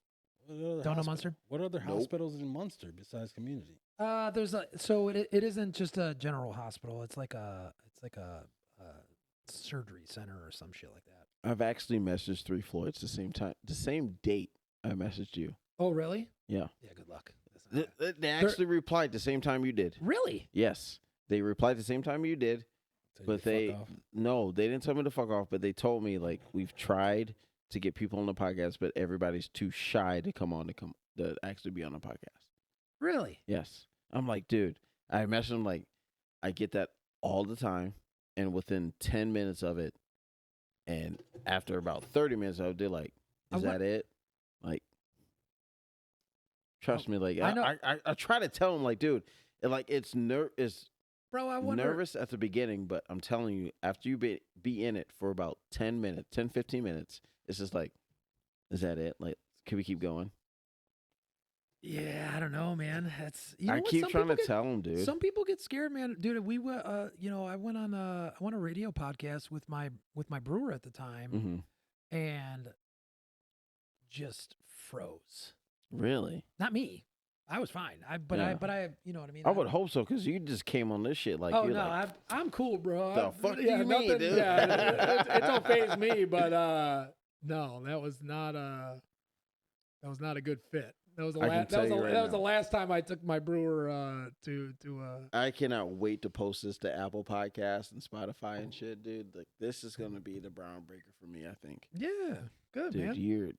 What other Don't know hospi- Munster? What other Nope. hospitals in Munster besides community? It isn't just a general hospital. It's like a surgery center or some shit like that. I've actually messaged Three Floyds the same date I messaged you. Oh, really? Yeah. Yeah. Good luck. That's not bad. They actually replied the same time you did. Really? Yes. They replied the same time you did, Tell you but to fuck off. no, they didn't tell me to fuck off, but they told me like we've tried to get people on the podcast, but everybody's too shy to to actually be on the podcast. Really? Yes. I'm like, dude, I messaged them like I get that all the time, and within 10 minutes of it, and after about 30 minutes of it, they're like, Is that it? Like, trust me. Like, I know- I try to tell him, like, dude, it's Bro, I wonder. nervous at the beginning, but I'm telling you, after you be in it for about 10 minutes, 10, 15 minutes, it's just like, is that it? Like, can we keep going? Yeah, I don't know, man. That's you know I what? keep Some trying to people get- tell him, dude. Some people get scared, man. Dude, we went. I went on a radio podcast with my brewer at the time, Hmm. and just froze. Really? Not me. I was fine. Yeah. You know what I mean. I would hope so, because you just came on this shit like, Oh you're no, like, I'm cool, bro. The fuck do you mean, nothing- dude? Yeah, it don't phase me, but no, that was not a good fit. That was the I can last. tell you right that was now. the last time I took my brewer to. I cannot wait to post this to Apple Podcasts and Spotify and shit, dude. Like, this is gonna be the groundbreaker for me, I think. Yeah, good Dude, man. you're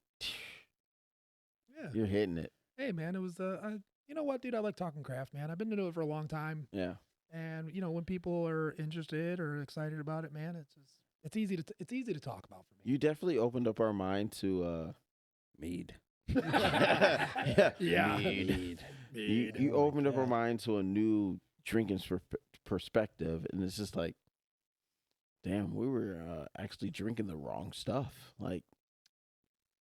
Yeah. hitting it. Hey man, it was you know what, dude? I like talking craft, man. I've been doing it for a long time, Yeah. and you know when people are interested or excited about it, man, it's easy to talk about for me. You definitely opened up our mind to Mead. Yeah. Mead. You opened up our mind to a new drinking perspective, and it's just like, damn, we were actually drinking the wrong stuff. Like,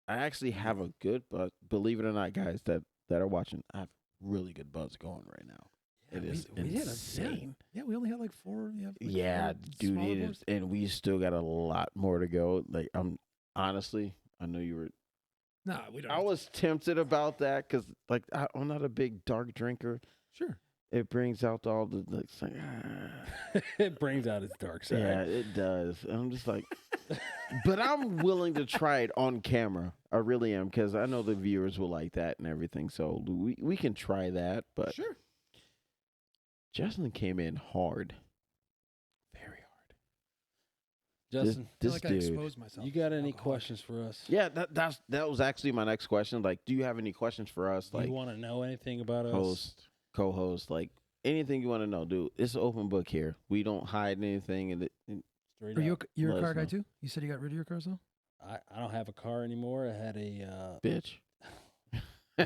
I actually have a good buzz. Believe it or not, guys that are watching, I have really good buzz going right now. It is insane. Yeah, we only had like 4. Yeah, dude, it is, and we still got a lot more to go. Like, honestly, I know you were. No, we don't. I was tempted about that because, like, I'm not a big dark drinker. Sure. It brings out all the, like, it's like, It brings out its dark side. yeah, it does. And I'm just like, but I'm willing to try it on camera. I really am, because I know the viewers will like that and everything. So we can try that. But Sure. Justin came in hard, very hard. Justin, I feel This like I dude. exposed myself. you got as an any alcoholic. questions for us? Yeah, that was actually my next question. Like, do you have any questions for us? Like, you want to know anything about us? host, co-host, like anything you want to know, dude. It's an open book here. We don't hide anything. And Straight Are you up. you're Let a us car guy know. too? You said you got rid of your cars though. I don't have a car anymore. I had a bitch. I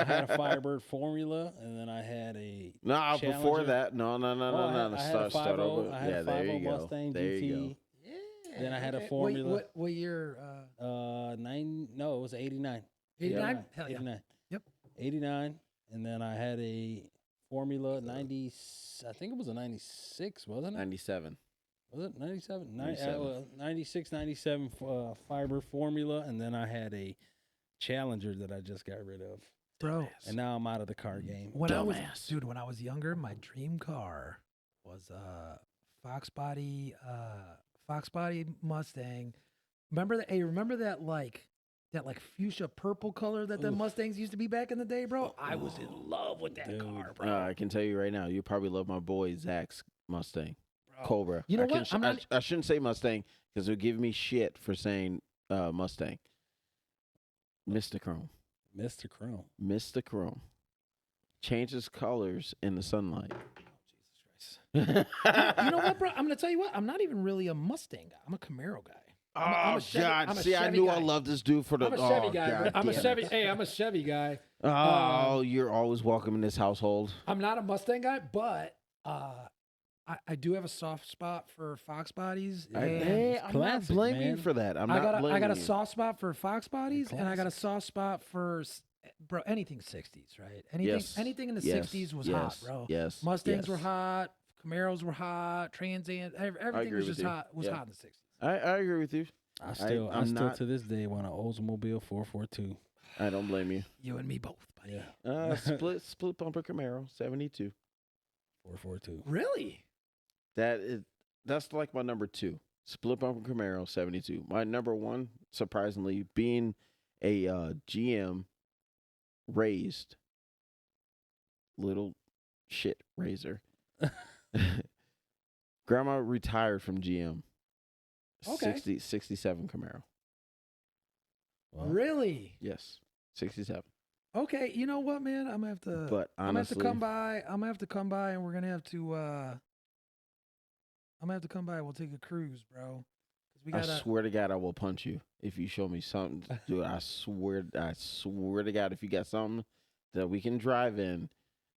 had a Firebird Formula, and then I had a No, before Challenger. that, no. I had a Start 50 over. I had Yeah, a there 50 you go. Mustang There GT. you go. Yeah. Then I had a okay. Formula. What year? 89. No, it was 89. 89? Hell yeah. 89. Yep. 89, and then I had a Formula 90. I think it was a 96, wasn't it? 97. Was it 97? 97. 96, 97 Firebird Formula, and then I had a Challenger that I just got rid of. Bro, And now I'm out of the car game. when I was Dumbass. when I was younger, my dream car was a Fox body Mustang. Remember that? Hey, remember that like fuchsia purple color that the Oof. Mustangs used to be back in the day, bro? I was in love with that Dude. car, bro. I can tell you right now, you probably love my boy Zach's Mustang. Bro. Cobra. You know I can what? I'm not- I shouldn't say Mustang because it'll give me shit for saying Mustang. Mr. Chrome. Mr. Chrome. Mr. Chrome. Changes colors in the sunlight. You know what, bro? I'm gonna tell you what. I'm not even really a Mustang guy. I'm a Camaro guy. I'm Oh, a Chevy- God. I'm a See, I Chevy knew guy. I loved this dude for the. I'm a Chevy oh, guy. God Bro. I'm a damn Chevy. it. Hey, I'm a Chevy guy. Oh, you're always welcome in this household. I'm not a Mustang guy, but I do have a soft spot for Fox bodies. and Hey, I'm classic, not blaming you man. for that. I'm I not got blaming a you. soft spot for Fox bodies, and I got a classics. soft spot for Bro, anything 60s, right? Anything Yes. anything in the Yes. 60s was Yes. hot, bro. Yes. Mustangs were Yes. hot, Camaros were hot, Trans Am, everything agree was with just you. hot. Was Yeah. hot in the 60s. I agree with you. I still I'm not- to this day want an Oldsmobile 442. I don't blame you. You and me both, buddy. Yeah. Split bumper Camaro 72. 442. Really? That's like my number 2. Split bumper Camaro 72. My number 1, surprisingly, being a GM raised little shit razor. Grandma retired from GM. Okay. 67 Camaro. Well, Really? Yes. 67. Okay, you know what, man? I'm gonna have to But I'm gonna have to honestly, come by. I'm gonna have to come by and we're gonna have to I'm gonna have to come by, we'll take a cruise, bro. We I gotta, swear to God, I will punch you if you show me something, dude. I swear to God, if you got something that we can drive in,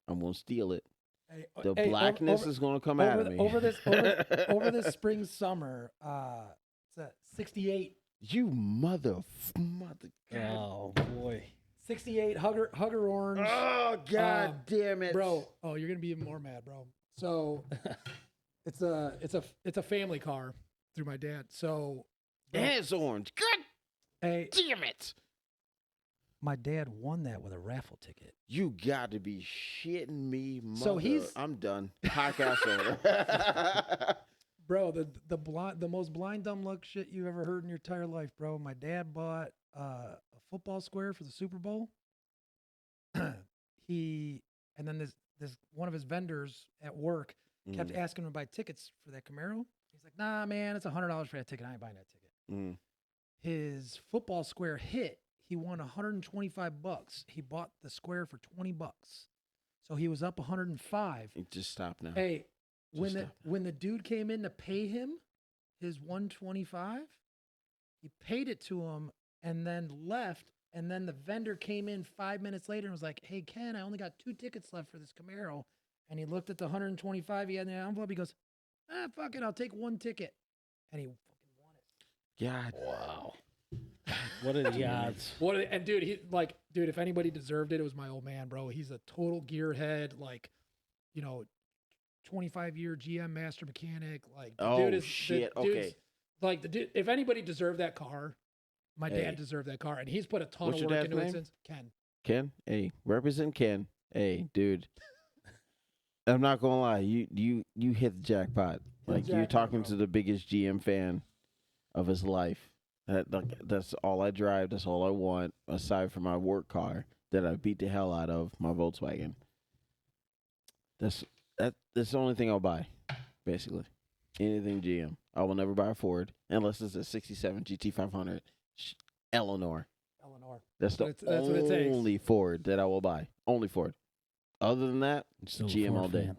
I'm gonna steal it. hey, The hey, blackness is gonna come out of me. over this spring summer. It's a 68. You mother. Oh boy. 68 hugger orange. Oh God damn it, Bro. Oh, you're gonna be even more mad, bro. So it's a family car through my dad. So bro, And it's orange. God hey, damn it. my dad won that with a raffle ticket. You got to be shitting me, mother. So I'm done. Podcast over. Bro, the most blind dumb luck shit you ever heard in your entire life, bro. My dad bought a football square for the Super Bowl. And then this one of his vendors at work kept asking him to buy tickets for that Camaro. He's like, nah, man, it's $100 for that ticket. I ain't buying that ticket. His football square hit. He won $125. He bought the square for $20. So he was up 105. Just stop now. Hey, Just when the dude came in to pay him his 125, he paid it to him and then left. And then the vendor came in 5 minutes later and was like, "Hey Ken, I only got 2 tickets left for this Camaro." And he looked at the 125 he had in the envelope. He goes, fuck it, I'll take 1 ticket. And he fucking won it. God. Wow. What are the odds? And dude, if anybody deserved it, it was my old man, bro. He's a total gearhead, 25-year GM master mechanic. Like, the Oh, dude is shit. the dude's- Okay. Like, the dude, if anybody deserved that car, my Hey. dad deserved that car, and he's put a ton What's of your work dad's into it name? since. Ken. Ken, hey, represent Ken. Hey, dude. I'm not gonna lie, you hit the jackpot. Like, you're jackpot, talking bro. to the biggest GM fan of his life. That's all I drive. That's all I want, aside from my work car that I beat the hell out of, my Volkswagen. That's the only thing I'll buy, basically. Anything GM. I will never buy a Ford unless it's a '67 GT500 Eleanor. That's the That's what it takes. only Ford that I will buy. Only Ford. Other than that, Still a GM Ford all day. fan.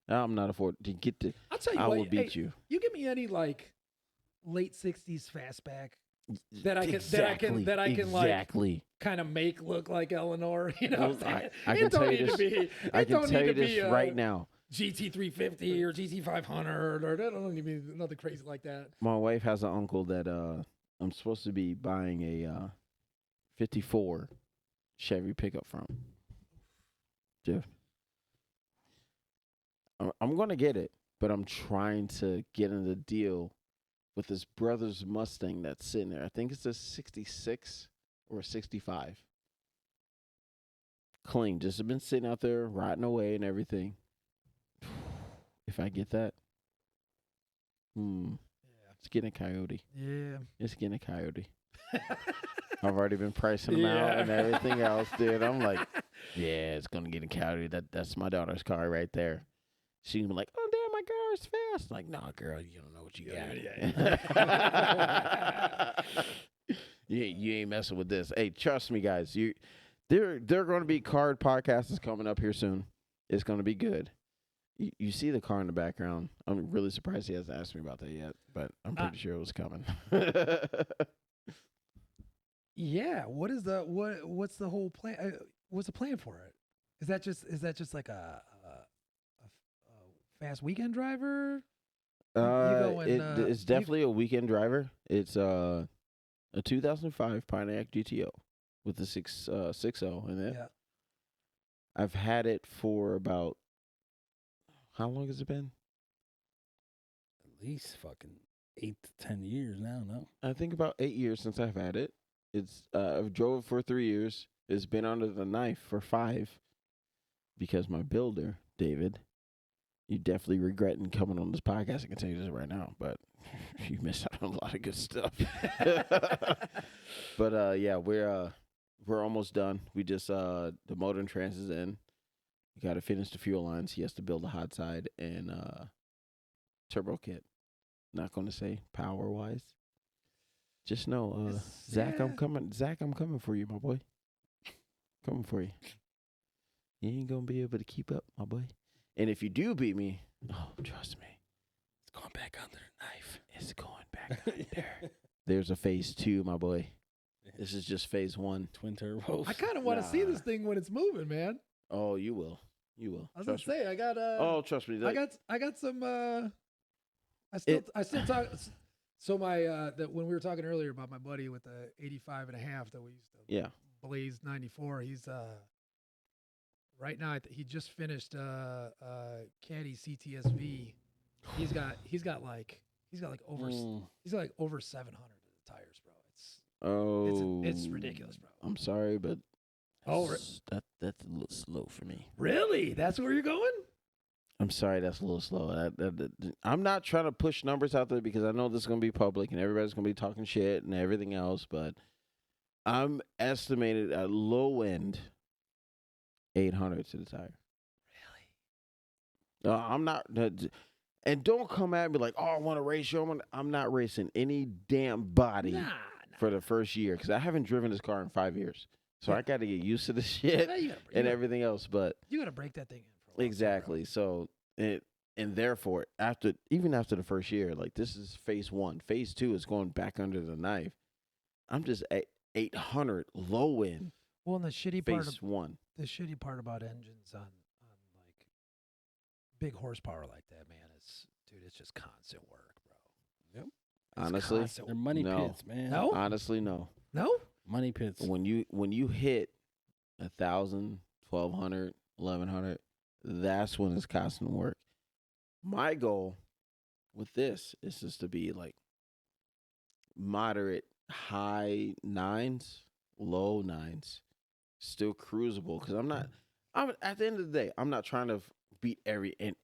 I'm not a Ford. To get to, I'll tell you I what, will beat you. You give me any late 60s fastback that I can exactly. kind of make look like Eleanor. You know, Well, what I'm saying? I It can don't tell you need to this. be- I it can don't tell need you to be, this right now. GT350 or GT500 or that don't need to be nothing crazy like that. My wife has an uncle that I'm supposed to be buying a 54 Chevy pickup from. Dude. I'm going to get it, but I'm trying to get in the deal with his brother's Mustang that's sitting there. I think it's a 66 or a 65. Clean. Just been sitting out there rotting away and everything. If I get that, it's getting a Coyote. Yeah. It's getting a Coyote. I've already been pricing them out and everything else, dude. I'm like, yeah, it's gonna get a Coyote. That's my daughter's car right there. She's gonna be like, oh damn, my car is fast. I'm like, no, girl, you don't know what you got. You ain't messing with this. Hey, trust me, guys. There are going to be card podcasts coming up here soon. It's going to be good. You see the car in the background. I'm really surprised he hasn't asked me about that yet, but I'm pretty sure it was coming. Yeah. What's the whole plan? What's the plan for it? Is that just like a fast weekend driver? It's definitely a weekend driver. It's a 2005 Pontiac GTO with the 6.0 in it. Yeah. I've had it for about, how long has it been? At least fucking 8 to 10 years now. No. I think about 8 years since I've had it. I've drove it for 3 years. It's been under the knife for 5 because my builder, David, you definitely regretting coming on this podcast. I can tell you this right now, but you missed out on a lot of good stuff. But yeah, we're almost done. We just the motor and trans is in. We got to finish the fuel lines. He has to build a hot side and turbo kit. Not going to say power wise. Just know, Zach, I'm coming. Zach, I'm coming for you, my boy. Coming for you. You ain't gonna be able to keep up, my boy. And if you do beat me, oh, trust me, It's going back under the knife. It's going back under. There's a phase 2, my boy. This is just phase 1. Twin turbos. I kind of want to see this thing when it's moving, man. Oh, you will. You will. I was gonna Trust me. say I got Oh, trust me. I got some I still talk. So my that when we were talking earlier about my buddy with the 85 and a half that we used to Yeah. blaze 94, he's right now he just finished Caddy CTSV. He's got like over he's got like over 700 of the tires, bro. It's ridiculous, bro. I'm sorry, but Oh, that's a little slow for me. really? That's where you're going? I'm sorry, that's a little slow. I'm not trying to push numbers out there because I know this is going to be public and everybody's going to be talking shit and everything else, but I'm estimated at low end 800 to the tire. Really? I'm not. And don't come at me like, oh, I want to race you. I'm not racing any damn body for the first year because I haven't driven this car in 5 years. So I got to get used to the shit and everything else. But you got to break that thing in for a while. Exactly. So, and therefore, even after the first year, like this is phase 1. Phase 2 is going back under the knife. I'm just at 800 low end. Well, and the shitty phase 1. The shitty part about engines on like big horsepower like that, man, it's just constant work, bro. Yep. Honestly, they're money no. pits, man. No? Honestly, no. No? Money pits. When you hit 1,000, 1,200, 1,100, that's when it's constant work. My goal with this is just to be like moderate high 9s, low 9s, still cruisable. Because I'm at the end of the day, I'm not trying to beat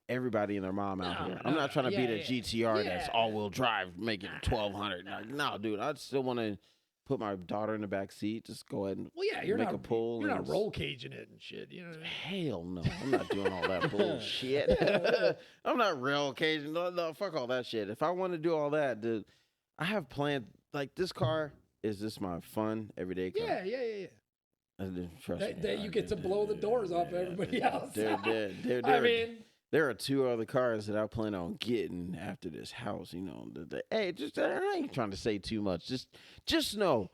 everybody and their mom out here. I'm not trying to beat a GTR that's all-wheel drive, making 1,200. No, dude, I still want to put my daughter in the back seat. Just go ahead and make a pull. You're not roll caging it and shit. You know what I mean? Hell no. I'm not doing all that bullshit. I'm not roll caging. No, fuck all that shit. If I want to do all that, dude, I have planned. Like, this car is just my fun, everyday car. Yeah. Trust me. That you get to blow the doors off everybody else. I mean, there are 2 other cars that I plan on getting after this house. You know, hey, I ain't trying to say too much. Just know,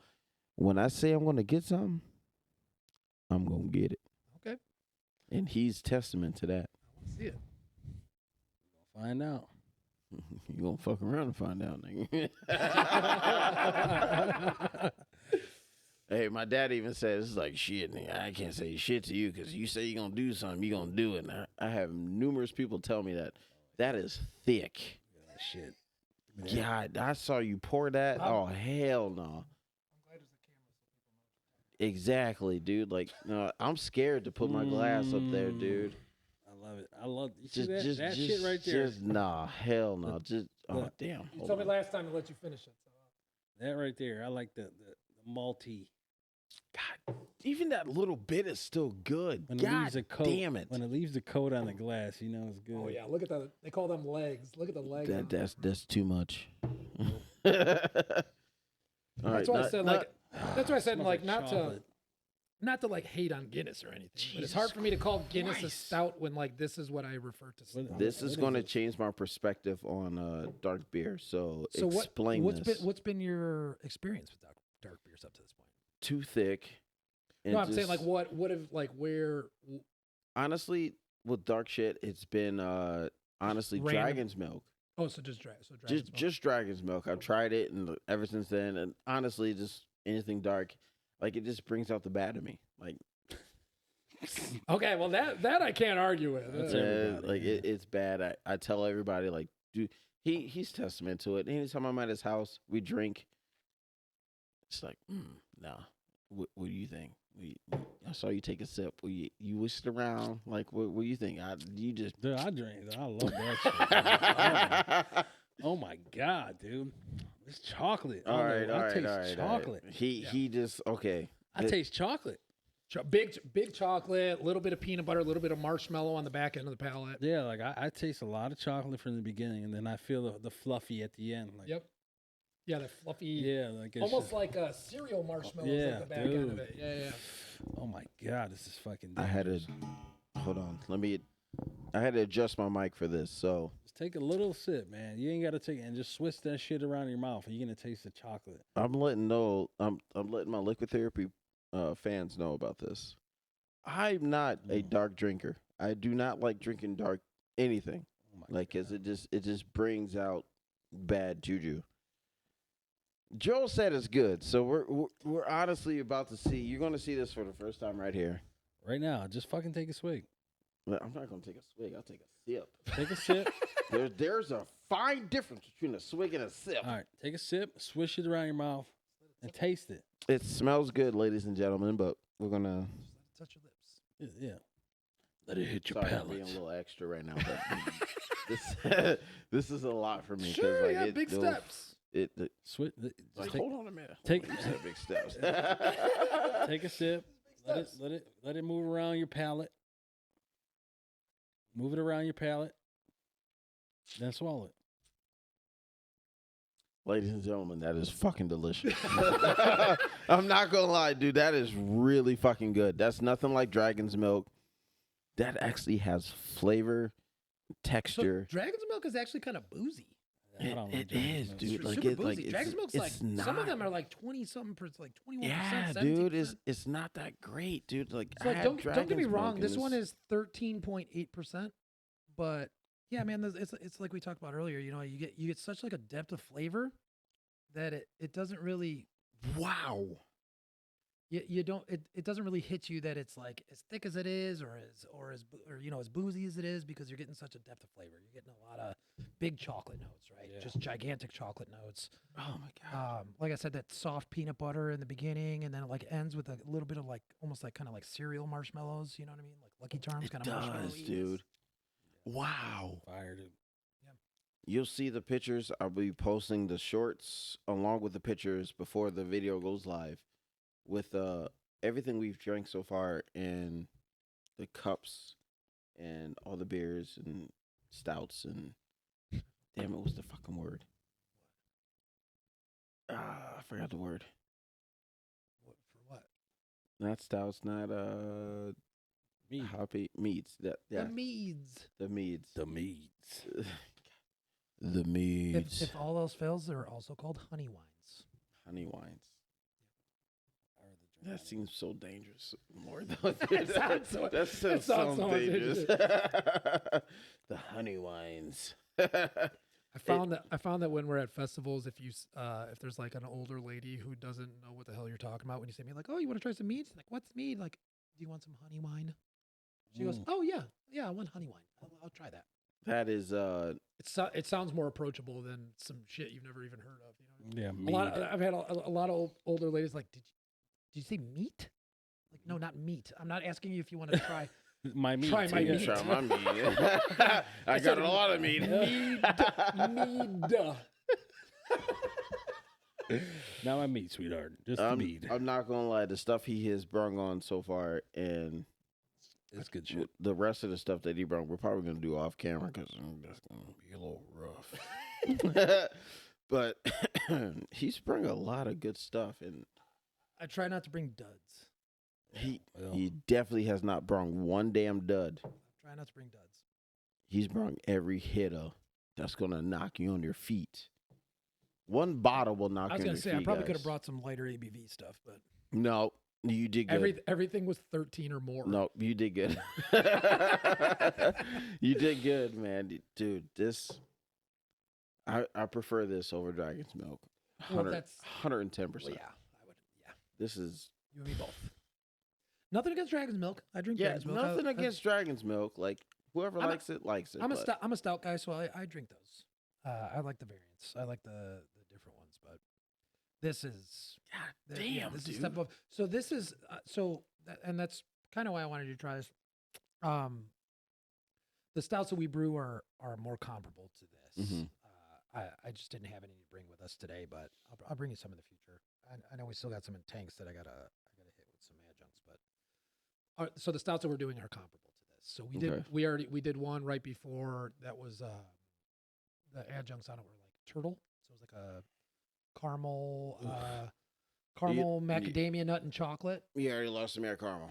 when I say I'm going to get something, I'm going to get it. Okay. And he's testament to that. See it. Find out. You gonna fuck around and find out, nigga. Hey, my dad even says, it's like, shit, nigga, I can't say shit to you because you say you're going to do something, you're going to do it. And I have numerous people tell me that. That is thick. Shit. God, I saw you pour that. Oh, hell no. Exactly, dude. Like, no, I'm scared to put my glass up there, dude. I love it. I love you see that shit right there. Nah, hell no. Damn. You told me last time to let you finish it. So. That right there. I like the malty. God, even that little bit is still good. When God it leaves a coat, damn it. When it leaves the coat on the glass, you know it's good. Oh yeah, look at that. They call them legs. Look at the legs. That's too much. That's why I said that's why I said Smells like like not chocolate. to like hate on Guinness or anything. But it's Jesus hard for me to call Guinness a Christ. stout when like this is what I refer to. Stout. This is going to change my perspective on dark beer. So explain this. What's been your experience with dark beers up to this point? Too thick. No, I'm saying like what have like where. Honestly, with dark shit, it's been honestly Random. Dragon's Milk. Oh, so just Dragon's Milk. Just Dragon's Milk. I've tried it, and ever since then, and honestly, just anything dark, like it just brings out the bad in me. Like, okay, well that I can't argue with. It's bad. I tell everybody like, dude, he's testament to it. Anytime I'm at his house, we drink. It's like, nah. What do you think? I saw you take a sip. You whisked around. Like, what do you think? Dude, I drink. I love that shit. Oh my god, dude, it's chocolate. All right. Chocolate. He just okay. I taste chocolate. Big chocolate, a little bit of peanut butter, a little bit of marshmallow on the back end of the palate. Yeah, like I taste a lot of chocolate from the beginning, and then I feel the fluffy at the end. Like, Yep. Yeah, the fluffy. Yeah, like it's almost just, like a cereal marshmallows at the back end of it. Yeah. Oh my god, this is fucking. I had a. Hold on. Let me I had to adjust my mic for this, so Just take a little sip, man. You ain't got to take it and just switch that shit around your mouth, and you're gonna taste the chocolate. I'm letting my liquid therapy fans know about this. I'm not a dark drinker. I do not like drinking dark anything. Oh my Like, cause God. it just brings out bad juju. Joel said it's good, so we're honestly about to see. You're going to see this for the first time right here. Right now, just fucking take a swig. Well, I'm not going to take a swig. I'll take a sip. Take a sip. There's a fine difference between a swig and a sip. All right, take a sip, swish it around your mouth, and taste it. It smells good, ladies and gentlemen, but we're gonna. Touch your lips. Yeah. Let it hit your Sorry, I'm being palate. a little extra right now, but this is a lot for me. 'Cause, Sure, like, yeah, it, big those- steps. It Switch. like, hold on a minute. take- You said big steps. Take a sip. Let it move around your palate. Move it around your palate. Then swallow it. Ladies and gentlemen, that is fucking delicious. I'm not gonna lie, dude. That is really fucking good. That's nothing like Dragon's Milk. That actually has flavor, So texture. Dragon's Milk is actually kind of boozy. I don't It like Dragon's is, Milk. dude. It's Like super it, like boozy. Dragon's Milk's like some of them are like 20-something, like 21%. yeah, 17%. dude. It's not that great, dude. Like, So I had don't get me Dragon's wrong. Milk and This one it's- is 13.8%, but yeah, man, it's like we talked about earlier. You know, you get such like a depth of flavor that it doesn't really wow. you don't it doesn't really hit you that it's like as thick as it is or you know as boozy as it is because you're getting such a depth of flavor. You're getting a lot of big chocolate notes, right? Yeah. Just gigantic chocolate notes. Oh my god. Like I said, that soft peanut butter in the beginning, and then it like ends with a little bit of like almost like kind of like cereal marshmallows. You know what I mean? Like Lucky Charms It kind of marshmallows, does, dude. Wow. Fire, dude. You'll see the pictures. I'll be posting the shorts along with the pictures before the video goes live with everything we've drank so far and the cups and all the beers and stouts and damn it, what's the fucking word? I forgot the word. For what? Not stouts, not Mead. hoppy meads. That yeah, The meads. the meads. The meads. The meads. If all else fails, they're also called honey wines. Honey wines. Or That seems so dangerous. More though. It sounds so- that sounds sounds so dangerous. the honey wines. I found that when we're at festivals, if there's like an older lady who doesn't know what the hell you're talking about, when you say me like, oh, you want to try some mead? Like, what's mead? Like, do you want some honey wine? She goes, oh yeah, I want honey wine. I'll try that. That is It sounds more approachable than some shit you've never even heard of. You know, Yeah. I've had a lot of older ladies like, did you say meat? Like, no, not meat. I'm not asking you if you want to try. My meat. Try my yeah. meat. try my meat. I got said a lot of meat. mead. Not my meat, sweetheart. Just the meat. I'm not gonna lie, the stuff he has brung on so far and It's good shit. the rest of the stuff that he brung, we're probably gonna do off camera because that's gonna be a little rough. But he's brung a lot of good stuff, and I try not to bring duds. Well, he definitely has not brung one damn dud. Try not to bring duds. He's brung every hitter that's gonna knock you on your feet. One bottle will knock I was you on gonna your say feet. I probably could guys. have brought some lighter ABV stuff, but No, you did good. everything was 13 or more. No, you did good. You did good, man. Dude, this I prefer this over Dragon's Milk. Well, that's 110%. well, yeah, I would. Yeah, This is you and me both. Nothing against Dragon's Milk. I drink yeah, Dragon's Milk. nothing against Dragon's Milk. Like whoever I'm a- likes it likes it. I'm a but stout. I'm a stout guy, so I drink those. I like the variants. I like the different ones, but this is God yeah, damn, this dude. is step above. So this is and that's kind of why I wanted you to try this. The stouts that we brew are more comparable to this. Mhm. I just didn't have any to bring with us today, but I'll bring you some in the future. I know we still got some in tanks that I gotta hit with some adjuncts, but so the stouts that we're doing are comparable to this. So we did one right before that was the adjuncts on it were like turtle, so it was like a caramel macadamia nut and chocolate. You already lost some air caramel.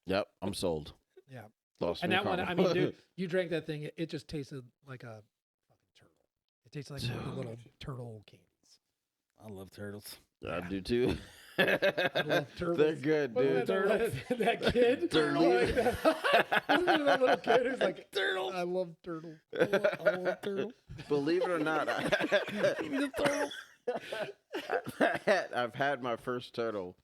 Yep, I'm sold. Yeah. Lost And me that one, I caramel. mean, dude, you drank that thing. It just tasted like a fucking turtle. It tasted like one of the little turtle candies. I love turtles. I do too. I love turtles. They're good, dude. That kid. Turtle. Like that, wasn't it that little kid who's like, turtle. I love turtle. I love turtle. Believe it or not, Give me the turtle. I've had my first turtle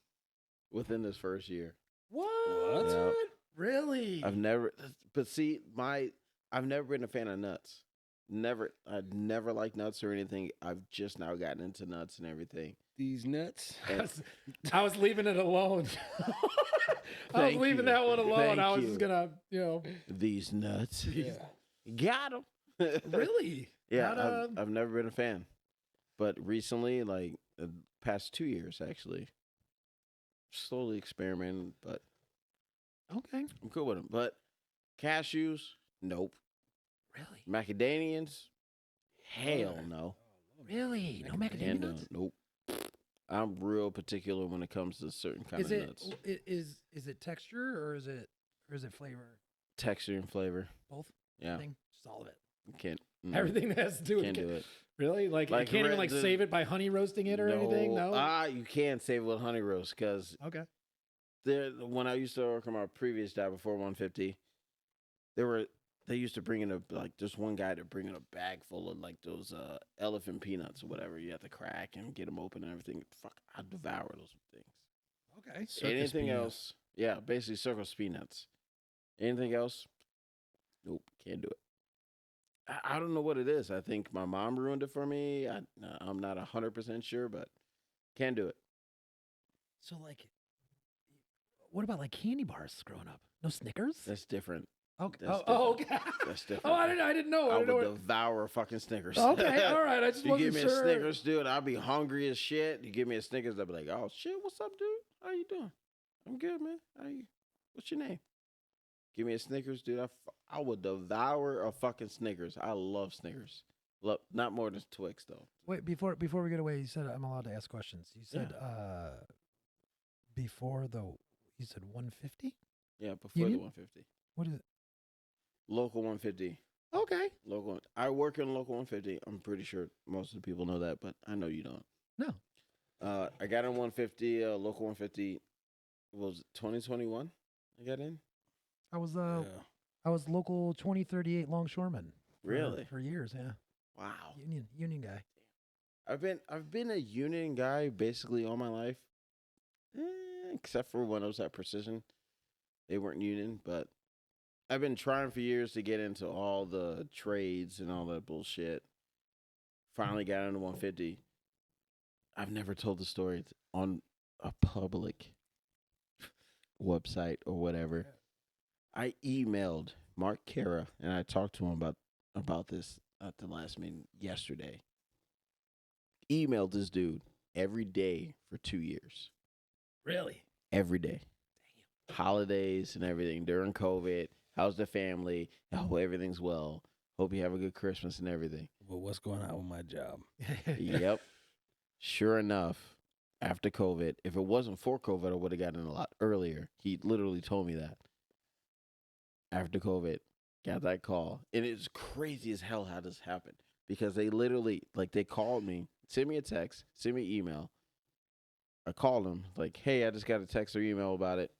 within this first year. What? Yeah. Really? I've never been a fan of nuts. I'd never liked nuts or anything. I've just now gotten into nuts and everything. These nuts. I was leaving it alone. I was Thank leaving you. that one alone. Thank I was you. just gonna, These nuts. Yeah. Got them. Really? Yeah, Not, I've never been a fan, but recently, like the past 2 years, actually, slowly experimenting. But okay. I'm cool with them. But cashews, nope. Really? Macadamians, hell no. Really? No And macadamia nuts? nope. I'm real particular when it comes to certain kind Is of it nuts. is it texture or is it flavor? Texture and flavor. Both? Yeah, Everything? Just all of it. can't. Everything that has to do with Can't do it. Really? Like you Like can't even red- like the- save it by honey roasting it or anything? No. You can save it with honey roast because Okay. when I used to work on my previous job before 150, they used to bring in just one guy to bring in a bag full of like those elephant peanuts or whatever. You have to crack and get them open and everything. Fuck, I devour those things. Okay. Anything peanuts. else? Yeah, basically circus peanuts. Anything else? Nope, can't do it. I don't know what it is. I think my mom ruined it for me. I'm not 100% sure, but can't do it. So like, what about like candy bars growing up? No Snickers? That's different. Okay. that's Oh, okay. That's different. Oh, I didn't know. I I would didn't know. devour fucking Snickers. Okay, all right. I just You wasn't give me sure. a Snickers, dude, I'll be hungry as shit. You give me a Snickers, I'll be like, oh shit, what's up, dude? How you doing? I'm good, man. How you? What's your name? Give me a Snickers, dude. I would devour a fucking Snickers. I love Snickers. Love, not more than Twix though. Wait, before we get away, you said I'm allowed to ask questions. You said you said 150? Yeah, before Union? the 150. What is it? Local 150. Okay. Local. I work in local 150. I'm pretty sure most of the people know that, but I know you don't. No. I got in 150. Local 150. Was it 2021? I got in. I was Yeah. I was local 2038 longshoreman. Really? For years, yeah. Wow. Union guy. I've been a union guy basically all my life, except for when I was at Precision. They weren't union, but I've been trying for years to get into all the trades and all that bullshit. Finally got into 150. I've never told the story on a public website or whatever. I emailed Mark Cara and I talked to him about this at the last meeting yesterday. Emailed this dude every day for 2 years. Really? Every day. Damn. Holidays and everything during COVID. How's the family? Oh, everything's well. Hope you have a good Christmas and everything. Well, what's going on with my job? Yep. Sure enough, after COVID, if it wasn't for COVID, I would have gotten a lot earlier. He literally told me that. After COVID, got that call. And it's crazy as hell how this happened. Because they literally, they called me, sent me a text, sent me an email. I called them, hey, I just got a text or email about it.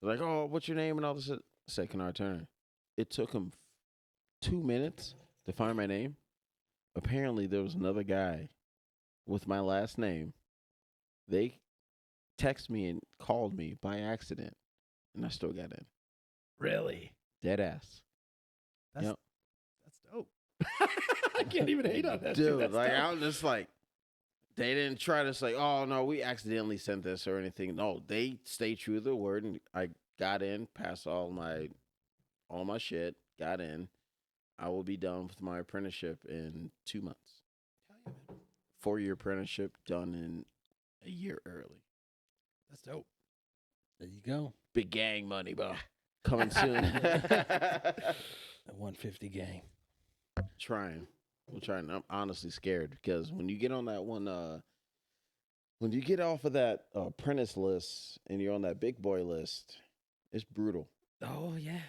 They're like, oh, what's your name and all this? I said, Kennard Turner. It took him 2 minutes to find my name. Apparently, there was another guy with my last name. They texted me and called me by accident, and I still got in. Really? Dead ass. That's Yep. that's dope. I can't even hate on that. Dude, That's dope. I'm just they didn't try to say, oh, no, we accidentally sent this or anything. No, they stayed true to their word, and I got in, passed all my shit, got in. I will be done with my apprenticeship in 2 months. 4-year apprenticeship done in a year early. That's dope. There you go. Big gang money, bro. Coming soon. The 150 gang. Trying. We're trying. I'm honestly scared because when you get on that one, when you get off of that apprentice list and you're on that big boy list, it's brutal. Oh yeah.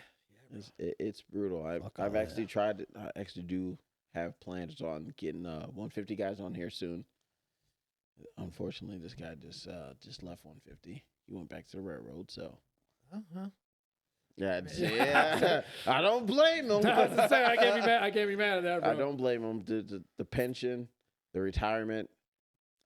It's brutal. Fuck I've all actually that. tried to, I actually do have plans on getting 150 guys on here soon. Unfortunately, this guy just left 150. He went back to the railroad, so Uh-huh. yeah. I don't blame him. I was to say, I can't be mad. I can't be mad at that, bro. I don't blame him. The pension, the retirement,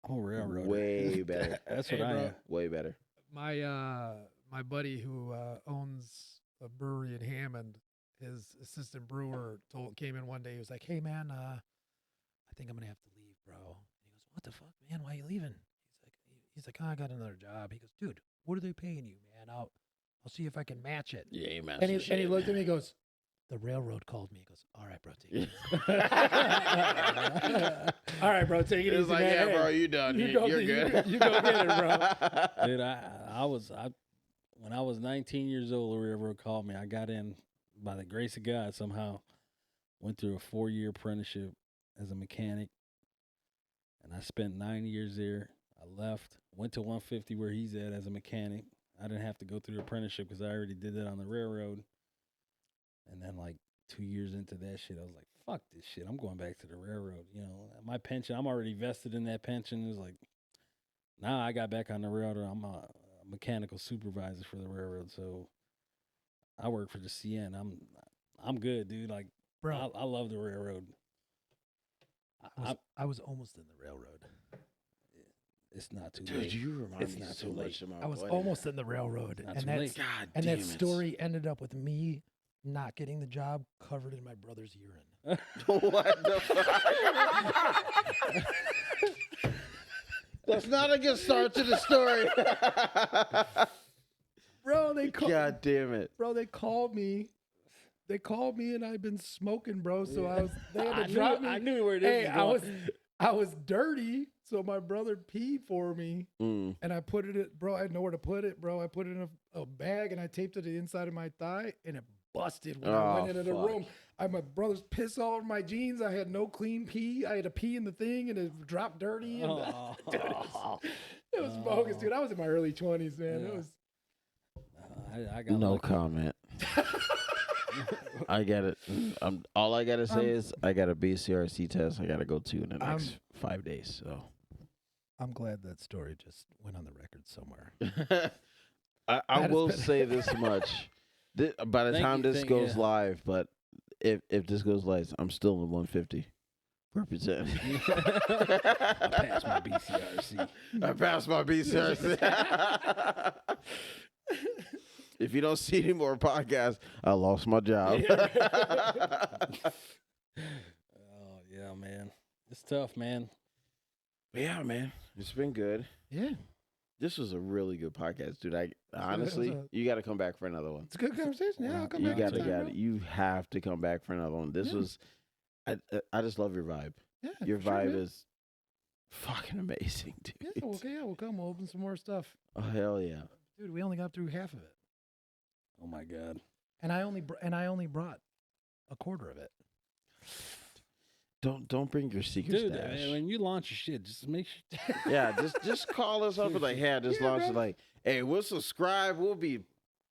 I'm a railroader. way better. That's Hey, what I bro. am. Way better. My buddy who owns a brewery in Hammond, his assistant brewer came in one day. He was like, "Hey man, I think I'm gonna have to leave, bro." He goes, "What the fuck, man? Why are you leaving?" He's like, oh, "I got another job." He goes, "Dude, what are they paying you, man? I'll see if I can match it." Yeah, he And he looked at me, and goes, "The railroad called me." He goes, "All right, bro, take it easy." All right, bro, take it It's easy, like, man. yeah, Hey, bro, you done. You're good. You go get it, bro. Dude, when I was 19 years old, the railroad called me. I got in by the grace of God somehow. Went through a 4-year apprenticeship as a mechanic, and I spent 9 years there. I left, went to 150 where he's at as a mechanic. I didn't have to go through the apprenticeship because I already did that on the railroad. And then, like 2 years into that shit, I was like, "Fuck this shit! I'm going back to the railroad." You know, my pension. I'm already vested in that pension. It was like, now I got back on the railroad. I'm a mechanical supervisor for the railroad, so I work for the CN. I'm good, dude. Like, Bro, I love the railroad. I was almost in the railroad. It's not too Dude, late. you remind It's me not so too late. much of my I was buddy. almost in the railroad, Not and too that late. God and damn that it. story ended up with me not getting the job covered in my brother's urine. What the fuck? That's not a good start to the story. Bro, they God damn it. They called me. They called me, and I'd been smoking, bro. So they had to I drop knew, me. I knew where this was going. I was dirty, so my brother peed for me, Mm. and I put it. Bro, I had nowhere to put it, bro. I put it in a bag, and I taped it to the inside of my thigh, and it busted when I went into the fuck. room. My brother's piss all over my jeans. I had no clean pee. I had to pee in the thing, and it dropped dirty. And Oh. dude, it was bogus, dude. I was in my early 20s, man. Yeah. It was. I got No lucky. comment. I get it. All I gotta say is I got a BCRC test. I gotta go to in the next 5 days. So I'm glad that story just went on the record somewhere. I That has will been- say this much. By the time this goes live, but if this goes live, I'm still in 150. Represent. I passed my BCRC. I passed my BCRC. If you don't see any more podcasts, I lost my job. Oh yeah, man. It's tough, man. Yeah, man, it's been good. Yeah, This was a really good podcast, dude. was Honestly, you got to come back for another one. it's a good conversation. Yeah, I'll come You back. got anytime, bro. you have to come back for another one. This Yeah. was, I just love your vibe. Yeah, Your for sure, vibe man. is fucking amazing, dude. Yeah, we'll come. We'll open some more stuff, Oh hell yeah. dude. We only got through half of it, Oh my God. and I only brought a quarter of it. Don't bring your secret Dude, stash. when you launch your shit, just make sure. Yeah, just call us up and like, hey, I just Yeah, launched bro. it. Like, hey, we'll subscribe. We'll be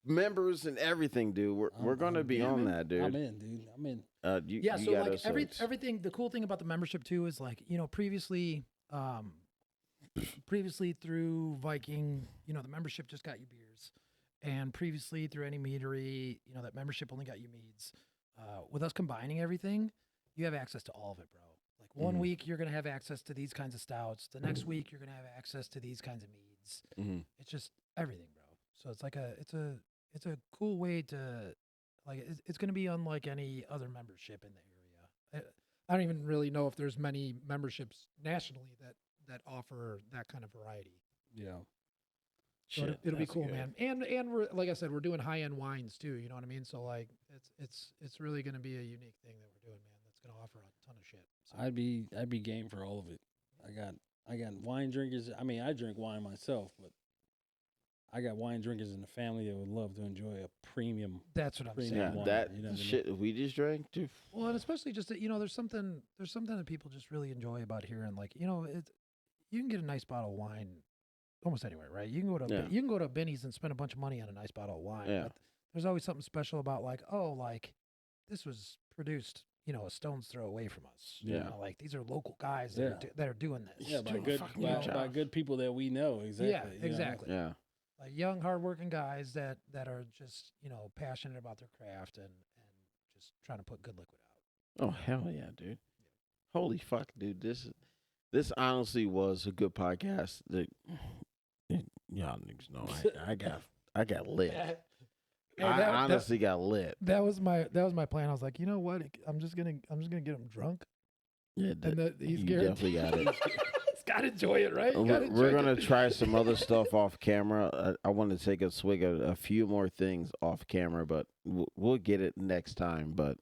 members and everything, dude. We're gonna be yeah, on man. that, dude. I'm in, dude. I'm in. You So got like us hooked. everything. The cool thing about the membership too is like previously through Viking, the membership just got you beers, and previously through any meadery, that membership only got you meads. With us combining everything, you have access to all of it, bro. Like one Mhm. week you're gonna have access to these kinds of stouts. The next week you're gonna have access to these kinds of meads. Mhm. It's just everything, bro. So it's like it's a cool way to it's going to be unlike any other membership in the area. I don't even really know if there's many memberships nationally that offer that kind of variety. Yeah. So Shit, it'll be that's cool, good. man. And we're like I said, we're doing high end wines too. You know what I mean? So like it's really going to be a unique thing that we're doing, man. That's going to offer a ton of shit. So. I'd be game for all of it. I got wine drinkers. I mean, I drink wine myself, but I got wine drinkers in the family that would love to enjoy a premium. That's what I'm saying. Yeah, wine, that you know what I mean? shit we just drank, dude. Well, and especially just that, there's something that people just really enjoy about here, and like you can get a nice bottle of wine almost anywhere, right? You can go to Yeah. you can go to Benny's and spend a bunch of money on a nice bottle of wine. Yeah. But there's always something special about like, oh, like this was produced, a stone's throw away from us. You Yeah. know, like these are local guys that, Yeah. that are doing this. Yeah, by doing a good fucking by, good by job. good people that we know. Exactly. Yeah, you know? exactly. Yeah. Like young, hardworking guys that are just passionate about their craft and just trying to put good liquid out. Oh hell yeah, dude! Holy fuck, dude! This honestly was a good podcast. That y'all niggas know I got lit. Hey, I that- honestly got lit. That was my plan. I was like, you know what? I'm just gonna get him drunk, Yeah, and he's you guaranteed. definitely got it. He's got to enjoy it, right? You gotta We're enjoy gonna it. try some other stuff off camera. I want to take a swig of a few more things off camera, but we'll get it next time. But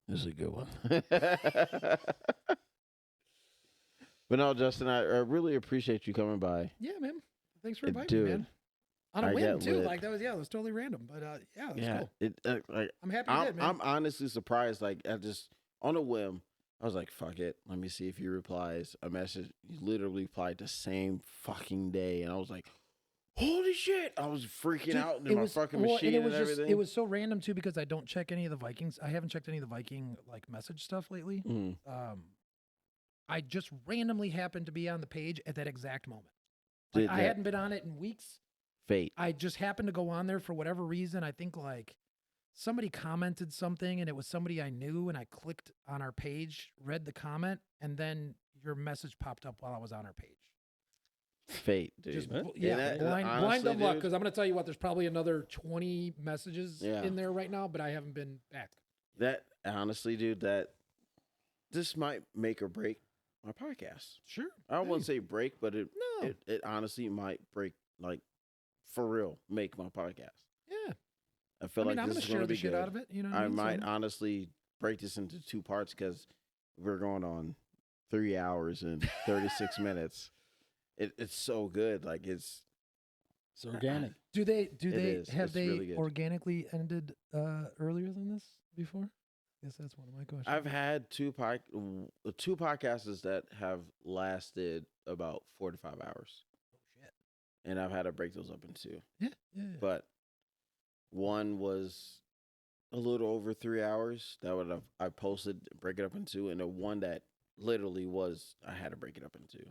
this is a good one. But no, Justin, I really appreciate you coming by. Yeah, man. Thanks for inviting Dude, me, man. On a I whim got too. lit. Like that was totally random, but yeah, it was cool. Like I'm happy you did, man. I'm honestly surprised. Like I just on a whim, I was like, "Fuck it, let me see if he replies." A message, he literally replied the same fucking day, and I was like, "Holy shit!" I was freaking Dude, out in my fucking machine and it was everything. it was so random too because I don't check any of the Vikings. I haven't checked any of the Viking like message stuff lately. Mm. I just randomly happened to be on the page at that exact moment. Did Like, I that- hadn't been on it in weeks. Fate. I just happened to go on there for whatever reason. I think like somebody commented something and it was somebody I knew, and I clicked on our page, read the comment, and then your message popped up while I was on our page. Fate, dude. Just Huh? yeah, that- blind honestly, dumb luck. dude- Because I'm gonna tell you what, there's probably another 20 messages Yeah. in there right now, but I haven't been back. That honestly, dude, this might make or break my podcast. Sure. I wouldn't say break, but it No. it honestly might break, like for real, make my podcast. Yeah. I feel I mean, like I'm this gonna is share gonna the be shit good. out of it. You know what I I mean? might So- honestly break this into 2 parts because we're going on 3 hours and 36 minutes. It's so good. Like it's organic. Do they is. have It's they really good. organically ended earlier than this before? I guess that's one of my questions. I've had two podcasts that have lasted about 4 to 5 hours, Oh shit. and I've had to break those up in 2. Yeah. But one was a little over 3 hours. That would I posted, break it up in 2, and the one that literally was I had to break it up in 2,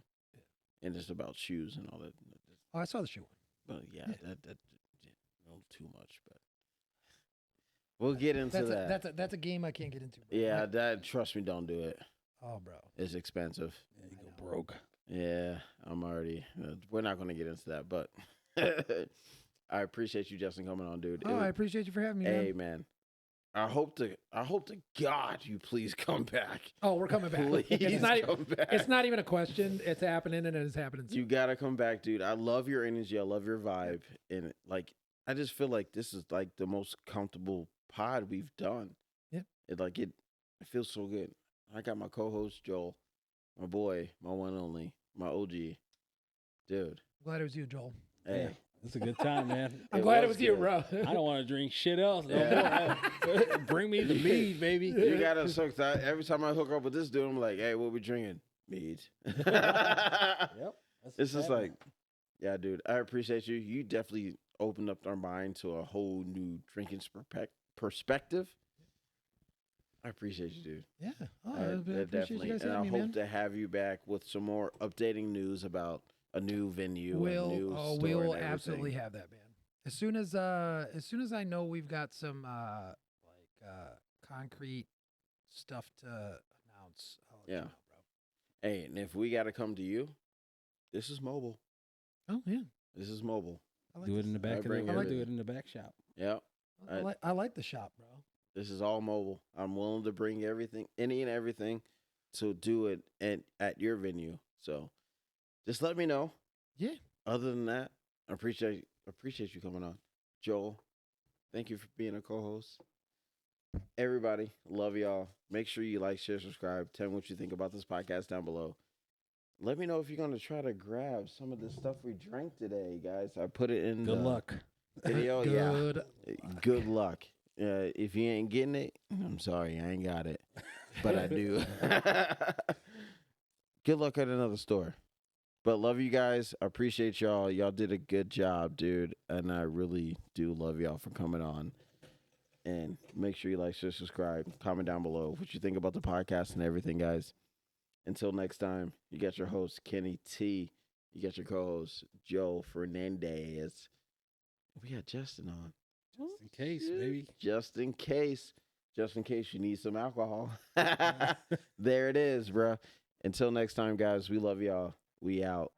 and it's about shoes and all that. Oh, I saw the shoe one. But yeah, Yeah. that too much. But we'll get into that. That's a game I can't get into. Bro. Yeah, that trust me, don't do it. Oh, bro. It's expensive. Yeah, you I go know. broke. Yeah, I'm already. We're not going to get into that, but I appreciate you, Justin, coming on, dude. Oh, I appreciate you for having me. Hey, Man. man. I hope to God you please come back. Oh, we're coming back. Please it's not. come back. It's not even a question. It's happening, and it's happening. You gotta come back, dude. I love your energy. I love your vibe, and like I just feel like this is like the most comfortable pod we've done. Yeah. It feels so good. I got my co-host Joel, my boy, my one and only, my OG, dude. Glad it was you, Joel. Hey, Yeah, it's a good time, man. I'm It glad it was was you, good. bro. I don't want to drink shit else. No Yeah. more. Bring me the mead, baby. you gotta suck that. Every time I hook up with this dude, I'm like, hey, what we drinking? Mead. Yep. It's just like, yeah, dude, I appreciate you. You definitely opened up our mind to a whole new drinking perspective. I appreciate you, dude. Yeah. Oh, I I appreciate you guys and I having me, hope man. to have you back with some more updating news about a new venue. a new store We will and absolutely everything. have that, man. As soon as I know we've got some concrete stuff to announce, I'll let Yeah. you know, bro. Hey, and if we got to come to you, this is mobile. Oh yeah. This is mobile. I like Do it this. in the back. Of bring the, everything. do it in the back shop. Yep. I like the shop, bro. This is all mobile. I'm willing to bring everything, any and everything, to do it at your venue. So, just let me know. Yeah. Other than that, I appreciate you coming on, Joel. Thank you for being a co-host. Everybody, love y'all. Make sure you like, share, subscribe. Tell me what you think about this podcast down below. Let me know if you're gonna try to grab some of the stuff we drank today, guys. I put it in Good the luck. video. Yeah. Good. Good luck. If you ain't getting it, I'm sorry, I ain't got it, but I do. Good luck at another store. But love you guys. I appreciate y'all. Y'all did a good job, dude. And I really do love y'all for coming on. And make sure you like, share, subscribe, comment down below what you think about the podcast and everything, guys. Until next time, you got your host, Kenny T. You got your co-host, Joe Fernandez. We got Justin on. Just in case, baby. Just in case. Just in case you need some alcohol. There it is, bro. Until next time, guys, we love y'all. We out.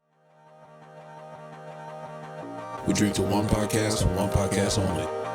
We drink to one podcast and one podcast only.